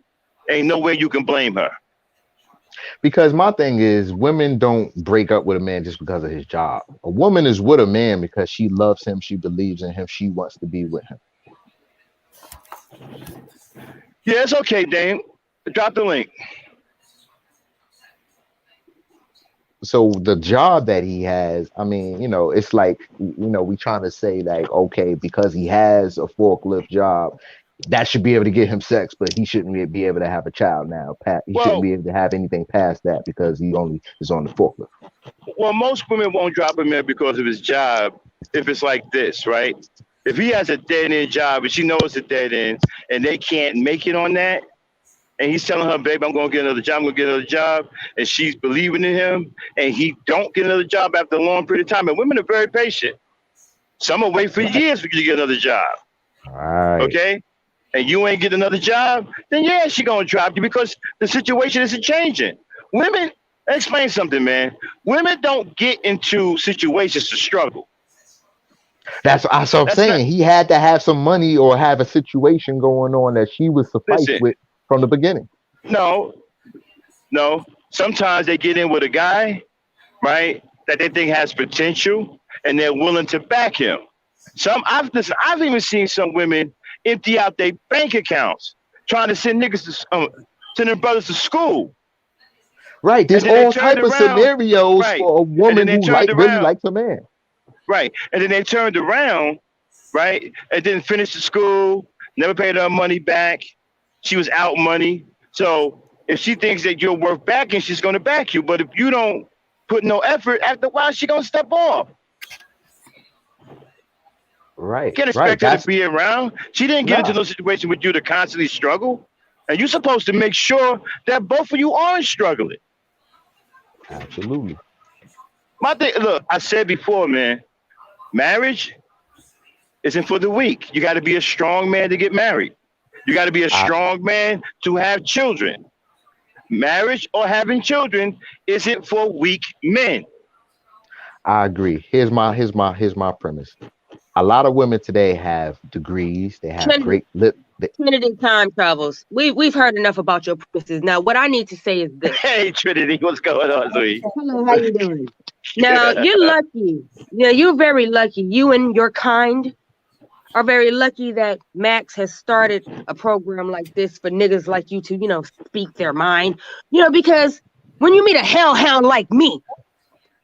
ain't no way you can blame her. Because my thing is, women don't break up with a man just because of his job. A woman is with a man because she loves him, she believes in him, she wants to be with him. Yeah, it's okay, Dame. Drop the link. So the job that he has, I mean, it's like, we trying to say like, okay, because he has a forklift job, that should be able to get him sex, but he shouldn't be able to have a child now. He shouldn't be able to have anything past that because he only is on the forklift. Well, most women won't drop him in because of his job if it's like this, right? If he has a dead-end job and she knows it's a dead end and they can't make it on that, and he's telling her, babe, I'm going to get another job, and she's believing in him, and he don't get another job after a long period of time. And women are very patient. Some will wait for years for you to get another job. All right. Okay? And you ain't get another job, then yeah, she going to drop you because the situation isn't changing. Women, explain something, man. Women don't get into situations to struggle. That's what I'm saying. He had to have some money or have a situation going on that she would suffice with from the beginning. No. Sometimes they get in with a guy, right, that they think has potential, and they're willing to back him. I've even seen some women empty out their bank accounts trying to send niggas send their brothers to school. Right. There's all type of scenarios for a woman who really likes a man. Right. And then they turned around, right, and didn't finish the school, never paid her money back. She was out money. So if she thinks that you're worth backing, she's going to back you. But if you don't put no effort, after a while, she's going to step off. Right. You can't expect her to be around. She didn't get into no situation with you to constantly struggle. And you're supposed to make sure that both of you aren't struggling. Absolutely. My thing, look, I said before, man, marriage isn't for the weak. You got to be a strong man to get married. You got to be a strong man to have children. Marriage or having children isn't for weak men. I agree. Here's my premise. A lot of women today have degrees. They have great Trinity time travels. We've heard enough about your premises. Now, what I need to say is this. Hey, Trinity, what's going on, sweet? Hello, how you doing? Now, you're lucky. Yeah, you're very lucky. You and your kind are very lucky that Max has started a program like this for niggas like you to, speak their mind. Because when you meet a hellhound like me,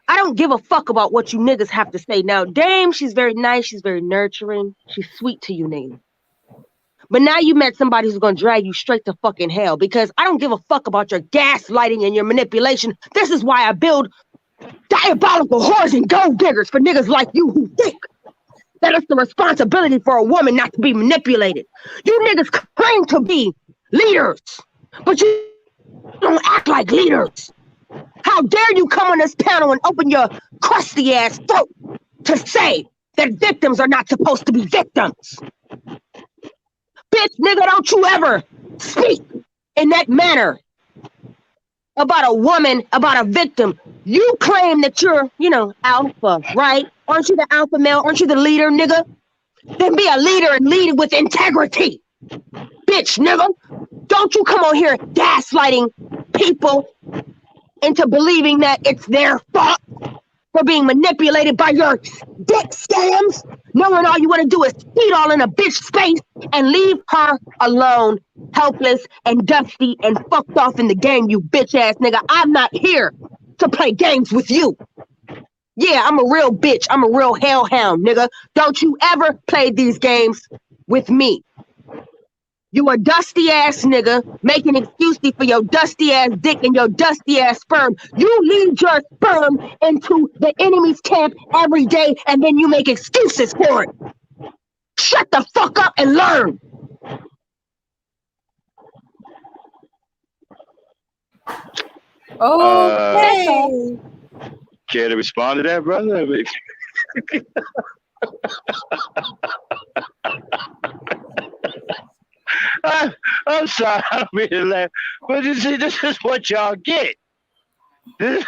I don't give a fuck about what you niggas have to say. Now, Dame, she's very nice. She's very nurturing. She's sweet to you, nigga. But now you met somebody who's going to drag you straight to fucking hell because I don't give a fuck about your gaslighting and your manipulation. This is why I build diabolical whores and gold diggers for niggas like you who think that it's the responsibility for a woman not to be manipulated. You niggas claim to be leaders, but you don't act like leaders. How dare you come on this panel and open your crusty ass throat to say that victims are not supposed to be victims? Bitch, nigga, don't you ever speak in that manner about a woman, about a victim. You claim that you're, alpha, right? Aren't you the alpha male? Aren't you the leader, nigga? Then be a leader and lead with integrity. Bitch, nigga. Don't you come on here gaslighting people into believing that it's their fault for being manipulated by your dick scams, knowing all you want to do is feed all in a bitch space and leave her alone, helpless and dusty and fucked off in the game, you bitch ass nigga. I'm not here to play games with you. Yeah, I'm a real bitch. I'm a real hellhound, nigga. Don't you ever play these games with me. You a dusty ass nigga making excuses for your dusty ass dick and your dusty ass sperm. You lead your sperm into the enemy's camp every day and then you make excuses for it. Shut the fuck up and learn. Okay. Care to respond to that, brother? I'm sorry, I don't mean to laugh, but you see, this is what y'all get. This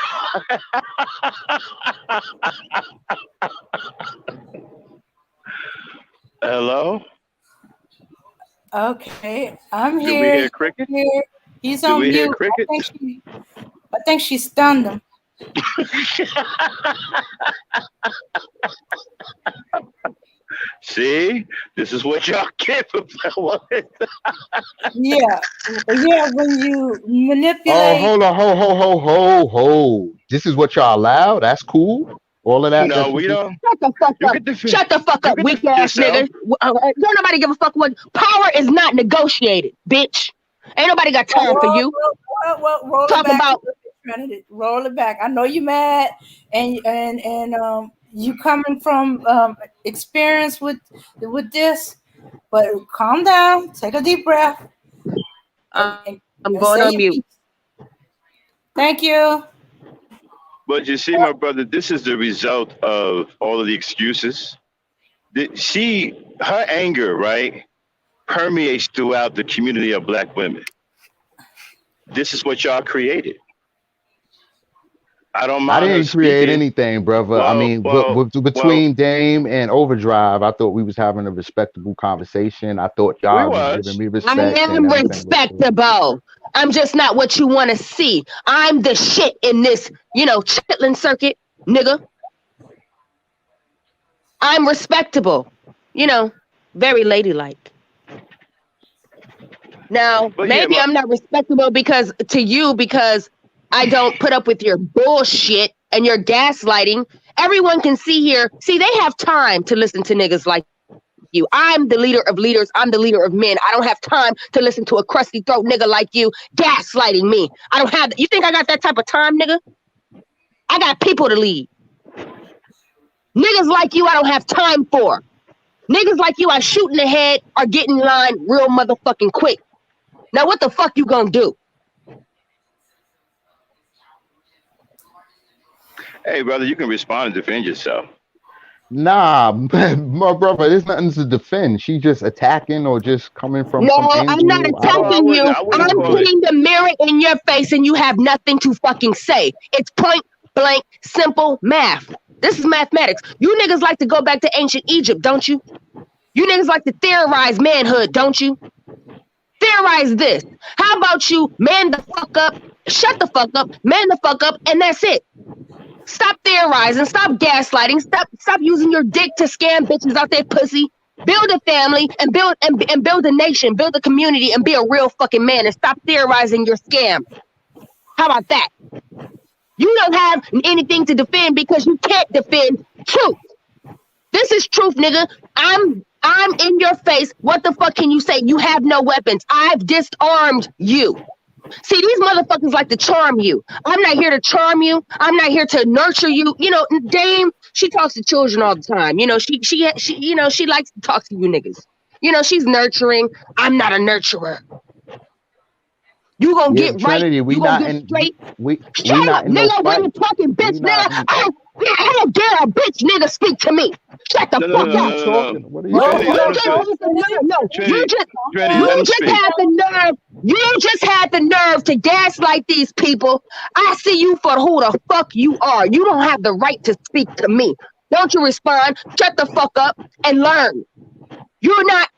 Hello? Okay, I'm Do here. we hear cricket? Here. He's Do on we hear mute. cricket? I think she stunned him. See, this is what y'all get for Yeah, when you Oh, manipulate. hold on, ho. This is what y'all allow? That's cool? All of that? No, we don't. Shut the fuck You up. can defend. Shut the fuck You up, can weak defend ass yourself. nigga. Don't nobody give a fuck what power is not negotiated, bitch. Ain't nobody got time for you. Well, roll Talk it back. about Roll it back. I know you mad, and you coming from experience with this, but calm down. Take a deep breath. I'm And going say on your mute. piece. Thank you. But you see, my brother, this is the result of all of the excuses. Her anger, right, permeates throughout the community of black women. This is what y'all created. I don't I mind her didn't create speaking. anything, brother. I Well, mean, well, between Dame and OverDrive, I thought we was having a respectable conversation. I thought we y'all was giving was. me I respect and am everything was cool. respectable. I'm just not what you want to see. I'm the shit in this, chitlin circuit, nigga. I'm respectable. Very ladylike. Now, But yeah, maybe I'm not respectable because I don't put up with your bullshit and your gaslighting. Everyone can see here. See, they have time to listen to niggas like you. I'm the leader of leaders. I'm the leader of men. I don't have time to listen to a crusty throat nigga like you gaslighting me. I don't have. You think I got that type of time, nigga? I got people to lead. Niggas like you, I don't have time for. Niggas like you, I shoot in the head or get in line real motherfucking quick. Now, what the fuck you gonna do? hey, brother, you can respond and defend yourself. Nah, my brother, there's nothing to defend. She just attacking or just coming from No, some I'm not angle. I don't. attacking you. I wouldn't I'm call it. putting the mirror in your face and you have nothing to fucking say. It's point blank, simple math. This is mathematics. You niggas like to go back to ancient Egypt, don't you? You niggas like to theorize manhood, don't you? Theorize this. How about you man the fuck up, shut the fuck up, man the fuck up, and that's it. Stop theorizing, stop gaslighting, stop using your dick to scam bitches out there pussy. Build a family and build a nation, build a community and be a real fucking man and stop theorizing your scam. How about that? You don't have anything to defend because you can't defend truth. This is truth, nigga. I'm in your face. What the fuck can you say? You have no weapons. I've disarmed you. See, these motherfuckers like to charm you. I'm not here to charm you. I'm not here to nurture you. Dame, she talks to children all the time. She likes to talk to you niggas. She's nurturing. I'm not a nurturer. You gonna Yeah, get right. Trinity, You gonna get straight. we Shut not up, in no nigga. When fight. you talking, bitch, We not nigga. in, I don't dare a bitch nigga speak to me. Shut the No, no, fuck what no, are no, you up. no, no, talking? no. What are you Hold Trinity, talking let on, him You about? finish. just had the nerve. No, Trinity, Trinity, let you him just speak. had the nerve. You just had the nerve to gaslight these people. I see you for who the fuck you are. You don't have the right to speak to me. Don't you respond? Shut the fuck up and learn. You're not.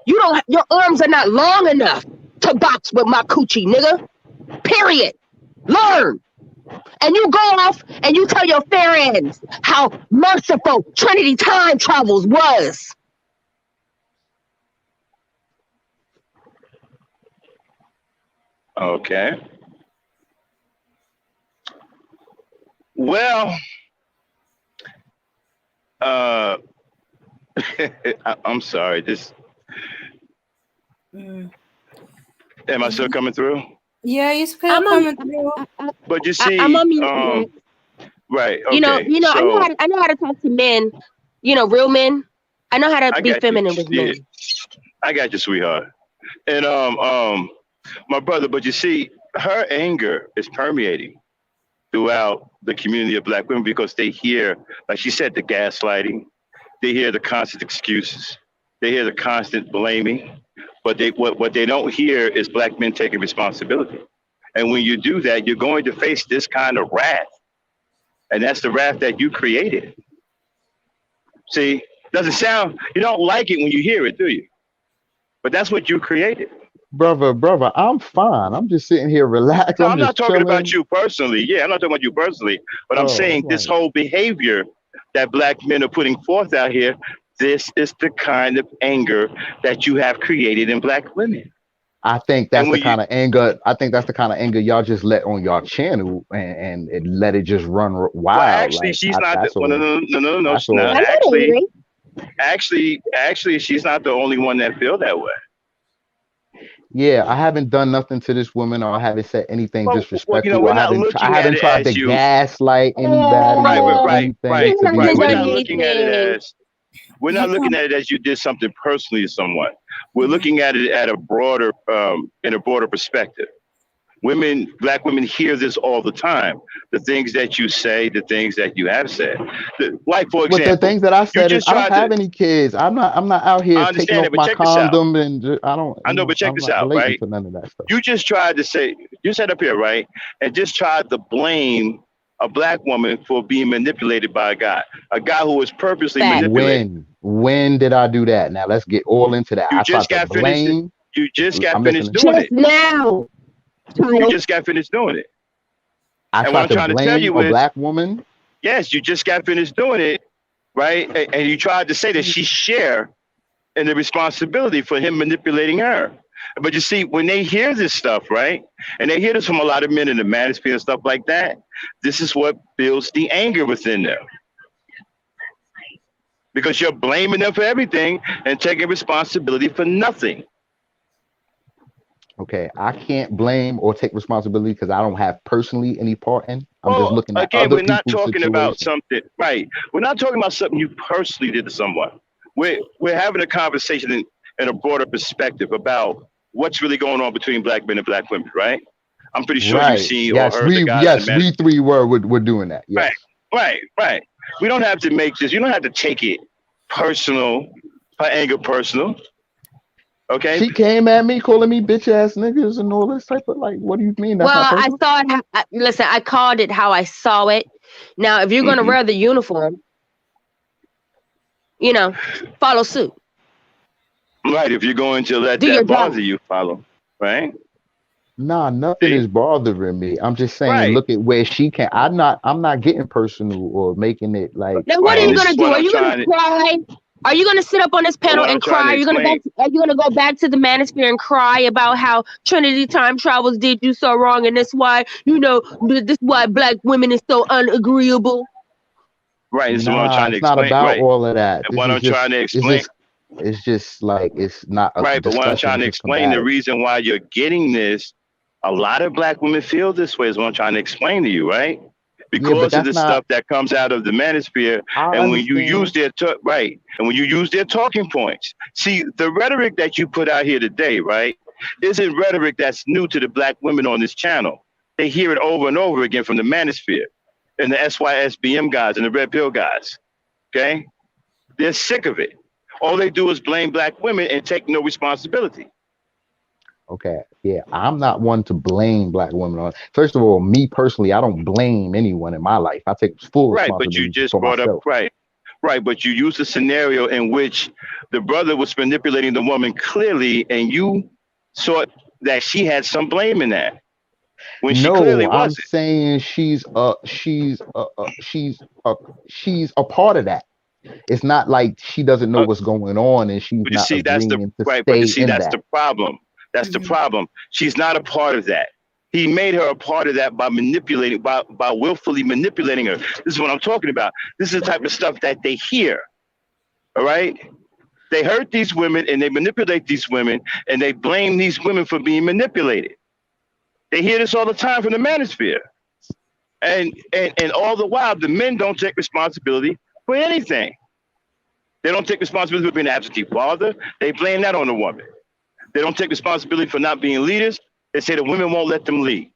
You don't. Your arms are not long enough to box with my coochie, nigga. Period. Learn. And you go off and you tell your friends how merciful Trinity Time Travels was. Okay. Well, uh, I'm sorry. This Mm. am I still coming through? Yeah, you're still I'm on. coming through. But you I'm see, on mute, man. right? You know. Okay. I know how So to. I know how to talk to men. Real men. I know how to I be got you. feminine with Yeah, men. I got you, sweetheart. And my brother. But you see, her anger is permeating throughout the community of black women because they hear, like she said, the gaslighting. They hear the constant excuses. They hear the constant blaming. But what they don't hear is black men taking responsibility. And when you do that, you're going to face this kind of wrath. And that's the wrath that you created. See, doesn't sound, you don't like it when you hear it, do you? But that's what you created. Brother, I'm fine. I'm just sitting here relaxed. No, I'm I'm not just talking about chilling. you personally. Yeah, I'm not talking about you personally. But I'm Oh, saying this right. whole behavior that black men are putting forth out here, this is the kind of anger that you have created in black women. I think And that's the when you, kind of anger. I think that's the kind of anger y'all just let on y'all channel and let it just run well, wild. actually, Like she's not, that's well, no, all. no, no, no, no, That's she's not. all. I'm not angry. Actually, she's not the only one that feel that way. Yeah, I haven't done nothing to this woman, or I haven't said anything Well, disrespectful. we're I not haven't. I looking at haven't it tried as to you. gaslight Right, anybody or anything. He To be hasn't We're done not clear, looking at it anything. as we're not looking at it as you did something personally to someone. We're looking at it at a broader, in a broader perspective. Black women hear this all the time. The things that you say, the things that you have said. Like for but the example, things that I you said is just I don't tried to. have any kids. I'm not out I here taking understand off that, but my check this out. condom and I don't. I know, but check I'm this not out, relating right? to none of that stuff. You just tried to say, you sat up here, right, and just tried to blame a black woman for being manipulated by a guy who was purposely Fact. manipulated. When did I do that? Now let's get all into that. You I just tried to got finished. blame. You just got I'm finished listening. doing Just it. now, You child. just got finished doing it. I And what tried I'm to trying to tell blame you a is, black woman. yes, you just got finished doing it, right? And you tried to say that she share in the responsibility for him manipulating her. But you see, when they hear this stuff, right, and they hear this from a lot of men in the manosphere and stuff like that, this is what builds the anger within them. Because you're blaming them for everything and taking responsibility for nothing. Okay, I can't blame or take responsibility because I don't have personally any part in. I'm just Well, looking at again, other we're not people's talking about situation. something, right? We're not talking about something you personally did to someone. We're having a conversation in a broader perspective about what's really going on between black men and black women, right? I'm pretty sure you've Right. seen or Yes, heard the guys in the man. we three were doing that. Yes. Right, right. We don't have to make this. You don't have to take it personal, her anger personal. Okay. She came at me calling me bitch ass niggas and all this type of like, what do you mean? That's Well, not I personal? saw it. Listen, I called it how I saw it. Now, if you're gonna Mhm. wear the uniform, follow suit. Right. If you're going to let Do your that job. bother you, follow. Right. Nah, nothing See? is bothering me. I'm just saying, Right. look at where she can. I'm not getting personal or making it like Now, what Right. are And you this gonna is do? what Are I'm you gonna trying to. cry? Are you gonna sit up on this panel What I'm and trying cry? to Are you explain. gonna go back to the manosphere and cry about how Trinity Time Travels did you so wrong, and that's why this is why black women is so unagreeable? Right. This is what I'm nah, trying to it's not explain. about Right. all of that. And This what is I'm trying to explain. it's just like it's not a Right. But what I'm discussion, trying it's to just explain, the combative. reason why you're getting this, a lot of black women feel this way is what I'm trying to explain to you, right? Yeah, but Because of that's the not stuff that comes out of the manosphere, I and when you use understand. their right, and when you use their talking points, see the rhetoric that you put out here today, right? isn't rhetoric that's new to the black women on this channel. They hear it over and over again from the manosphere and the SYSBM guys and the Red Pill guys. Okay? They're sick of it. All they do is blame black women and take no responsibility. Okay, yeah, I'm not one to blame black women on. First of all, me personally, I don't blame anyone in my life. I take full Right, but you responsibility just for brought myself. up, right, but you used a scenario in which the brother was manipulating the woman clearly, and you saw that she had some blame in that when she clearly No, I'm wasn't. saying she's a part of that. It's not like she doesn't know Uh, what's going on and she's but you not see, that's the agreeing to right. But stay you see, in that's that. the problem. That's the Mhm. problem. She's not a part of that. He made her a part of that by manipulating, by willfully manipulating her. This is what I'm talking about. This is the type of stuff that they hear. All right. They hurt these women and they manipulate these women and they blame these women for being manipulated. They hear this all the time from the manosphere. And all the while, the men don't take responsibility for anything. They don't take responsibility for being an absentee father. They blame that on the woman. They don't take responsibility for not being leaders. They say the women won't let them lead.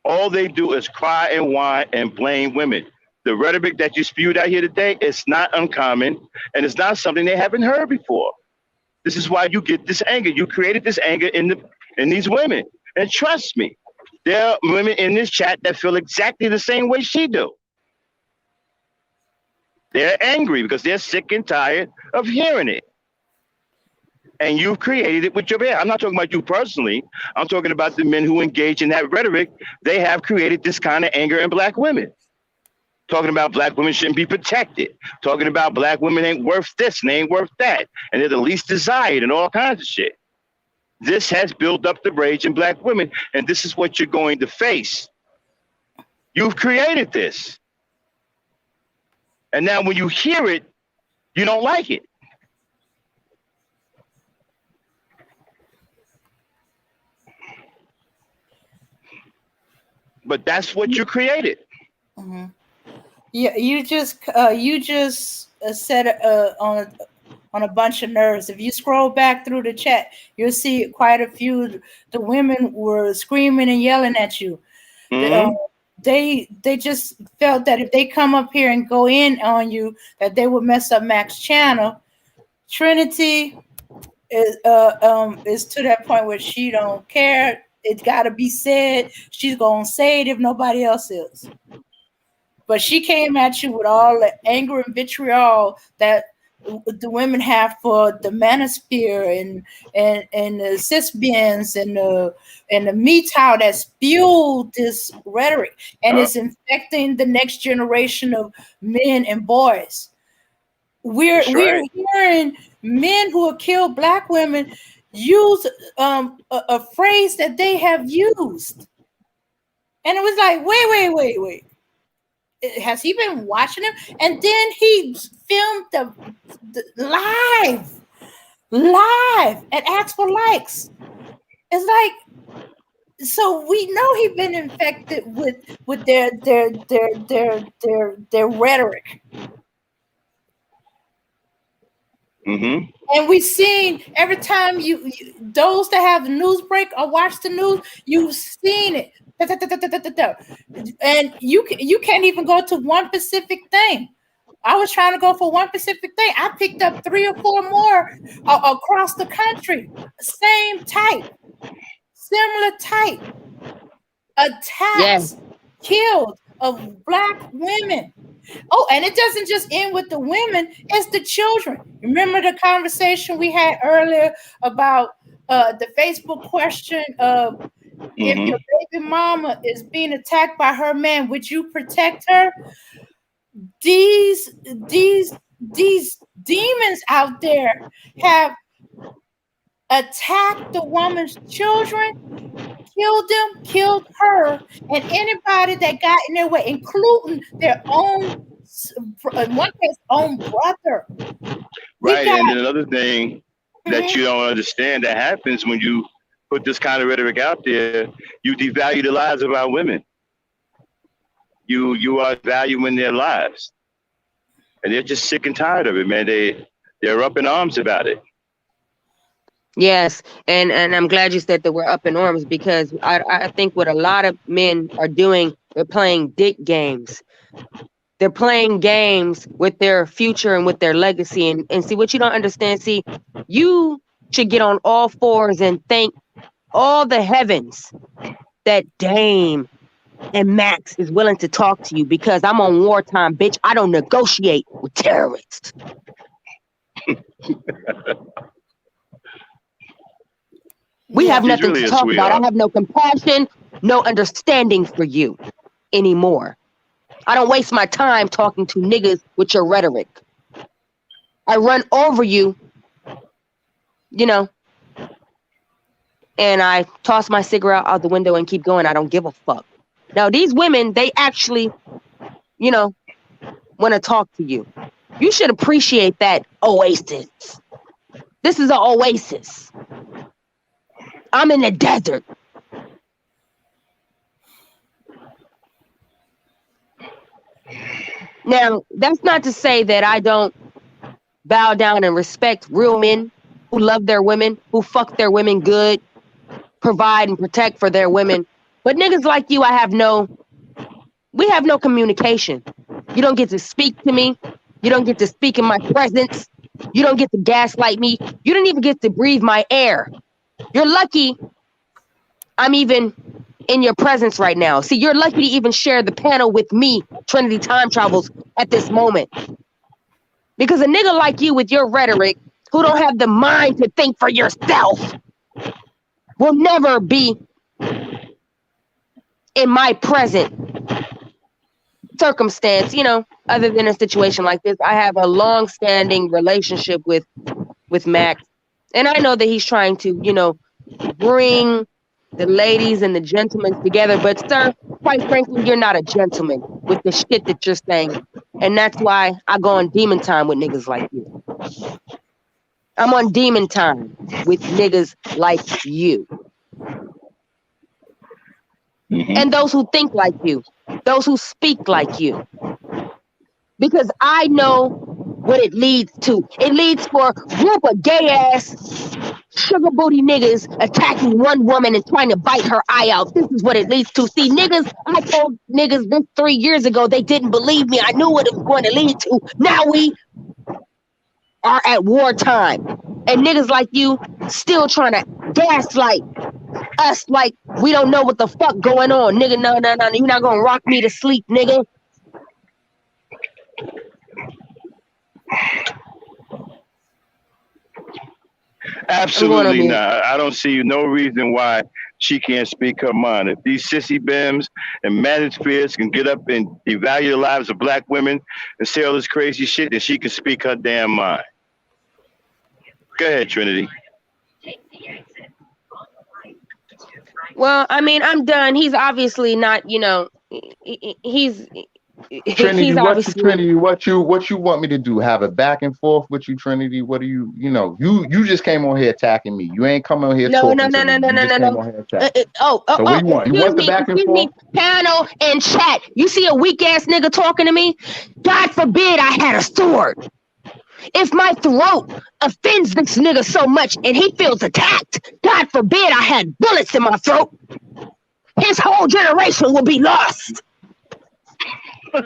All they do is cry and whine and blame women. The rhetoric that you spewed out here today is not uncommon, and it's not something they haven't heard before. This is why you get this anger. You created this anger in these women. And trust me, there are women in this chat that feel exactly the same way she do. They're angry because they're sick and tired of hearing it. And you've created it with your bear. I'm not talking about you personally. I'm talking about the men who engage in that rhetoric. They have created this kind of anger in black women. Talking about black women shouldn't be protected. Talking about black women ain't worth this and they ain't worth that. And they're the least desired and all kinds of shit. This has built up the rage in black women. And this is what you're going to face. You've created this. And now when you hear it, you don't like it. But that's what you created. Mm-hmm. Yeah, you just said on a bunch of nerves. If you scroll back through the chat, you'll see quite a few. The women were screaming and yelling at you. Mm-hmm. They just felt that if they come up here and go in on you, that they would mess up Mac's channel. Trinity is to that point where she don't care. It's got to be said. She's gonna say it if nobody else is. But she came at you with all the anger and vitriol that the women have for the manosphere and the cisbians and the MeToo that spewed this rhetoric and it's infecting the next generation of men and boys. We're hearing men who have killed black women use a phrase that they have used, and it was like, wait. Has he been watching him? And then he filmed the live and asked for likes. It's like, so we know he's been infected with their rhetoric. Mm-hmm. And we've seen every time you those that have the news break or watch the news, you've seen it. And you can't even go to one specific thing. I was trying to go for one specific thing. I picked up 3 or 4 more across the country. Same type, similar type attacks, killed of black women. Oh, and it doesn't just end with the women, it's the children. Remember the conversation we had earlier about the Facebook question of if your baby mama is being attacked by her man, would you protect her? These demons out there have attacked the woman's children, killed them, killed her, and anybody that got in their way, including their own, in one case, own brother. Right, and then another thing that you don't understand that happens when you put this kind of rhetoric out there, you devalue the lives of our women. You are valuing their lives. And they're just sick and tired of it, man. They're up in arms about it. Yes, and I'm glad you said that we're up in arms, because I think what a lot of men are doing, they're playing dick games. They're playing games with their future and with their legacy. And see, what you don't understand, see, you should get on all fours and thank all the heavens that Dame and Max is willing to talk to you, because I'm on wartime, bitch. I don't negotiate with terrorists. We have nothing to talk about. I have no compassion, no understanding for you anymore. I don't waste my time talking to niggas with your rhetoric. I run over you, you know, and I toss my cigarette out the window and keep going. I don't give a fuck. Now, these women, they actually, you know, want to talk to you. You should appreciate that oasis. This is an oasis. I'm in the desert. Now, that's not to say that I don't bow down and respect real men who love their women, who fuck their women good, provide and protect for their women. But niggas like you, we have no communication. You don't get to speak to me. You don't get to speak in my presence. You don't get to gaslight me. You don't even get to breathe my air. You're lucky I'm even in your presence right now. See, you're lucky to even share the panel with me, Trinity Time Travels, at this moment. Because a nigga like you with your rhetoric, who don't have the mind to think for yourself, will never be in my present circumstance, you know, other than a situation like this. I have a long-standing relationship with Max, and I know that he's trying to, you know, bring the ladies and the gentlemen together. But sir, quite frankly, you're not a gentleman with the shit that you're saying, and that's why I go on demon time with niggas like you. I'm on demon time with niggas like you. And those who think like you, those who speak like you. Because I know what it leads to. It leads for a group of gay ass sugar booty niggas attacking one woman and trying to bite her eye out. This is what it leads to. See, niggas, I told niggas this 3 years ago, they didn't believe me. I knew what it was going to lead to. Now we are at wartime. And niggas like you still trying to gaslight us like we don't know what the fuck going on. Nigga, no, you're not gonna rock me to sleep, nigga. Absolutely not. I don't see no reason why she can't speak her mind. If these sissy bims and manospheres can get up and devalue the lives of black women and say all this crazy shit, then she can speak her damn mind. Go ahead, Trinity. Well, I mean, I'm done. He's obviously not, you know, he's Trinity, obviously... what you want me to do? Have a back and forth with you, Trinity? What do you know? You just came on here attacking me. You ain't come on here talking to me. So what do you want? You want the back and forth? Panel and chat. You see a weak ass nigga talking to me? God forbid I had a sword. If my throat offends this nigga so much and he feels attacked, God forbid I had bullets in my throat, his whole generation will be lost. I'm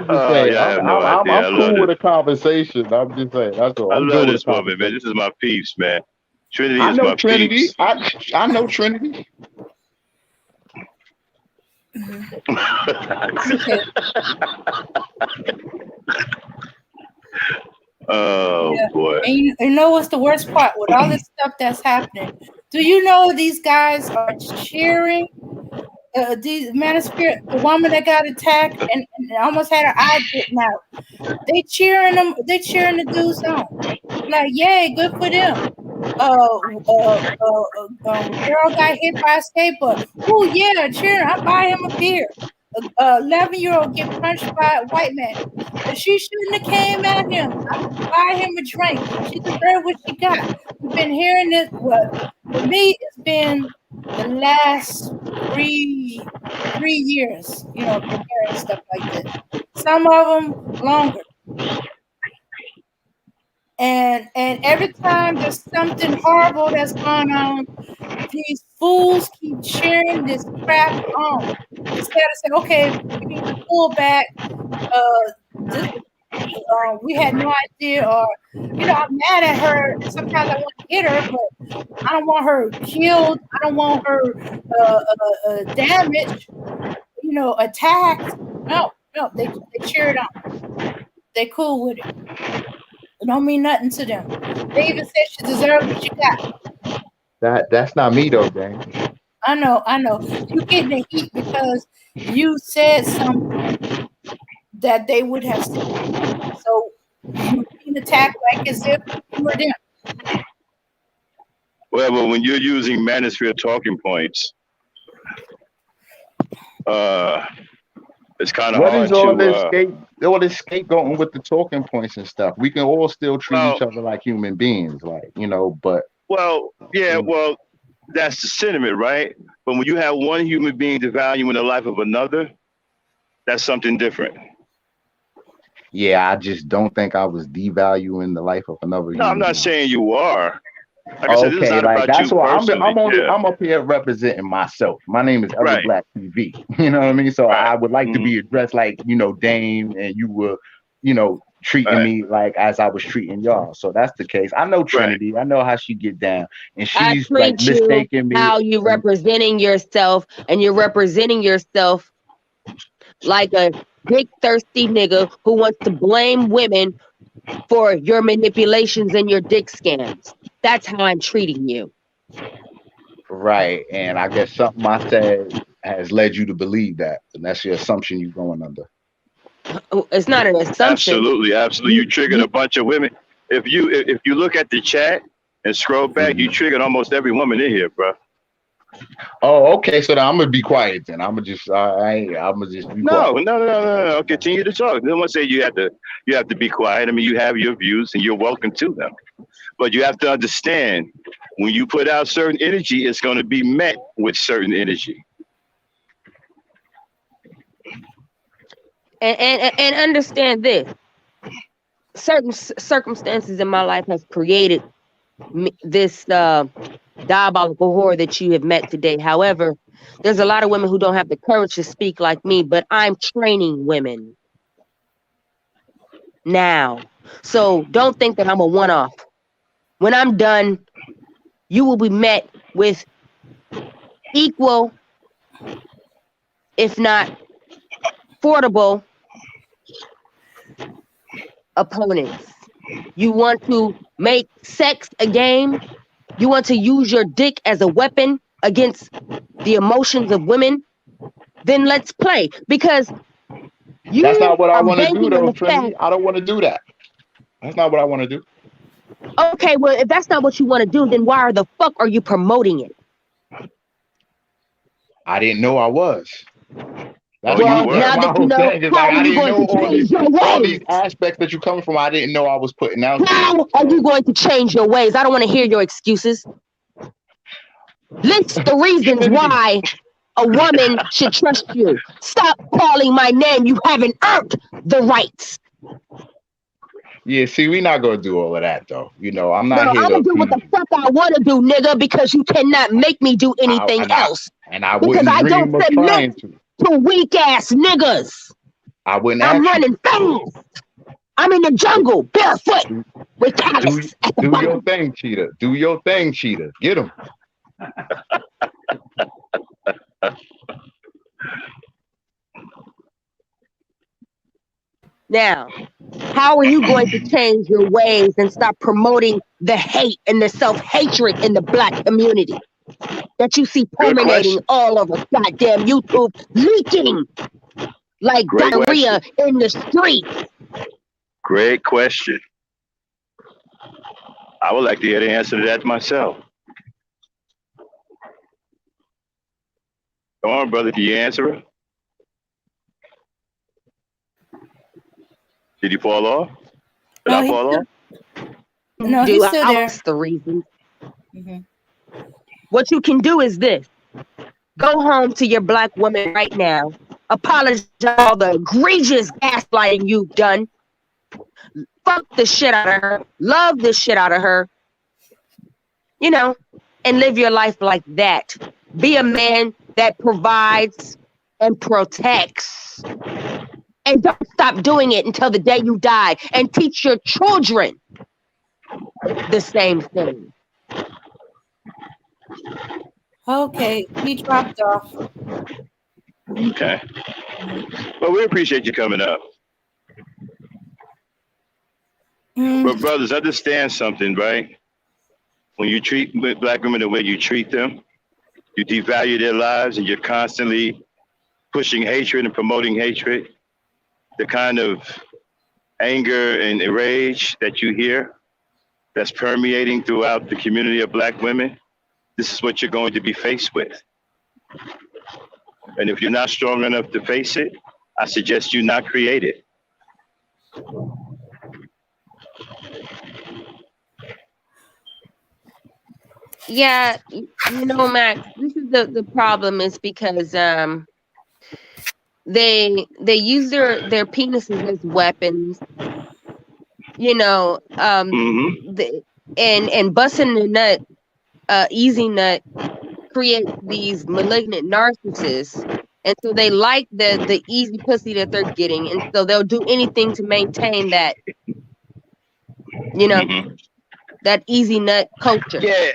just saying, I'm cool with a conversation. I'm just saying, that's all. I love this woman, man. This is my peeps, man. Trinity is my peeps. I know Trinity. Boy. And you know what's the worst part with all this stuff that's happening? Do you know these guys are cheering these Manosphere, the woman that got attacked and almost had her eye bitten out? They cheering them. They cheering the dudes on. Like, yay, good for them. Girl got hit by a skateboard. Oh yeah, cheering. I buy him a beer. 11-year-old get punched by a white man. She shouldn't have came at him. I buy him a drink. She deserved what she got. We've been hearing this. Well, for me, it's been the last three years. You know, comparing stuff like this. Some of them longer. And every time there's something horrible that's going on, these fools keep cheering this crap on instead of saying, "Okay, we need to pull back. This, we had no idea," or I'm mad at her, and sometimes I want to hit her, but I don't want her killed. I don't want her damaged. Attacked. No, they cheer it on. They cool with it. It don't mean nothing to them. They even said she deserved what she got. That's not me though, gang. I know. You getting the heat because you said something that they would have said. So you being attacked like as if you were them. Well, but when you're using manosphere talking points, it's kind of What hard is all to this scapegoating with the talking points and stuff? We can all still treat each other like human beings, but well, that's the sentiment, right? But when you have one human being devaluing the life of another, that's something different. Yeah, I just don't think I was devaluing the life of another human I'm not being. saying you are. Like I said, this is not about that's you why personally. I'm up here representing myself. My name is Ever Right. Black TV. You know what I mean? So Right. I would like to be addressed like, Dame, and you were, treating me like as I was treating y'all. So that's the case. I know Trinity. Right. I know how she get down, and she's like mistaking me. How you representing yourself, and you're representing yourself like a big thirsty nigga who wants to blame women for your manipulations and your dick scams. That's how I'm treating you. Right. And I guess something I said has led you to believe that. And that's your assumption you're going under. It's not an assumption. Absolutely. You triggered a bunch of women. If you look at the chat and scroll back, you triggered almost every woman in here, bro. Oh, okay. So then I'm gonna be quiet. Then I'm gonna just be quiet. No. Continue to talk. No one say you have to be quiet. I mean, you have your views and you're welcome to them. But you have to understand, when you put out certain energy, it's going to be met with certain energy. And understand this: certain circumstances in my life has created this diabolical whore that you have met today. However, there's a lot of women who don't have the courage to speak like me, but I'm training women now. So don't think that I'm a one-off. When I'm done, you will be met with equal, if not affordable, opponents. You want to make sex a game? You want to use your dick as a weapon against the emotions of women? Then let's play. Because that's not what I want to do, though, Trinity. I don't want to do that. That's not what I want to do. Okay, well, if that's not what you want to do, then why the fuck are you promoting it? I didn't know I was. That's now that you know, how are you going to change your ways? All these aspects that you come from, I didn't know I was putting out. How are you going to change your ways? I don't want to hear your excuses. List the reasons why a woman should trust you. Stop calling my name. You haven't earned the rights. Yeah, see, we're not gonna do all of that, though. I'm not here. I'm gonna do what the fuck I want to do, nigga, because you cannot make me do anything else. I wouldn't dream of trying to. To weak ass niggas. I wouldn't. I'm running fast. I'm in the jungle, barefoot, with callus at the do bottom. Your thing, cheetah. Do your thing, cheetah. Get him. Now, how are you going to change your ways and stop promoting the hate and the self-hatred in the Black community that you see permeating all over goddamn YouTube, leaking like diarrhea in the street? Great question. I would like to hear the answer to that myself. Come on, brother, can you answer it? Did you fall off? Did I fall off? No, he's still there. That's the reason. Mm-hmm. What you can do is this. Go home to your Black woman right now. Apologize for all the egregious gaslighting you've done. fuck the shit out of her, love the shit out of her, you know, and live your life like that. Be a man that provides and protects. And don't stop doing it until the day you die. And teach your children the same thing. Okay, he dropped off. Okay. Well, we appreciate you coming up. But brothers, understand something, right? When you treat black women the way you treat them, you devalue their lives, and you're constantly pushing hatred and promoting hatred. The kind of anger and rage that you hear that's permeating throughout the community of black women, this is what you're going to be faced with. And if you're not strong enough to face it, I suggest you not create it. Yeah, you know, Max, this is the problem is because they use their penises as weapons, you know, and busting the nut, easy nut, create these malignant narcissists, and so they like the easy pussy that they're getting, and so they'll do anything to maintain that, you know, that easy nut culture. Yeah.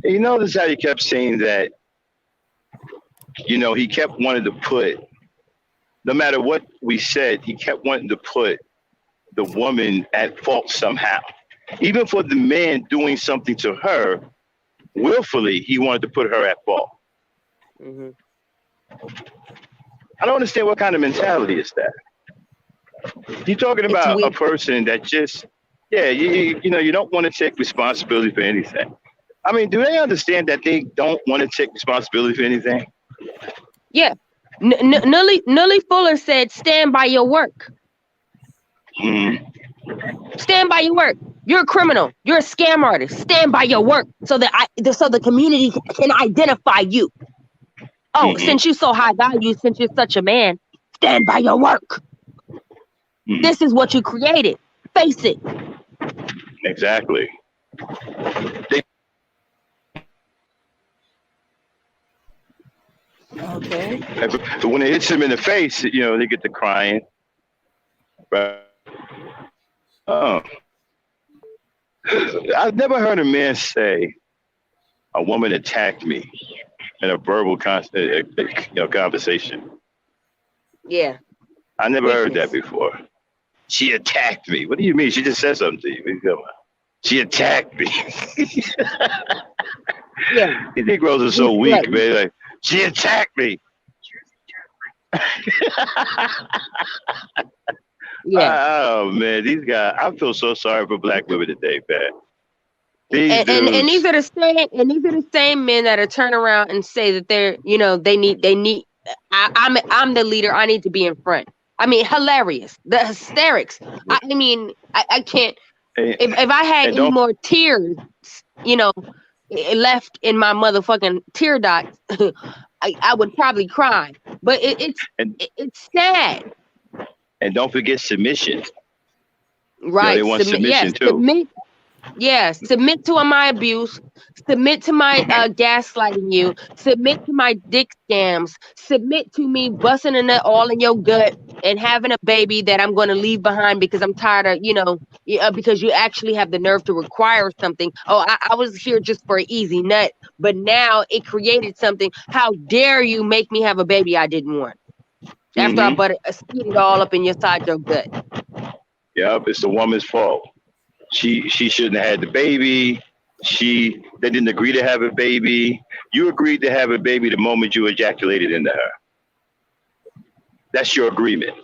You notice how he kept saying that, you know, he kept wanting to put, no matter what we said, he kept wanting to put the woman at fault somehow. Even for the man doing something to her, willfully, he wanted to put her at fault. Mm-hmm. I don't understand what kind of mentality is that. You're talking about a person that just, yeah, you know, you don't want to take responsibility for anything. I mean, do they understand that they don't want to take responsibility for anything? Yeah. Nully Fuller said, stand by your work. Stand by your work. You're a criminal. You're a scam artist. Stand by your work so that so the community can identify you. Oh, since you're so high value, since you're such a man, stand by your work. This is what you created. Face it. Exactly. Okay. But when it hits them in the face, you know, they get to crying. Right. Oh. I've never heard a man say, a woman attacked me in a verbal conversation. Yeah. I never heard that before. She attacked me. What do you mean? She just said something to you. She attacked me. Yeah. These Negroes are so weak, man. Like, she attacked me. Yeah. Oh man, these guys. I feel so sorry for black women today, man. And these are the same men that are turn around and say that they're, you know, they need. I'm the leader. I need to be in front. I mean, hilarious. The hysterics. I mean, I can't. If I had any more tears, you know, left in my motherfucking tear dots, I would probably cry. But it's sad. And don't forget submission. Right. You know, they want submission too. Submit to my abuse. Submit to my gaslighting you. Submit to my dick scams. Submit to me busting a nut all in your gut and having a baby that I'm going to leave behind because I'm tired of, you know, because you actually have the nerve to require something. Oh, I was here just for an easy nut, but now it created something. How dare you make me have a baby I didn't want? After I spit it all up in your side your gut. Yep, it's the woman's fault. She shouldn't have had the baby. They didn't agree to have a baby. You agreed to have a baby the moment you ejaculated into her. That's your agreement.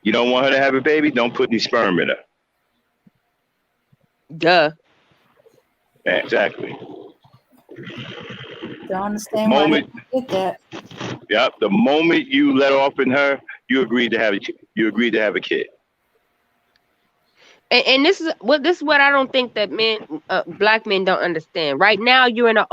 You don't want her to have a baby? Don't put any sperm in her. Duh. Yeah, exactly. Don't understand why they did that. Yep. The moment you let off in her, you agreed to have a kid. And this is what I don't think that black men don't understand. Right now, you're in an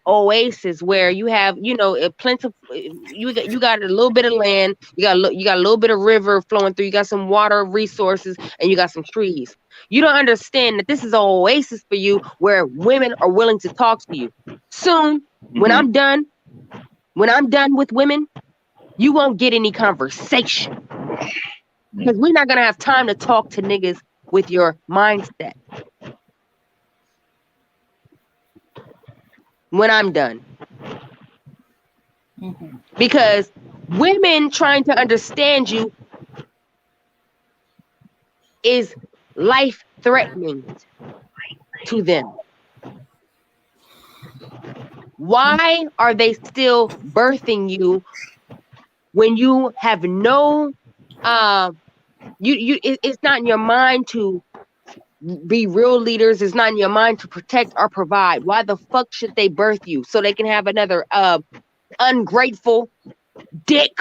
oasis where you have, a plenty. You got a little bit of land. You got a little bit of river flowing through. You got some water resources, and you got some trees. You don't understand that this is an oasis for you, where women are willing to talk to you. Soon, when I'm done with women, you won't get any conversation because we're not gonna have time to talk to niggas with your mindset when I'm done. Because women trying to understand you is life threatening to them. Why are they still birthing you when you have no it's not in your mind to be real leaders? It's not in your mind to protect or provide. Why the fuck should they birth you? So they can have another ungrateful dick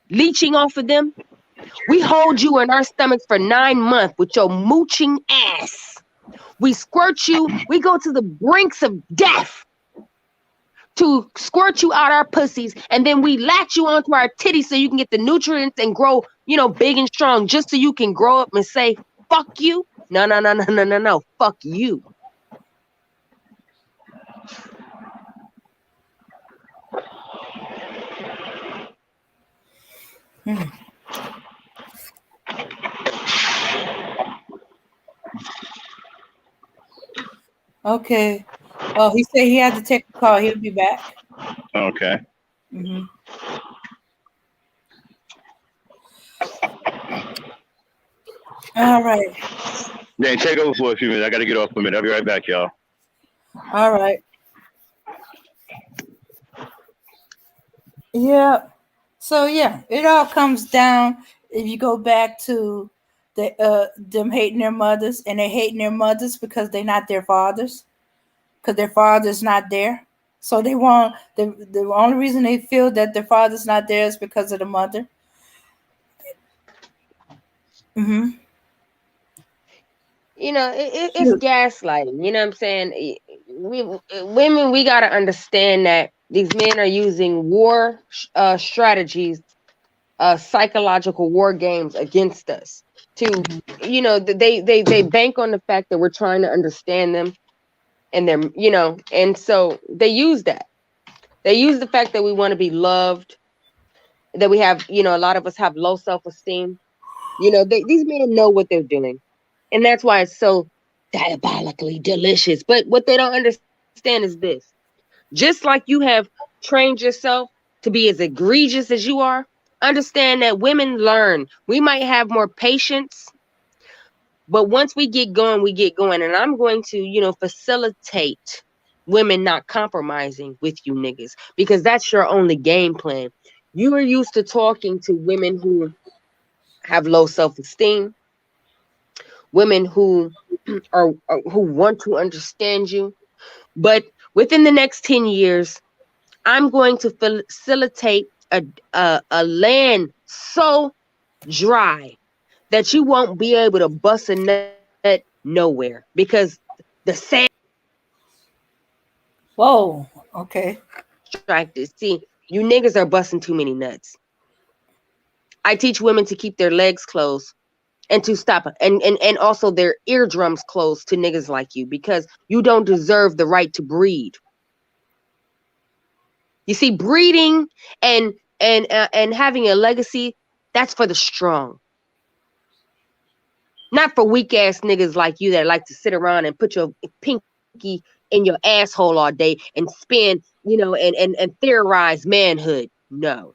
leeching off of them? We hold you in our stomachs for 9 months with your mooching ass. We squirt you. We go to the brinks of death to squirt you out our pussies, and then we latch you onto our titties so you can get the nutrients and grow, big and strong, just so you can grow up and say, fuck you. No. Fuck you. Okay. Oh, he said he had to take a call. He'll be back. Okay. All right. Then take over for a few minutes. I got to get off for a minute. I'll be right back, y'all. All right. Yeah. So yeah, it all comes down, if you go back to them hating their mothers, and they hating their mothers because they're not their fathers, because their father's not there. So they want the only reason they feel that their father's not there is because of the mother. It's gaslighting. You know what I'm saying? Women, we got to understand that these men are using war strategies, psychological war games against us. They bank on the fact that we're trying to understand them, and and so they use that. They use the fact that we want to be loved, that we have, a lot of us have low self-esteem. These men know what they're doing. And that's why it's so diabolically delicious. But what they don't understand is this. Just like you have trained yourself to be as egregious as you are, understand that women learn. We might have more patience, but once we get going, we get going. And I'm going to, facilitate women not compromising with you niggas, because that's your only game plan. You are used to talking to women who have low self-esteem, women who who want to understand you. But within the next 10 years, I'm going to facilitate a land so dry that you won't be able to bust a nut nowhere, because the sand. Whoa. Okay. See, you niggas are busting too many nuts. I teach women to keep their legs closed and to stop, and also their eardrums closed to niggas like you, because you don't deserve the right to breed. You see, breeding and having a legacy, that's for the strong. Not for weak ass niggas like you that like to sit around and put your pinky in your asshole all day and spin, and theorize manhood. No.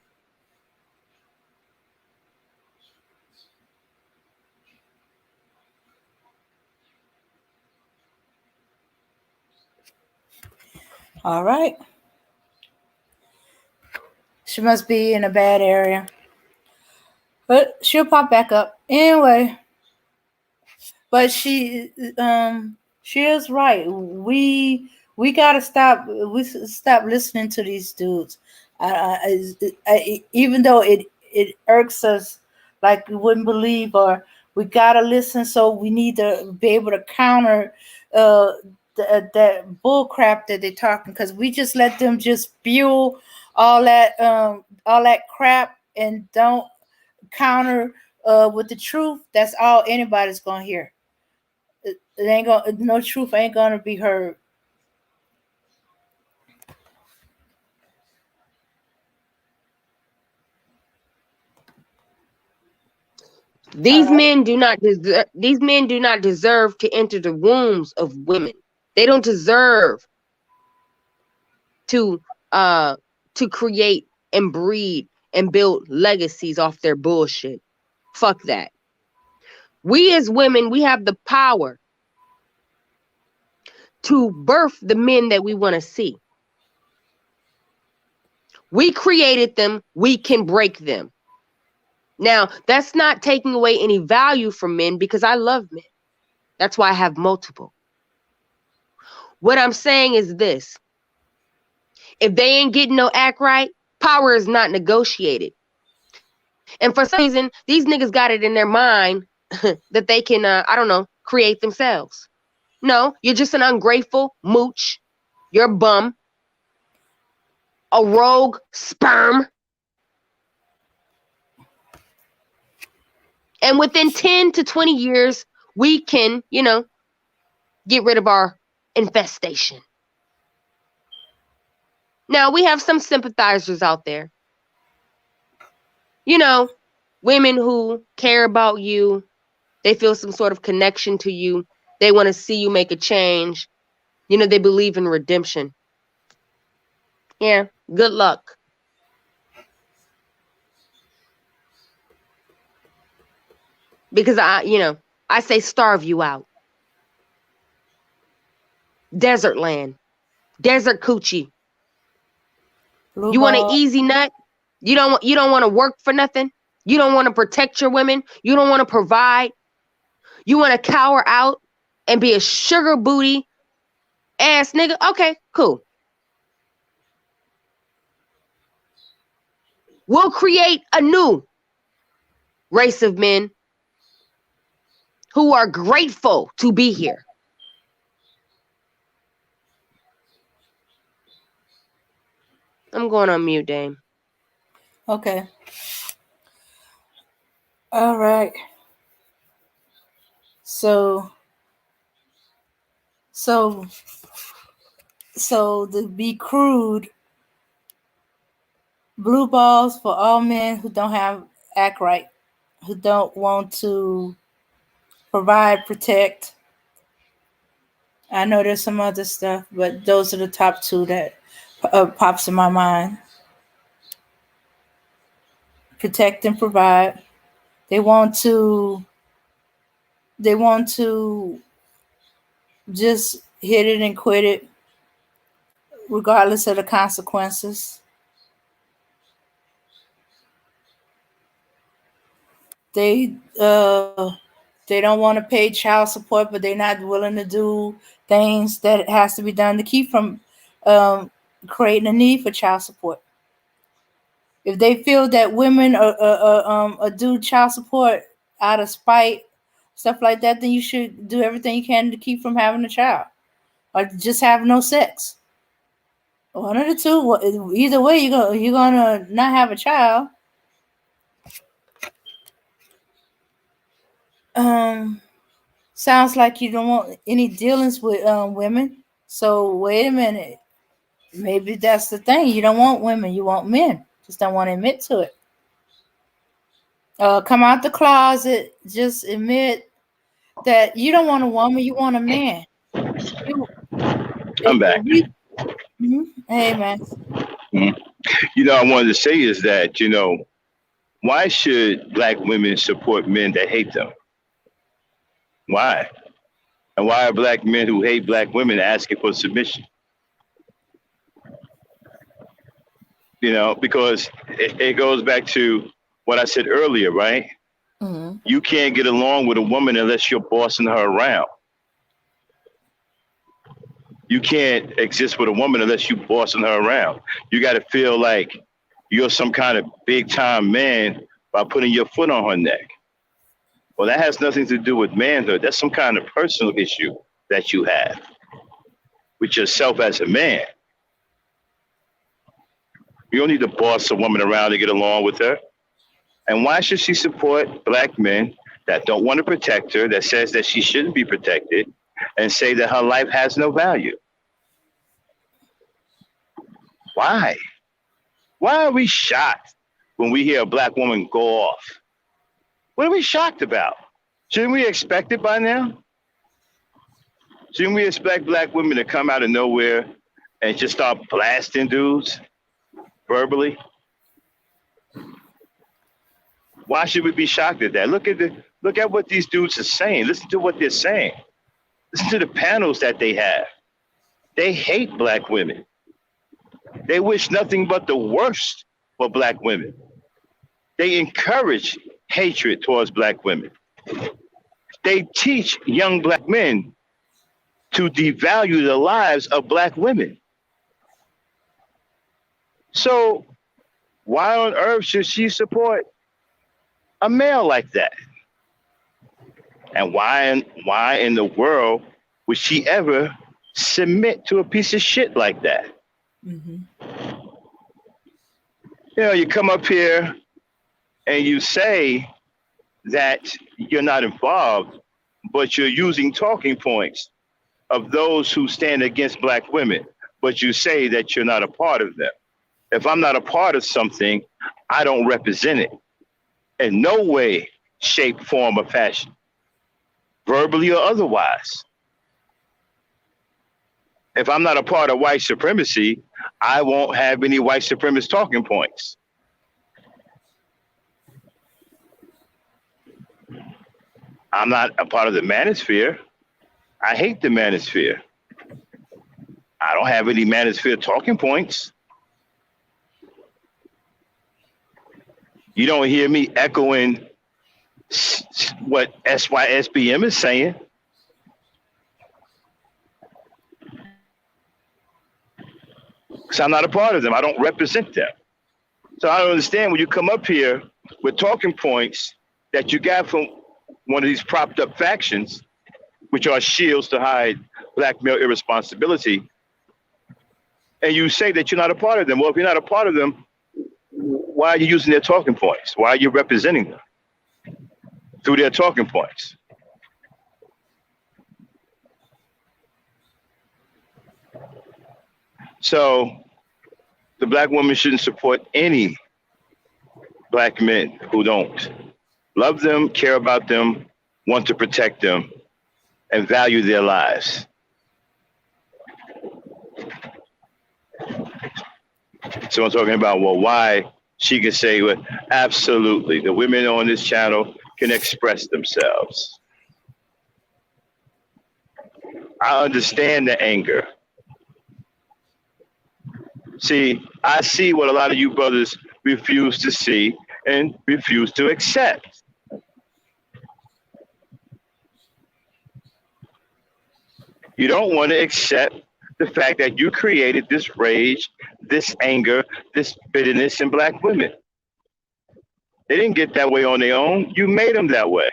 All right. She must be in a bad area, but she'll pop back up anyway. But she is right. We gotta stop. We stop listening to these dudes. Even though it irks us, like we wouldn't believe, or We gotta listen. So we need to be able to counter uh, that bull crap that they're talking, because we just let them just spew all that crap and don't counter with the truth. That's all anybody's gonna hear. It ain't gonna, no truth ain't gonna be heard. These men do not deserve. These men do not deserve to enter the wombs of women. They don't deserve to create and breed and build legacies off their bullshit. Fuck that. We as women, we have the power to birth the men that we want to see. We created them. We can break them. Now, that's not taking away any value from men, because I love men. That's why I have multiple. What I'm saying is this. If they ain't getting no act right, power is not negotiated. And for some reason, these niggas got it in their mind that they can, I don't know, create themselves. No, you're just an ungrateful mooch. You're a bum. A rogue sperm. And within 10 to 20 years, we can, get rid of our infestation. Now, we have some sympathizers out there. Women who care about you. They feel some sort of connection to you. They want to see you make a change. They believe in redemption. Yeah, good luck. Because I say starve you out. Desert land. Desert coochie. Blue You want an ball. easy nut? You don't want to work for nothing? You don't want to protect your women? You don't want to provide? You want to cower out and be a sugar booty ass nigga? Okay, cool. We'll create a new race of men who are grateful to be here. I'm going on mute, Dame. Okay. All right. So to be crude, blue balls for all men who don't act right, who don't want to provide, protect. I know there's some other stuff, but those are the top two that pops in my mind. Protect and provide. They want to just hit it and quit it, regardless of the consequences. They don't want to pay child support, but they're not willing to do things that has to be done to keep from creating a need for child support. If they feel that women do child support out of spite, stuff like that, then you should do everything you can to keep from having a child, or just have no sex. One of the two. Either way, you're gonna not have a child. Sounds like you don't want any dealings with women. So wait a minute. Maybe that's the thing. You don't want women. You want men. Just don't want to admit to it. Come out the closet. Just admit that you don't want a woman. You want a man. I'm back. Hey, man. I wanted to say is that, why should black women support men that hate them? Why? And why are black men who hate black women asking for submission? Because it goes back to what I said earlier, right? Mm-hmm. You can't get along with a woman unless you're bossing her around. You can't exist with a woman unless you're bossing her around. You got to feel like you're some kind of big time man by putting your foot on her neck. Well, that has nothing to do with manhood. That's some kind of personal issue that you have with yourself as a man. You don't need to boss a woman around to get along with her. And why should she support black men that don't want to protect her, that says that she shouldn't be protected, and say that her life has no value? Why? Why are we shocked when we hear a black woman go off? What are we shocked about? Shouldn't we expect it by now? Shouldn't we expect black women to come out of nowhere and just start blasting dudes verbally? Why should we be shocked at that? Look at what these dudes are saying. Listen to what they're saying. Listen to the panels that they have. They hate black women. They wish nothing but the worst for black women. They encourage hatred towards black women. They teach young black men to devalue the lives of black women. So why on earth should she support a male like that? And why in the world would she ever submit to a piece of shit like that? Mm-hmm. You know, you come up here and you say that you're not involved, but you're using talking points of those who stand against black women, but you say that you're not a part of them. If I'm not a part of something, I don't represent it in no way, shape, form, or fashion, verbally or otherwise. If I'm not a part of white supremacy, I won't have any white supremacist talking points. I'm not a part of the manosphere. I hate the manosphere. I don't have any manosphere talking points. You don't hear me echoing what SYSBM is saying. Because I'm not a part of them. I don't represent them. So I don't understand when you come up here with talking points that you got from one of these propped up factions, which are shields to hide black male irresponsibility, and you say that you're not a part of them. Well, if you're not a part of them, why are you using their talking points? Why are you representing them through their talking points? So the black woman shouldn't support any black men who don't love them, care about them, want to protect them, and value their lives. So I'm talking about, well, why she can say, well, absolutely, the women on this channel can express themselves. I understand the anger. See, I see what a lot of you brothers refuse to see and refuse to accept. You don't want to accept the fact that you created this rage, this anger, this bitterness in black women. They didn't get that way on their own. You made them that way.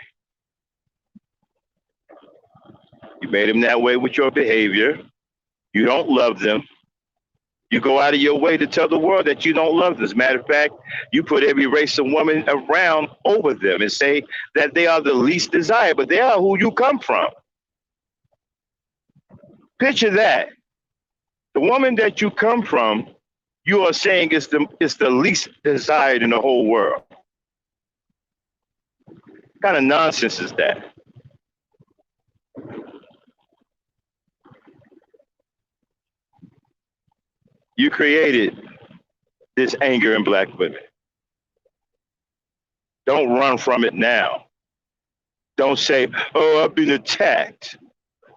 You made them that way with your behavior. You don't love them. You go out of your way to tell the world that you don't love them. As a matter of fact, you put every race of woman around over them and say that they are the least desired, but they are who you come from. Picture that. The woman that you come from, you are saying is the least desired in the whole world. What kind of nonsense is that? You created this anger in black women. Don't run from it now. Don't say, oh, I've been attacked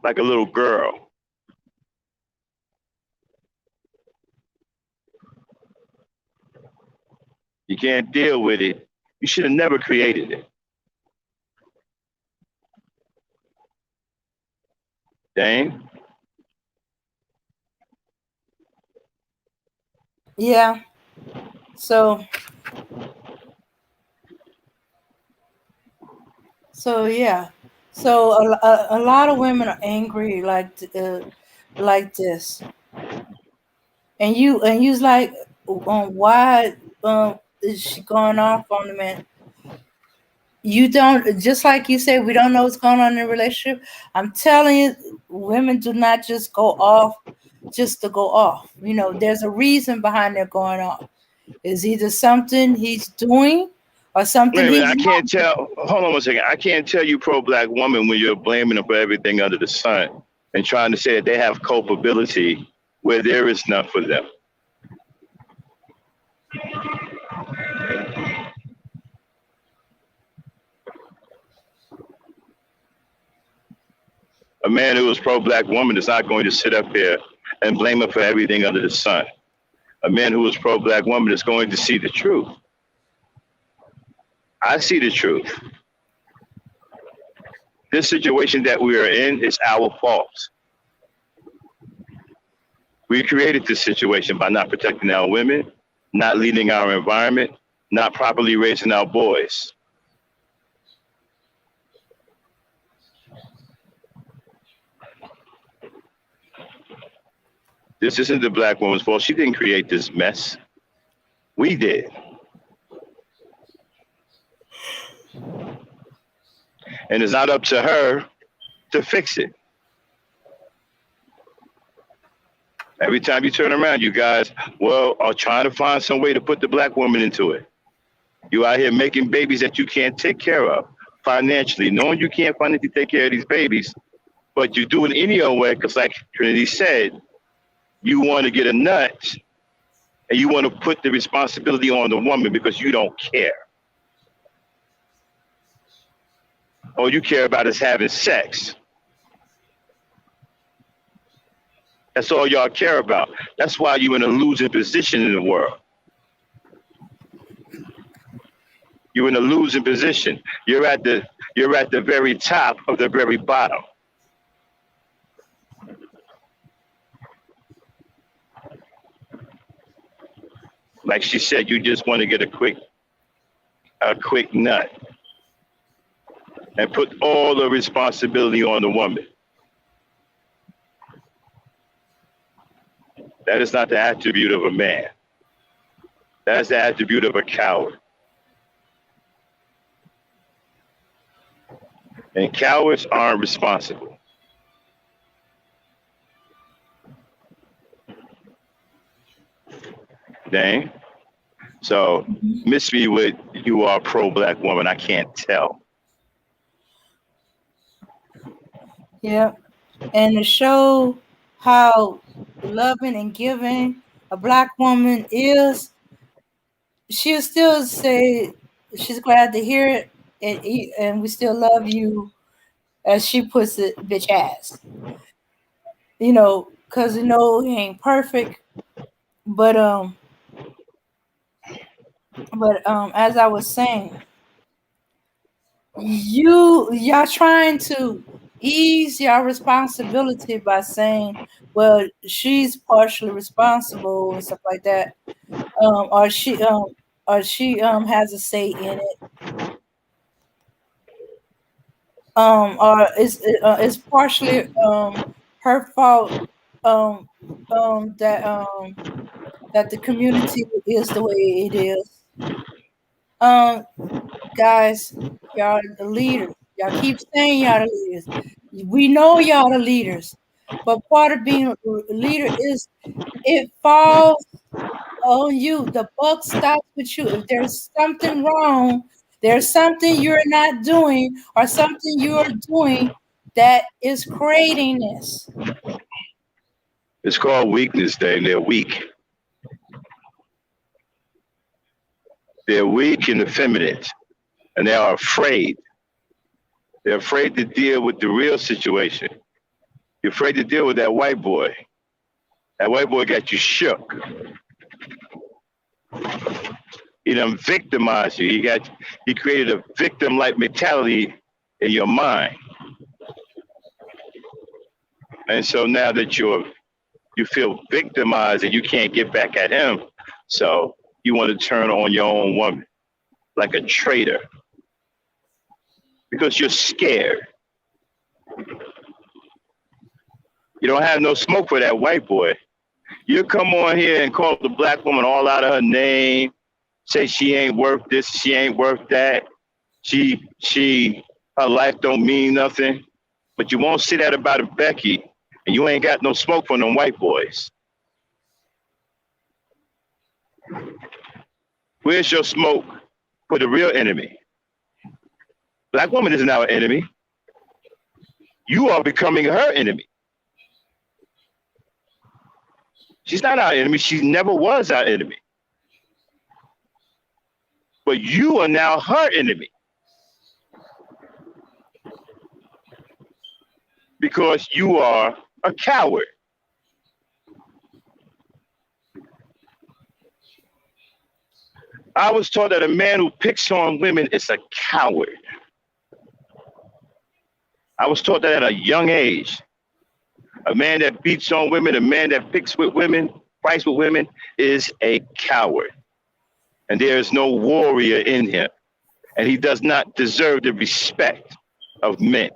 like a little girl. You can't deal with it. You should have never created it. Dang. Yeah. So So yeah, so a lot of women are angry like this, and you's like, why is she going off on the man? You don't, just like you said, we don't know what's going on in the relationship. I'm telling you, women do not just go off just to go off. You know, there's a reason behind their going off. It's either something he's doing or something Wait a minute, he's I not. can't tell. Hold on one second. I can't tell you pro-black woman when you're blaming them for everything under the sun and trying to say that they have culpability where there is none for them. A man who is pro-black woman is not going to sit up here and blame her for everything under the sun. A man who is pro-black woman is going to see the truth. I see the truth. This situation that we are in is our fault. We created this situation by not protecting our women, not leading our environment, not properly raising our boys. This isn't the black woman's fault. She didn't create this mess. We did. And it's not up to her to fix it. Every time you turn around, you guys, are trying to find some way to put the black woman into it. You out here making babies that you can't take care of financially, knowing you can't financially take care of these babies, but you do it any other way because, like Trinity said, you want to get a nut and you want to put the responsibility on the woman because you don't care. All you care about is having sex. That's all y'all care about. That's why you're in a losing position in the world. You're in a losing position. You're at the very top of the very bottom. Like she said, you just want to get a quick nut and put all the responsibility on the woman. That is not the attribute of a man. That is the attribute of a coward. And cowards aren't responsible. Dang. So, miss me with you are a pro-black woman. I can't tell. Yeah. And to show how loving and giving a black woman is, she'll still say she's glad to hear it, and we still love you, as she puts it, bitch ass. You know, because he ain't perfect, but as I was saying, y'all trying to ease your responsibility by saying, well, she's partially responsible and stuff like that, or she has a say in it, or it's partially her fault, that the community is the way it is. Guys, y'all the leaders. Y'all keep saying y'all the leaders. We know y'all the leaders, but part of being a leader is it falls on you. The buck stops with you. If there's something wrong, there's something you're not doing, or something you're doing that is creating this. It's called weakness, Dave. They're weak. They're weak and effeminate, and they are afraid. They're afraid to deal with the real situation. You're afraid to deal with that white boy. That white boy got you shook. He done victimized you. He created a victim-like mentality in your mind. And so now that you feel victimized and you can't get back at him, so you want to turn on your own woman like a traitor. because you're scared. You don't have no smoke for that white boy. You come on here and call the black woman all out of her name, say she ain't worth this, she ain't worth that. Her life don't mean nothing. But you won't say that about a Becky, and you ain't got no smoke for them white boys. Where's your smoke for the real enemy? Black woman isn't our enemy. You are becoming her enemy. She's not our enemy. She never was our enemy. But you are now her enemy. Because you are a coward. I was taught that a man who picks on women is a coward. I was taught that at a young age. A man that beats on women, a man that picks with women, fights with women, is a coward. And there is no warrior in him. And he does not deserve the respect of men.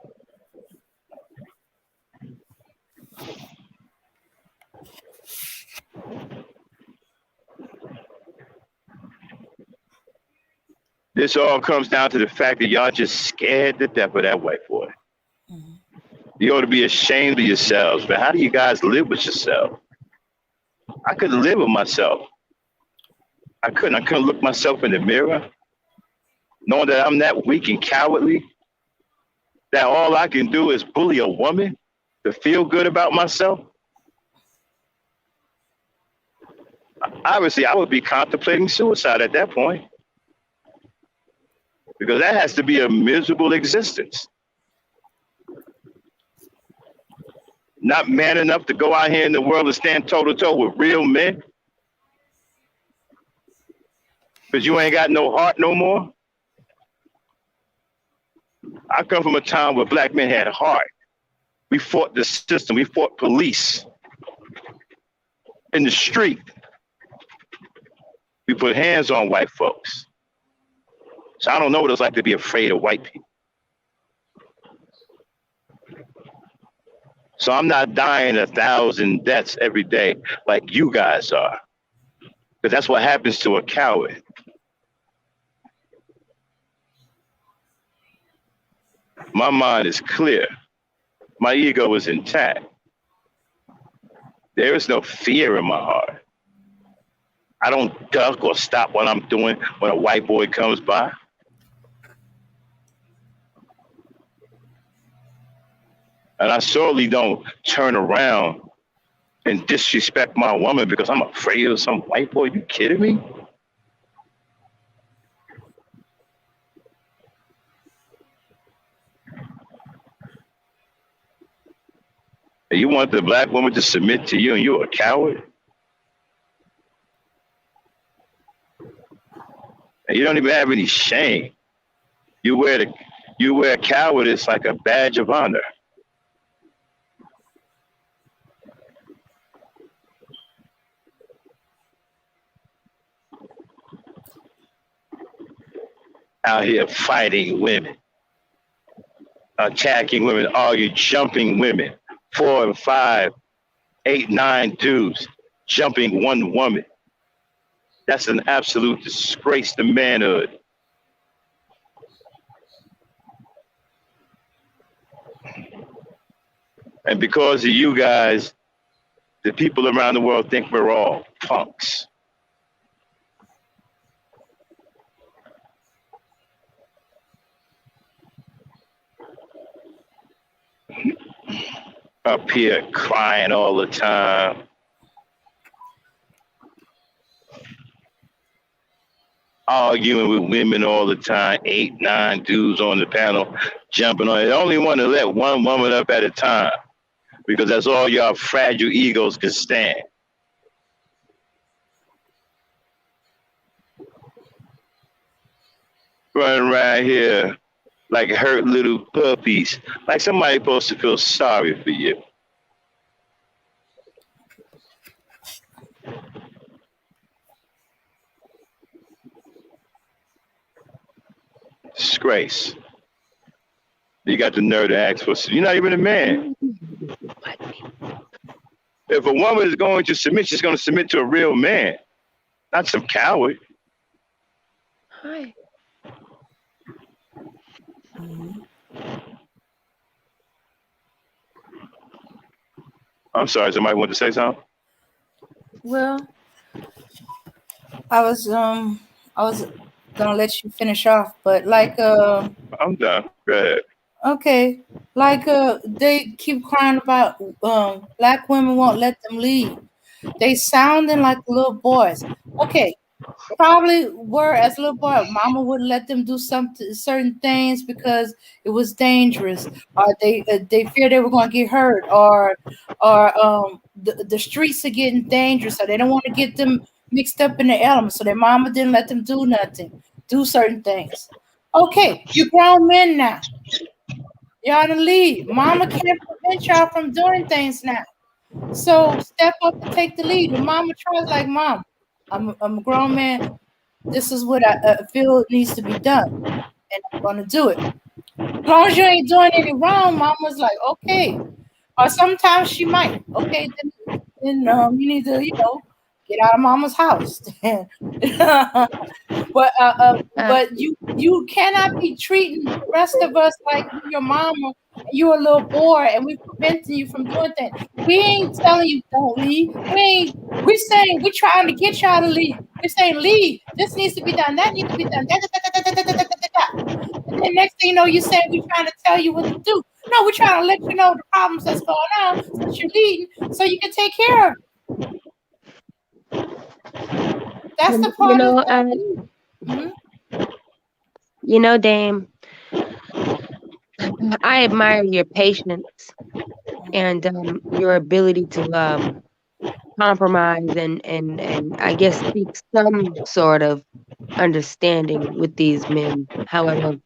This all comes down to the fact that y'all just scared to death of that white boy. Mm-hmm. You ought to be ashamed of yourselves, but how do you guys live with yourself? I couldn't live with myself. I couldn't look myself in the mirror, knowing that I'm that weak and cowardly, that all I can do is bully a woman to feel good about myself. Obviously, I would be contemplating suicide at that point. Because that has to be a miserable existence. Not man enough to go out here in the world and stand toe to toe with real men. Because you ain't got no heart no more. I come from a time where black men had heart. We fought the system. We fought police in the street. We put hands on white folks. So I don't know what it's like to be afraid of white people. So I'm not dying 1,000 deaths every day like you guys are. Because that's what happens to a coward. My mind is clear. My ego is intact. There is no fear in my heart. I don't duck or stop what I'm doing when a white boy comes by. And I certainly don't turn around and disrespect my woman because I'm afraid of some white boy. You kidding me? And you want the black woman to submit to you and you're a coward? And you don't even have any shame. You wear cowardice like a badge of honor. Out here fighting women, attacking women, arguing, jumping women, 4 and 5, 8, 9 dudes jumping one woman. That's an absolute disgrace to manhood. And because of you guys, the people around the world think we're all punks. Up here crying all the time. Arguing with women all the time, 8, 9 dudes on the panel, jumping on it. They only want to let one woman up at a time because that's all y'all fragile egos can stand. Running around here like hurt little puppies, like somebody supposed to feel sorry for you. Disgrace. You got the nerve to ask for. You're not even a man. If a woman is going to submit, she's going to submit to a real man, not some coward. Hi. I'm sorry. Somebody want to say something? Well, I was gonna let you finish off, but like I'm done. Go ahead. okay, like they keep crying about black women won't let them lead. They sounding like little boys. Okay, probably were as a little boy, mama wouldn't let them do certain things because it was dangerous, or they fear they were going to get hurt, or the streets are getting dangerous, so they don't want to get them mixed up in the elements. So their mama didn't let them do certain things. Okay, you grown men now. Y'all the lead. Mama can't prevent y'all from doing things now. So step up and take the lead. When mama tries, like, Mom, I'm a grown man. This is what I feel needs to be done, and I'm gonna do it. As long as you ain't doing any wrong, Mama's like, okay. Or sometimes she might. Okay, then you need to, get out of Mama's house. But you cannot be treating the rest of us like we your mama. You're a little boy, and we're preventing you from doing things. We ain't telling you don't leave. We're saying we're trying to get y'all to leave. We're saying leave. This needs to be done. That needs to be done. And then next thing you know, you're saying we're trying to tell you what to do. No, we're trying to let you know the problems that's going on since you're leading, so you can take care of it. That's the part Dame, I admire your patience and your ability to compromise and I guess seek some sort of understanding with these men. However,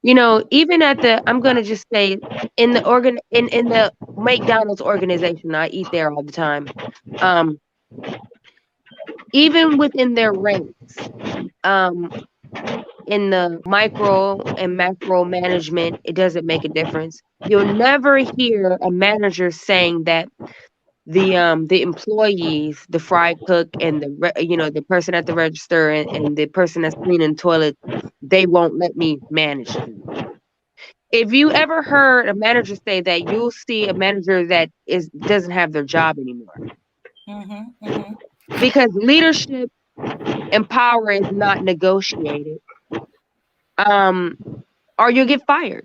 even at I'm gonna just say in the McDonald's organization, I eat there all the time. Even within their ranks, in the micro and macro management, it doesn't make a difference. You'll never hear a manager saying that the employees, the fry cook and the person at the register and the person that's cleaning toilets, they won't let me manage them. If you ever heard a manager say that, you'll see a manager that doesn't have their job anymore. Because leadership and power is not negotiated. Or you'll get fired.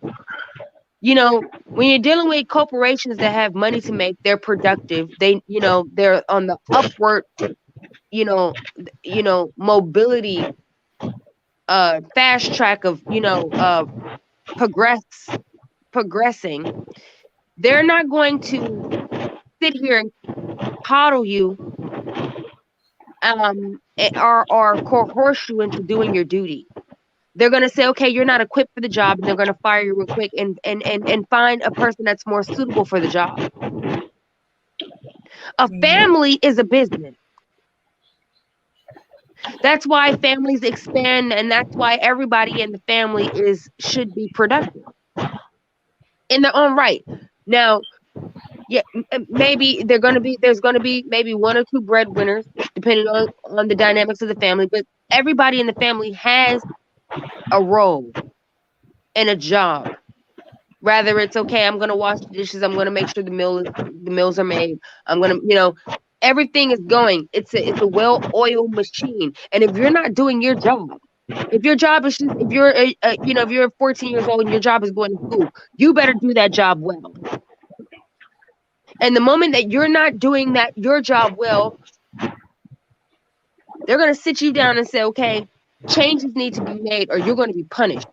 When you're dealing with corporations that have money to make, they're productive. They're on the upward, mobility, fast track of, progressing. They're not going to sit here and coddle you, or coerce you into doing your duty. They're going to say, okay, you're not equipped for the job, and they're going to fire you real quick and find a person that's more suitable for the job. A family is a business. That's why families expand, and that's why everybody in the family should be productive in their own right. Now, yeah, maybe there's going to be maybe one or two breadwinners, depending on the dynamics of the family, but everybody in the family has a role and a job. Rather, it's okay, I'm going to wash the dishes, I'm going to make sure the meals are made, I'm going to, everything is going. It's a well-oiled machine. And if you're not doing your job, if your job is just, if you're 14 years old and your job is going to school, you better do that job well. And the moment that you're not doing your job well, they're going to sit you down and say, okay, changes need to be made or you're going to be punished.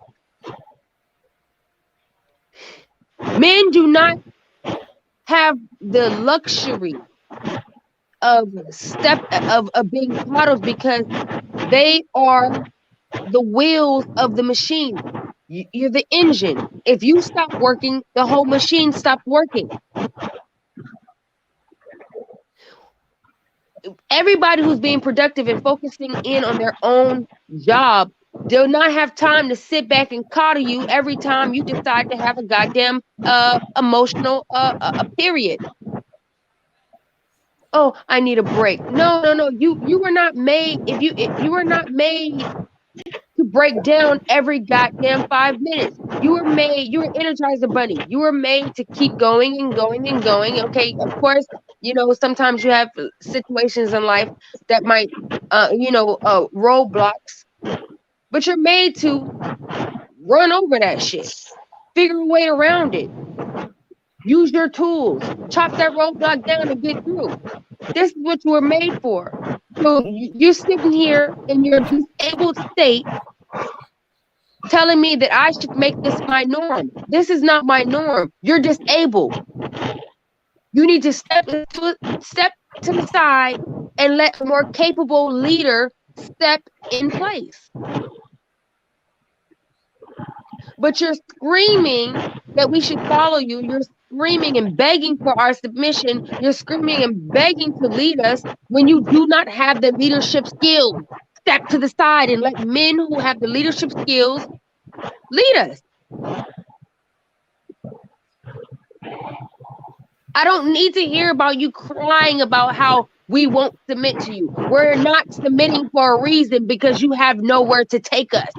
Men do not have the luxury of being coddled because they are the wheels of the machine. You're the engine. If you stop working, the whole machine stops working. Everybody who's being productive and focusing in on their own job do not have time to sit back and coddle you every time you decide to have a goddamn emotional period. Oh, I need a break. No. You were not made. If you were not made to break down every goddamn 5 minutes. You were Energizer Bunny. You were made to keep going and going and going. Okay, of course, sometimes you have situations in life that might, roadblocks, but you're made to run over that shit. Figure a way around it. Use your tools. Chop that roadblock down and get through. This is what you were made for. So you're sitting here in your disabled state telling me that I should make this my norm. This is not my norm. You're disabled. You need to step to the side and let a more capable leader step in place. But you're screaming that we should follow you. You're screaming and begging for our submission. You're screaming and begging to lead us when you do not have the leadership skills. Step to the side and let men who have the leadership skills lead us. I don't need to hear about you crying about how we won't submit to you. We're not submitting for a reason because you have nowhere to take us.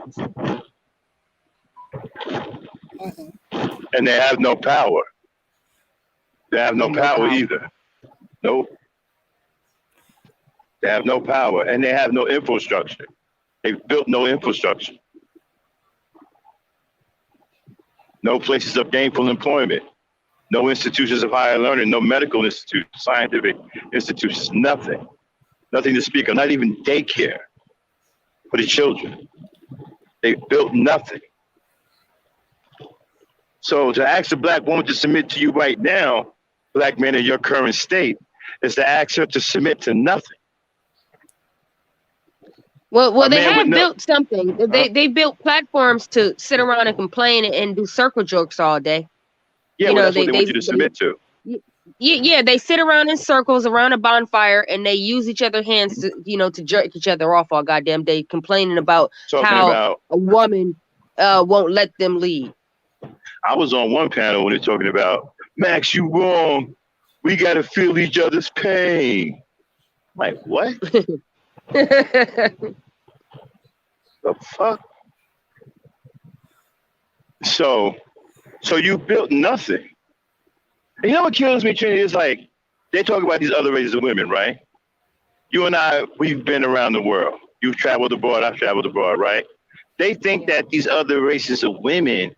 And they have no power. They have no power either. Nope. They have no power, and they have no infrastructure. They've built no infrastructure. No places of gainful employment. No institutions of higher learning. No medical institutions, scientific institutions. Nothing. Nothing to speak of. Not even daycare for the children. They built nothing. So to ask a black woman to submit to you right now, black man in your current state, is to ask her to submit to nothing. Well, they have built something. They built platforms to sit around and complain and do circle jerks all day. Yeah, that's what they want you to submit to. Yeah, they sit around in circles around a bonfire and they use each other's hands to jerk each other off all goddamn day, complaining about how a woman won't let them lead. I was on one panel when they're talking about, Max, you wrong. We got to feel each other's pain. I'm like, what? The fuck? So you built nothing. And you know what kills me, Trinity, is like, they talk about these other races of women, right? You and I, we've been around the world. You've traveled abroad, I've traveled abroad, right? They think that these other races of women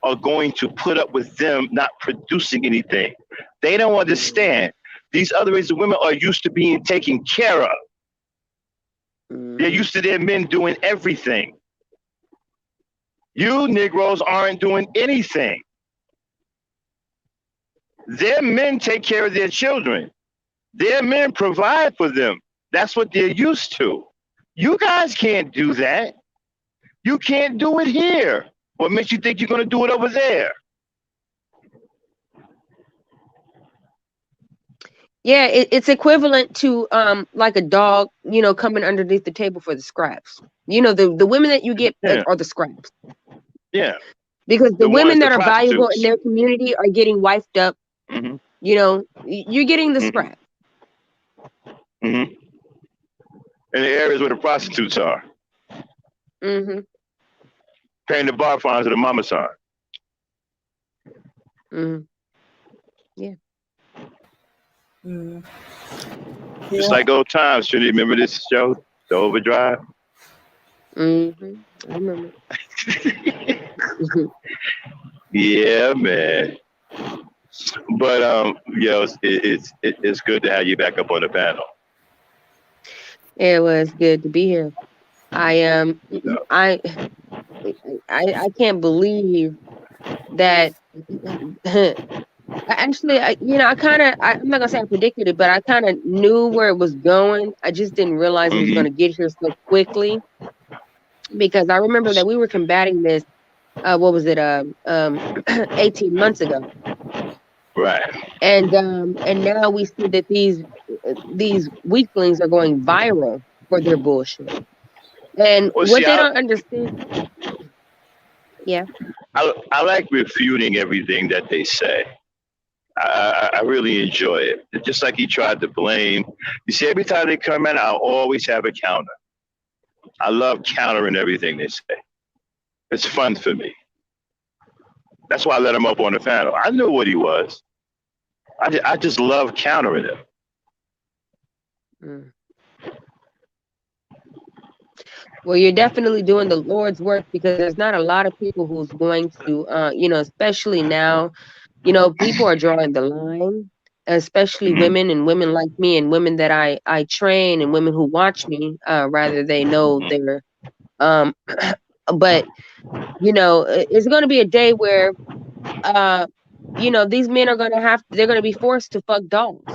are going to put up with them not producing anything. They don't understand. These other races of women are used to being taken care of. They're used to their men doing everything. You Negroes aren't doing anything. Their men take care of their children. Their men provide for them. That's what they're used to. You guys can't do that. You can't do it here. What makes you think you're going to do it over there? Yeah, it's equivalent to like a dog, coming underneath the table for the scraps. The women that you get are the scraps. Yeah. Because the women that are valuable in their community are getting wifed up. Mm-hmm. You're getting the scrap. Mm-hmm. In the areas where the prostitutes are. Mm-hmm. Paying the bar fines of the mama son. Mm-hmm. Yeah. Mm. Just like old times. Should you remember this show, the OverDrive? Mm-hmm. I remember. Yeah, man. But it's good to have you back up on the panel. It was good to be here. I can't believe that. Actually, I'm not gonna say I predicted it, but I kind of knew where it was going. I just didn't realize it was going to get here so quickly, because I remember that we were combating this. What was it? 18 months ago. Right. And now we see that these weaklings are going viral for their bullshit. And Well, what see, they don't understand, yeah. I like refuting everything that they say. I really enjoy it. Just like he tried to blame. You see, every time they come in, I'll always have a counter. I love countering everything they say. It's fun for me. That's why I let him up on the panel. I knew what he was. I just love countering him. Mm. Well, you're definitely doing the Lord's work because there's not a lot of people who's going to, especially now, people are drawing the line, especially Mm-hmm. women and women like me and women that I train and women who watch me, rather they know Mm-hmm. they're, but, it's going to be a day where, these men are they're going to be forced to fuck dogs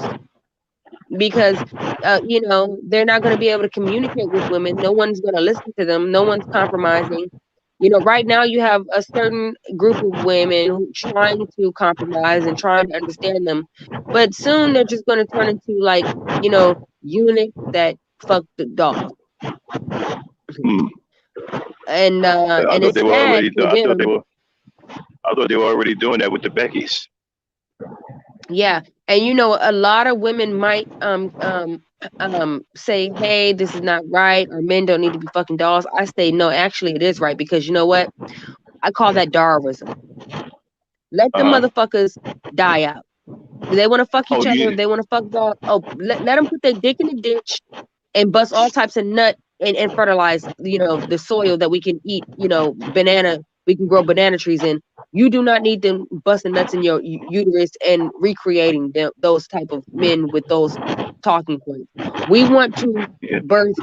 because they're not going to be able to communicate with women. No one's going to listen to them. No one's compromising. Right now you have a certain group of women who trying to compromise and trying to understand them, but soon they're just going to turn into units that fuck the dogs. Mm. I And thought it's they were sad already. for them. I thought they were already doing that with the Beckys. Yeah, and a lot of women might say, "Hey, this is not right," or "Men don't need to be fucking dolls." I say, no, actually, it is right because you know what? I call that Darwinism. Let the Uh-huh. motherfuckers die out. Do they want to fuck Oh, each other? If they want to fuck dogs, let them put their dick in the ditch and bust all types of nut and fertilize, the soil that we can eat, we can grow banana trees in. You do not need them busting nuts in your uterus and recreating those type of men with those talking points. We want to yeah. birth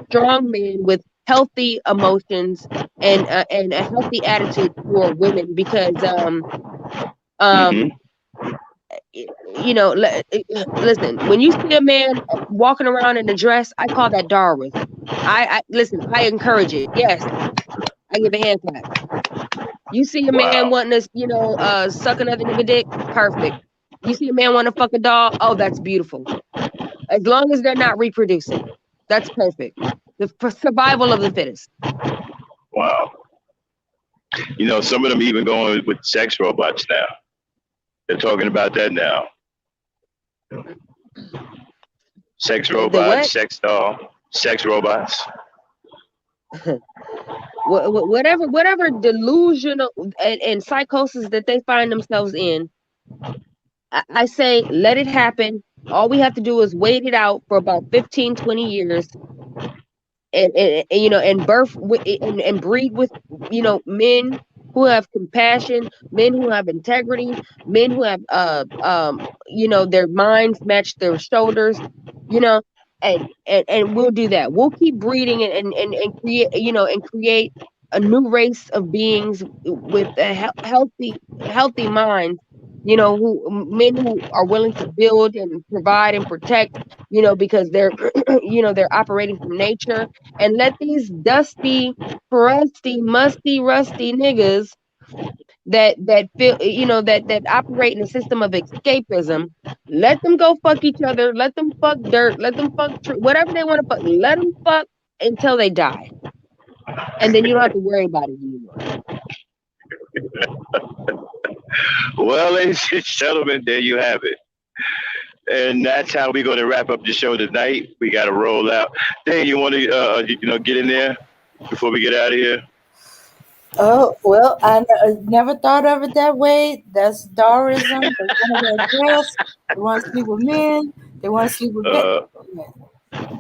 strong men with healthy emotions and a healthy attitude for women because Mm-hmm. um listen, when you see a man walking around in a dress, I call that Darwinism. I listen, I encourage it. Yes, I give a hand clap. You see a man Wow. wanting to, suck another nigga dick, perfect. You see a man want to fuck a dog, oh, that's beautiful. As long as they're not reproducing, that's perfect. The survival of the fittest. Wow. Some of them even going with sex robots now. They're talking about that now. Sex The robots, what? sex doll, sex robots. Whatever delusional and psychosis that they find themselves in, I say let it happen. All we have to do is wait it out for about 15, 20 years and birth and breed with, men who have compassion, men who have integrity, men who have, their minds match their shoulders, you know, and we'll do that. We'll keep breeding and create, and create a new race of beings with a healthy minds, who men who are willing to build and provide and protect, because they're, they're operating from nature, and let these dusty, crusty, musty, rusty niggas that feel, that operate in a system of escapism, let them go fuck each other, let them fuck dirt, let them fuck whatever they want to fuck, let them fuck until they die, and then you don't have to worry about it anymore. Well, ladies and gentlemen, there you have it. And that's how we're going to wrap up the show tonight. We got to roll out. Dan, you want to, get in there before we get out of here? Oh, well, I never thought of it that way. That's Darwinism. They want to wear dress. They want to sleep with men. They want to sleep with Uh,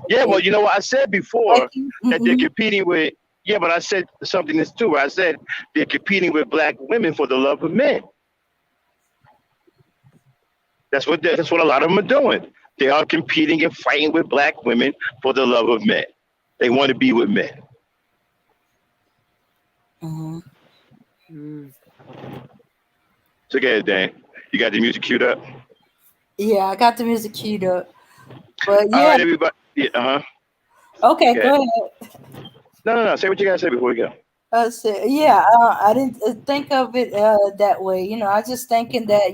yeah, well, you know what I said before that they're mm-hmm. competing with. Yeah, but I said something that's too. I said they're competing with black women for the love of men. That's what a lot of them are doing. They are competing and fighting with black women for the love of men. They want to be with men. Mm-hmm. It's okay, Dan. You got the music queued up? Yeah, I got the music queued up. But All yeah. right, everybody. Yeah, Okay, go ahead. No. Say what you got to say before we go. Yeah, I didn't think of it that way. I just thinking that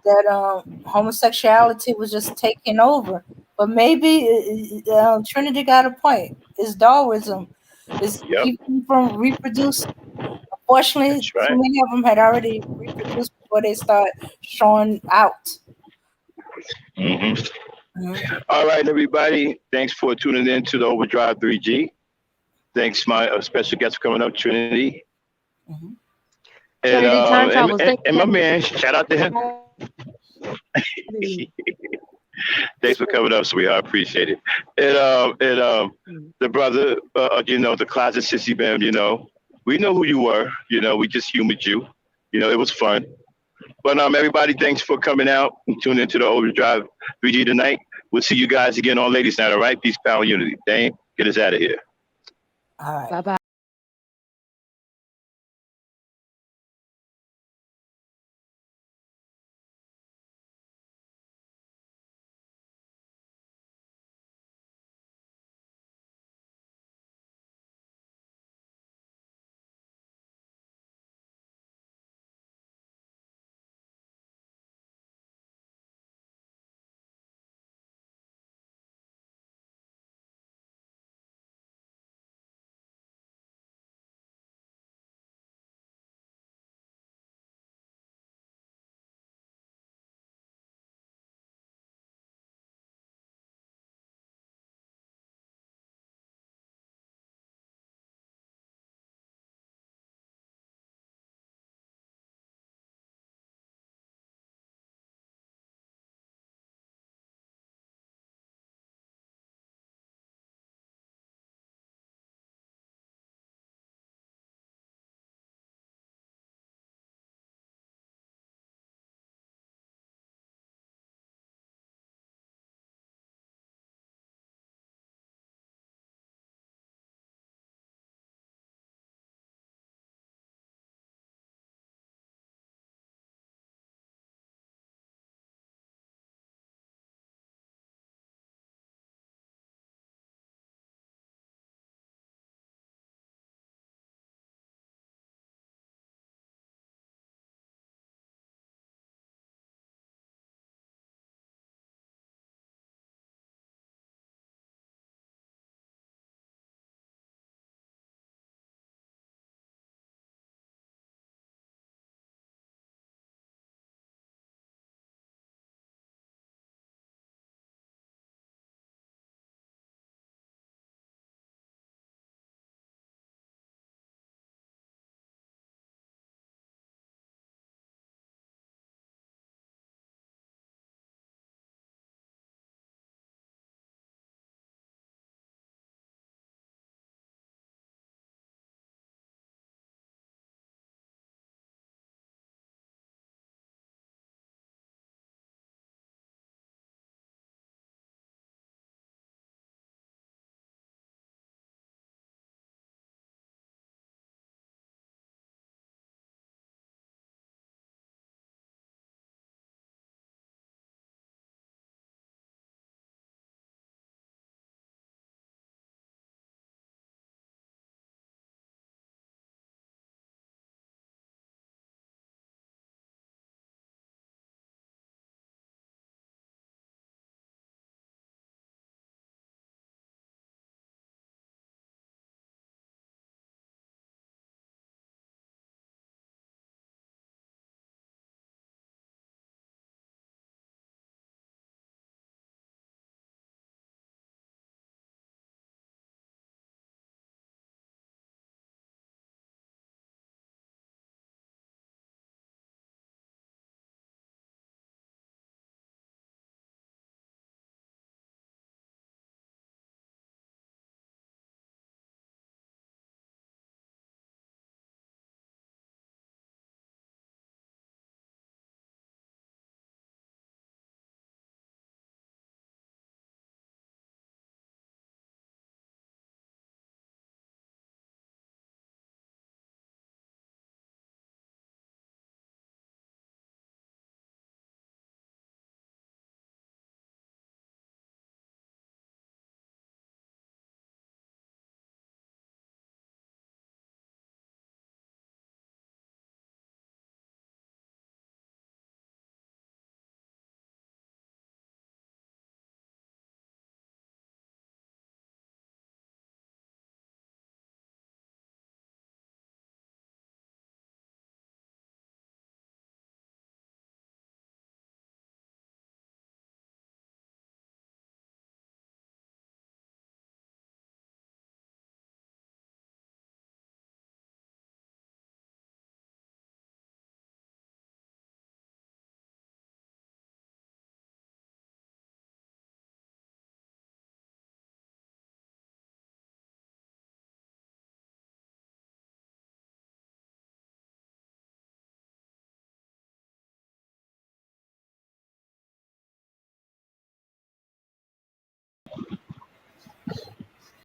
that homosexuality was just taking over But maybe Trinity got a point. It's Darwinism. It's Yep, keep them from reproducing. Fortunately, that's too right. many of them had already reproduced before they start showing out. Hmm. Mhm. All right, everybody. Thanks for tuning in to the Overdrive 3G. Thanks, my special guest for coming up, Trinity. Mhm. And, Trinity um, time and, travels. and, Thank and you my man, shout out to him. for having Thanks for coming up, sweetheart. I appreciate it. And me. the brother, the closet sissy bam, we know who you were. We just humored you. It was fun. But everybody, thanks for coming out and tuning into the Overdrive 3G tonight. We'll see you guys again on Ladies Night, all right? Peace, power, unity. Dame, get us out of here. All right. Bye bye.